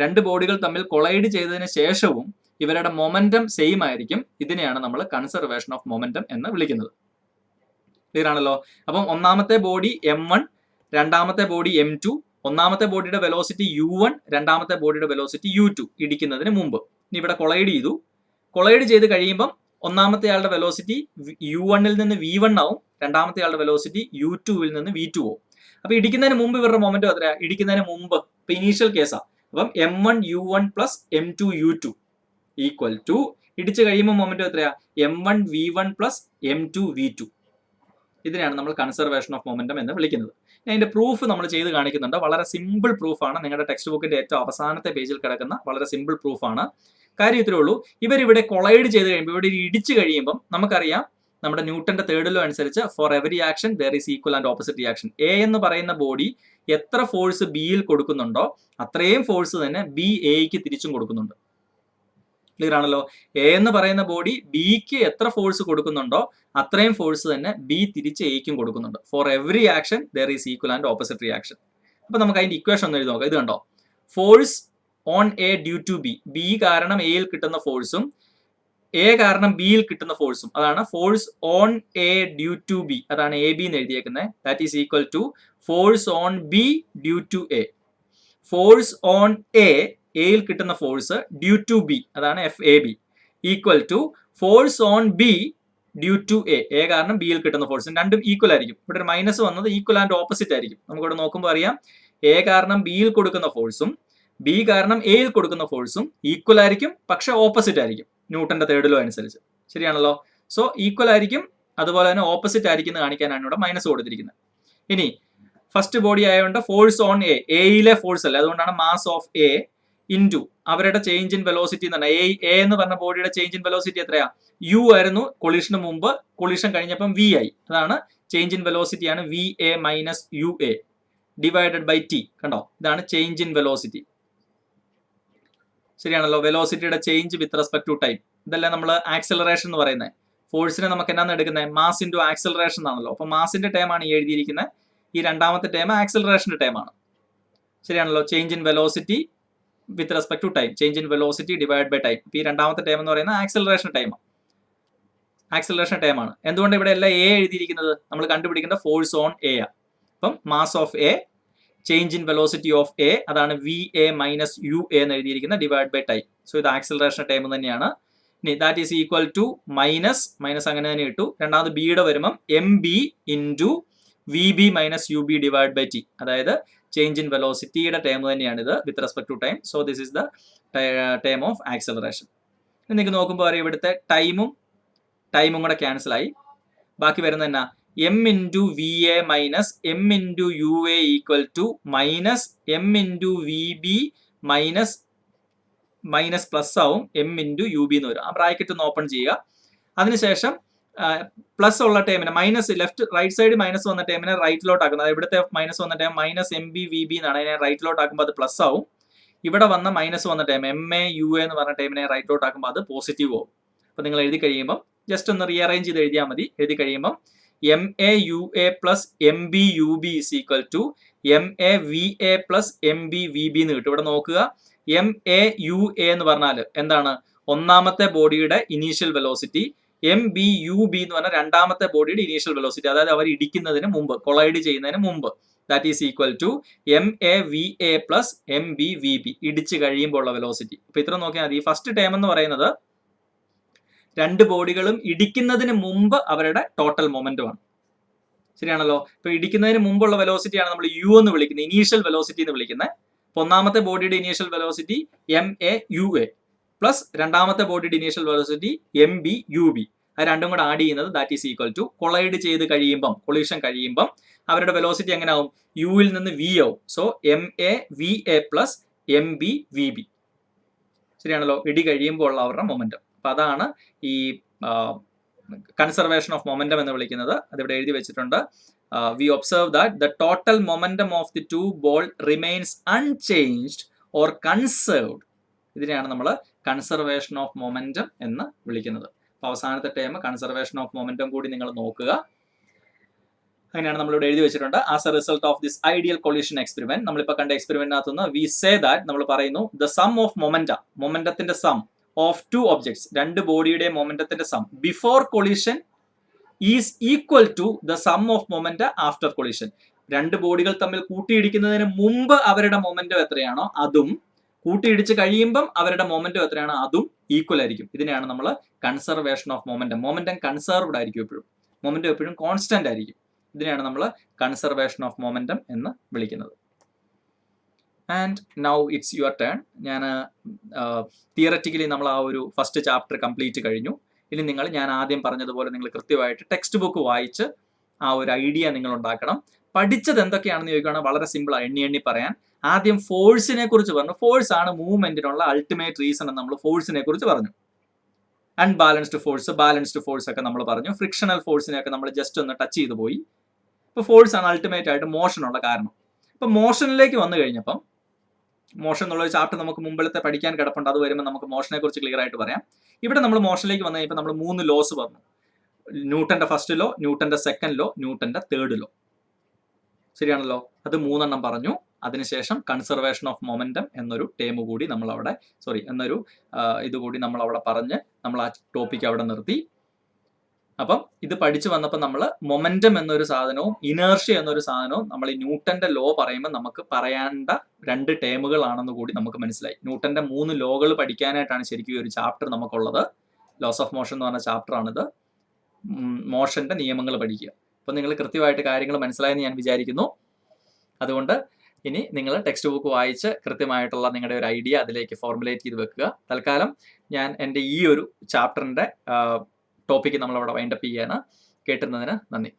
രണ്ട് ബോഡികൾ തമ്മിൽ കൊളൈഡ് ചെയ്തതിന് ശേഷവും ഇവരുടെ മൊമെന്റം സെയിം ആയിരിക്കും. ഇതിനെയാണ് നമ്മൾ കൺസർവേഷൻ ഓഫ് മൊമെന്റം എന്ന് വിളിക്കുന്നത്. ക്ലിയർ ആണല്ലോ? അപ്പം ഒന്നാമത്തെ ബോഡി m1, രണ്ടാമത്തെ ബോഡി m2. ഒന്നാമത്തെ ബോഡിയുടെ വെലോസിറ്റി u1, രണ്ടാമത്തെ ബോഡിയുടെ വെലോസിറ്റി u2 ഇടിക്കുന്നതിന് മുമ്പ്. ഇനി ഇവിടെ കൊളൈഡ് ചെയ്ത് കഴിയുമ്പം ഒന്നാമത്തെ ആളുടെ വെലോസിറ്റി u1ൽ നിന്ന് v1 ആവും, രണ്ടാമത്തെ ആളുടെ വെലോസിറ്റി u2ൽ നിന്ന് v2 ആവും. അപ്പൊ ഇടിക്കുന്നതിന് മുമ്പ് ഇവരുടെ മൊമെന്റം എത്രയാ? ഇടിക്കുന്നതിന് മുമ്പ് ഇപ്പൊ ഇനീഷ്യൽ കേസാ. അപ്പം m1 u1 plus m2 u2 equal to ഇടിച്ച് കഴിയുമ്പോൾ മൊമെന്റം എത്രയാ? m1 v1 plus m2 v2. ഇതിനെയാണ് നമ്മൾ കൺസർവേഷൻ ഓഫ് മൊമെന്റം എന്ന് വിളിക്കുന്നത്. അതിന്റെ പ്രൂഫ് നമ്മൾ ചെയ്ത് കാണിക്കുന്നുണ്ട്. വളരെ സിമ്പിൾ പ്രൂഫാണ്. നിങ്ങളുടെ ടെക്സ്റ്റ് ബുക്കിന്റെ ഏറ്റവും അവസാനത്തെ പേജിൽ കിടക്കുന്ന വളരെ സിമ്പിൾ പ്രൂഫാണ്. കാര്യം ഇത്രേ ഉള്ളൂ. ഇവരിവിടെ കൊളൈഡ് ചെയ്ത് കഴിയുമ്പോൾ, ഇവിടെ ഇടിച്ച് കഴിയുമ്പം നമുക്കറിയാം നമ്മുടെ ന്യൂട്ടന്റെ തേർഡ് ലോ അനുസരിച്ച് four every action there is equal and opposite reaction. A എന്ന് പറയുന്ന ബോഡി എത്ര ഫോഴ്സ് ബിയിൽ കൊടുക്കുന്നുണ്ടോ അത്രയും ഫോഴ്സ് തന്നെ ബി എക്ക് തിരിച്ചും കൊടുക്കുന്നുണ്ട്. ക്ലിയർ ആണല്ലോ? എ എന്ന് പറയുന്ന ബോഡി ബിക്ക് എത്ര ഫോഴ്സ് കൊടുക്കുന്നുണ്ടോ അത്രയും ഫോഴ്സ് തന്നെ ബി തിരിച്ച് എക്കും കൊടുക്കുന്നുണ്ട്. For every action there is equal and opposite reaction. അപ്പൊ നമുക്ക് അതിന്റെ ഇക്വേഷൻ ഒന്ന് എഴുതി നോക്കാം. ഇത് കണ്ടോ? Force on A due to B, B കാരണം എയിൽ കിട്ടുന്ന ഫോഴ്സും എ കാരണം ബിയിൽ കിട്ടുന്ന ഫോഴ്സും, അതാണ് force on A due to B, അതാണ് എ ബി എന്ന് എഴുതിയേക്കുന്നത്. That is equal to force on B due to A. Force on എയിൽ കിട്ടുന്ന ഫോഴ്സ് ഡ്യൂ ടു ബി, അതാണ് F A B, equal to force on B due to A കാരണം ബിയിൽ കിട്ടുന്ന force. രണ്ടും ഈക്വൽ ആയിരിക്കും. ഇവിടെ ഒരു മൈനസ് വന്നത് ഈക്വൽ ആൻഡ് ഓപ്പോസിറ്റ് ആയിരിക്കും. നമുക്കിവിടെ നോക്കുമ്പോൾ അറിയാം എ കാരണം ബിയിൽ കൊടുക്കുന്ന ഫോഴ്സും ബി കാരണം എയിൽ കൊടുക്കുന്ന ഫോഴ്സും ഈക്വൽ ആയിരിക്കും, പക്ഷെ ഓപ്പോസിറ്റ് ആയിരിക്കും ന്യൂട്ടന്റെ തേർഡ് ലോ അനുസരിച്ച്. ശരിയാണല്ലോ? സോ ഈക്വൽ ആയിരിക്കും, അതുപോലെ തന്നെ ഓപ്പോസിറ്റ് ആയിരിക്കും എന്ന് കാണിക്കാനാണ് ഇവിടെ മൈനസ് കൊടുത്തിരിക്കുന്നത്. ഇനി ഫസ്റ്റ് ബോഡി ആയതുകൊണ്ട് ഫോഴ്സ് ഓൺ എയിലെ ഫോഴ്സ് അല്ല, അതുകൊണ്ടാണ് മാസ് ഓഫ് എ ഇൻറ്റു അവരുടെ ചേഞ്ച് ഇൻ വെലോസിറ്റി എന്ന് പറഞ്ഞാൽ എ എന്ന് പറഞ്ഞ ബോഡിയുടെ ചേഞ്ച് ഇൻ വെലോസിറ്റി എത്രയാ? യു ആയിരുന്നു കൊളീഷന് മുമ്പ്, കൊളീഷൻ കഴിഞ്ഞപ്പം വി ആയി. അതാണ് ചേഞ്ച് ഇൻ വെലോസിറ്റി ആണ് V A minus U A divided by T. കണ്ടോ? ഇതാണ് ചേഞ്ച് ഇൻ വെലോസിറ്റി. ശരിയാണല്ലോ? വെലോസിറ്റിയുടെ change with respect to time. ഇതല്ലേ നമ്മൾ ആക്സിലറേഷൻ എന്ന് പറയുന്നത്. ഫോഴ്സിനെ നമുക്ക് എന്നാണ് എടുക്കുന്നത്? മാസ് ഇൻറ്റു ആക്സിലറേഷൻ ആണല്ലോ. അപ്പൊ മാസിന്റെ ടേം ആണ് ഈ എഴുതിയിരിക്കുന്നത്. ഈ രണ്ടാമത്തെ ടേം ആക്സിലറേഷന്റെ ടേം ആണ്. ശരിയാണല്ലോ. Change in velocity with respect to time, change in velocity divide by time. ഈ രണ്ടാമത്തെ ടൈം എന്ന് പറയുന്നത് ആക്സിലറേഷൻ ടൈമാണ്. എന്തുകൊണ്ട് ഇവിടെ എല്ലാം എ എഴുതിയിരിക്കുന്നത്? നമ്മൾ കണ്ടുപിടിക്കേണ്ട ഫോഴ്സ് ഓൺ എ ആ. അപ്പം mass of A, change in velocity of A, അതാണ് V A minus U A എന്ന് എഴുതിയിരിക്കുന്ന ഡിവൈഡ് ബൈ ടൈം. സോ ഇത് ആക്സിലറേഷൻ ടൈം തന്നെയാണ്. ഇനി that is equal to minus അങ്ങനെ തന്നെ ഇട്ടു. രണ്ടാമത് ബിയുടെ വരുമ്പം M B into V B minus U B divide by T, അതായത് ചേഞ്ച് ഇൻ വെലോസിറ്റിയുടെ ടൈം തന്നെയാണ് ഇത് with respect to time. So this is the time of acceleration. നിങ്ങൾക്ക് നോക്കുമ്പോൾ അറിയാം ഇവിടുത്തെ ടൈമും കൂടെ ക്യാൻസൽ ആയി. ബാക്കി വരുന്ന എന്നാ? M into V A minus M into U A equal to minus M into V B minus plus ആവും എം ഇൻറ്റു യു ബി എന്ന് വരും. ആ ബ്രാക്കറ്റ് ഒന്ന് ഓപ്പൺ ചെയ്യുക. അതിനുശേഷം പ്ലസ് ഉള്ള ടൈമിനെ മൈനസ്, റൈറ്റ് സൈഡ് മൈനസ് വന്ന ടൈമിനെ റൈറ്റിലോട്ട് ആക്കുന്നത്. ഇവിടുത്തെ മൈനസ് വന്ന time minus M B V B എന്നാണ്. അതിനെ റൈറ്റിലോട്ട് ആക്കുമ്പോൾ അത് പ്ലസ് ആവും. ഇവിടെ വന്ന മൈനസ് വന്ന time M A U A എന്ന് പറഞ്ഞ ടൈമിനെ റൈറ്റിലോട്ട് ആക്കുമ്പോൾ അത് പോസിറ്റീവ് ആവും. അപ്പോൾ നിങ്ങൾ എഴുതി കഴിയുമ്പോൾ ജസ്റ്റ് ഒന്ന് റീഅറേഞ്ച് ചെയ്ത് എഴുതിയാൽ മതി. എഴുതി കഴിയുമ്പോൾ M A U A plus M B U B is equal to M A V A plus M B V B എന്ന് കിട്ടും. ഇവിടെ നോക്കുക, എം എ യു എ എന്ന് പറഞ്ഞാൽ എന്താണ്? ഒന്നാമത്തെ ബോഡിയുടെ initial velocity. M B U B എന്ന് പറഞ്ഞാൽ രണ്ടാമത്തെ ബോഡിയുടെ ഇനീഷ്യൽ വെലോസിറ്റി, അതായത് അവർ ഇടിക്കുന്നതിന് മുമ്പ്, കൊളൈഡ് ചെയ്യുന്നതിന് മുമ്പ്. That is equal to M A V A plus M B V B, ഇടിച്ച് കഴിയുമ്പോൾ ഉള്ള വെലോസിറ്റി. അപ്പൊ ഇത്ര നോക്കിയാൽ മതി. ഈ ഫസ്റ്റ് ടൈം എന്ന് പറയുന്നത് രണ്ട് ബോഡികളും ഇടിക്കുന്നതിന് മുമ്പ് അവരുടെ ടോട്ടൽ മൊമെന്റമാണ്. ശരിയാണല്ലോ. ഇപ്പൊ ഇടിക്കുന്നതിന് മുമ്പുള്ള വെലോസിറ്റിയാണ് നമ്മൾ യു എന്ന് വിളിക്കുന്നത്, ഇനീഷ്യൽ വെലോസിറ്റി എന്ന് വിളിക്കുന്നത്. അപ്പൊ ഒന്നാമത്തെ ബോഡിയുടെ initial velocity M A U A plus രണ്ടാമത്തെ ബോഡിയുടെ initial velocity M B U B. അത് രണ്ടും കൂടെ ആഡ് ചെയ്യുന്നത് that is equal to collide ചെയ്ത് കഴിയുമ്പം, കൊളീഷൻ കഴിയുമ്പം അവരുടെ വെലോസിറ്റി എങ്ങനെ ആവും? യുവിൽ നിന്ന് വി ആവും. So M A V A plus M B V B. ശരിയാണല്ലോ. ഇടി കഴിയുമ്പോൾ ഉള്ള അവരുടെ മൊമെന്റം. അപ്പൊ അതാണ് ഈ കൺസർവേഷൻ ഓഫ് മൊമെന്റം എന്ന് വിളിക്കുന്നത്. അതിവിടെ എഴുതി വെച്ചിട്ടുണ്ട്. We observe that the total momentum of the two ball remains unchanged or conserved. ഇതിനെയാണ് നമ്മൾ കൺസർവേഷൻ ഓഫ് മൊമെന്റം എന്ന് വിളിക്കുന്നത്. അപ്പൊ അവസാനത്തെ ടൈം കൺസർവേഷൻ ഓഫ് മൊമെന്റം കൂടി നിങ്ങൾ നോക്കുക. അങ്ങനെയാണ് നമ്മളിവിടെ എഴുതി വെച്ചിട്ടുണ്ട്. As a result of this ideal collision experiment, നമ്മളിപ്പോൾ കണ്ട എക്സ്പെരിമെന്റിനകത്തുനിന്ന് വി സേ ദാറ്റ്, നമ്മൾ പറയുന്നു ദ സം ഓഫ് മൊമെന്റത്തിന്റെ സം ഓഫ് ടു ഒബ്ജക്ട്സ്, രണ്ട് ബോഡിയുടെ മൊമെന്റത്തിന്റെ sum before collision is equal to the sum of moment after collision. രണ്ട് ബോഡികൾ തമ്മിൽ കൂട്ടിയിടിക്കുന്നതിന് മുമ്പ് അവരുടെ മൊമെന്റം എത്രയാണോ അതും, കൂട്ടിയിടിച്ച് കഴിയുമ്പം അവരുടെ മൊമെന്റം എത്രയാണോ അതും ഈക്വൽ ആയിരിക്കും. ഇതിനെയാണ് നമ്മൾ conservation of momentum. Momentum conserved ആയിരിക്കും എപ്പോഴും, മൊമെന്റം എപ്പോഴും കോൺസ്റ്റന്റ് ആയിരിക്കും. ഇതിനെയാണ് നമ്മൾ കൺസർവേഷൻ ഓഫ് മൊമെന്റം എന്ന് വിളിക്കുന്നത്. And now it's your turn. ഞാൻ തിയററ്റിക്കലി നമ്മൾ ആ ഒരു ഫസ്റ്റ് ചാപ്റ്റർ കംപ്ലീറ്റ് കഴിഞ്ഞു. ഇനി ഞാൻ ആദ്യം പറഞ്ഞതുപോലെ നിങ്ങൾ കൃത്യമായിട്ട് ടെക്സ്റ്റ് ബുക്ക് വായിച്ച് ആ ഒരു ഐഡിയ നിങ്ങൾ ഉണ്ടാക്കണം. പഠിച്ചത് എന്തൊക്കെയാണെന്ന് ചോദിക്കുകയാണെങ്കിൽ വളരെ സിമ്പിളാണ്, എണ്ണി പറയാൻ. ആദ്യം ഫോഴ്സിനെ കുറിച്ച് പറഞ്ഞു. ഫോഴ്സ് ആണ് മൂവ്മെന്റിനുള്ള അൾട്ടിമേറ്റ് റീസൺ എന്ന് നമ്മൾ ഫോഴ്സിനെ കുറിച്ച് പറഞ്ഞു. അൺബാലൻസ്ഡ് ഫോഴ്സ്, ബാലൻസ്ഡ് ഫോഴ്സ് ഒക്കെ നമ്മൾ പറഞ്ഞു. ഫ്രിക്ഷണൽ ഫോഴ്സിനെയൊക്കെ നമ്മൾ ജസ്റ്റ് ഒന്ന് ടച്ച് ചെയ്തു പോയി. ഇപ്പോൾ ഫോഴ്സ് ആണ് അൾട്ടിമേറ്റ് ആയിട്ട് മോഷനുള്ള കാരണം. ഇപ്പൊ മോഷനിലേക്ക് വന്നു കഴിഞ്ഞപ്പം, മോഷൻ എന്നുള്ള ഒരു ചാപ്റ്റർ നമുക്ക് മുമ്പിലത്തെ പഠിക്കാൻ കിടപ്പുണ്ട്. അത് വരുമ്പോൾ നമുക്ക് മോഷനെ കുറിച്ച് ക്ലിയർ ആയിട്ട് പറയാം. ഇവിടെ നമ്മൾ മോഷനിലേക്ക് വന്നു കഴിഞ്ഞപ്പോൾ നമ്മൾ 3 ലോസ് പറഞ്ഞു. ന്യൂട്ടന്റെ ഫസ്റ്റ് ലോ, ന്യൂട്ടന്റെ സെക്കൻഡ് ലോ, ന്യൂട്ടന്റെ തേർഡ് ലോ. ശരിയാണല്ലോ. അത് 3 എണ്ണം പറഞ്ഞു. അതിനുശേഷം കൺസർവേഷൻ ഓഫ് മൊമെന്റം എന്നൊരു ടേം കൂടി നമ്മൾ അവിടെ, എന്നൊരു ഇതുകൂടി നമ്മൾ അവിടെ പറഞ്ഞ് നമ്മൾ ആ ടോപ്പിക് അവിടെ നിർത്തി. അപ്പം ഇത് പഠിച്ചു വന്നപ്പോൾ നമ്മൾ മൊമെന്റം എന്നൊരു സാധനവും ഇനേർഷ്യ എന്നൊരു സാധനവും നമ്മൾ ഈ ന്യൂട്ടന്റെ ലോ പറയുമ്പോൾ നമുക്ക് പറയേണ്ട 2 ടേമുകളാണെന്ന് കൂടി നമുക്ക് മനസ്സിലായി. ന്യൂട്ടന്റെ 3 ലോകൾ പഠിക്കാനായിട്ടാണ് ശരിക്കും ഈ ഒരു ചാപ്റ്റർ നമുക്കുള്ളത്. ലോസ് ഓഫ് മോഷൻ എന്ന് പറഞ്ഞ ചാപ്റ്റർ ആണിത്. മോഷന്റെ നിയമങ്ങൾ പഠിക്കുക. അപ്പം നിങ്ങൾ കൃത്യമായിട്ട് കാര്യങ്ങൾ മനസ്സിലായെന്ന് ഞാൻ വിചാരിക്കുന്നു. അതുകൊണ്ട് ഇനി നിങ്ങൾ ടെക്സ്റ്റ് ബുക്ക് വായിച്ച് കൃത്യമായിട്ടുള്ള നിങ്ങളുടെ ഒരു ഐഡിയ അതിലേക്ക് ഫോർമുലേറ്റ് ചെയ്ത് വെക്കുക. തൽക്കാലം ഞാൻ എൻ്റെ ഈ ഒരു ചാപ്റ്ററിൻ്റെ ടോപ്പിക്ക് നമ്മളവിടെ വൈൻഡപ്പ് ചെയ്യാണ്. കേട്ടുന്നതിന് നന്ദി.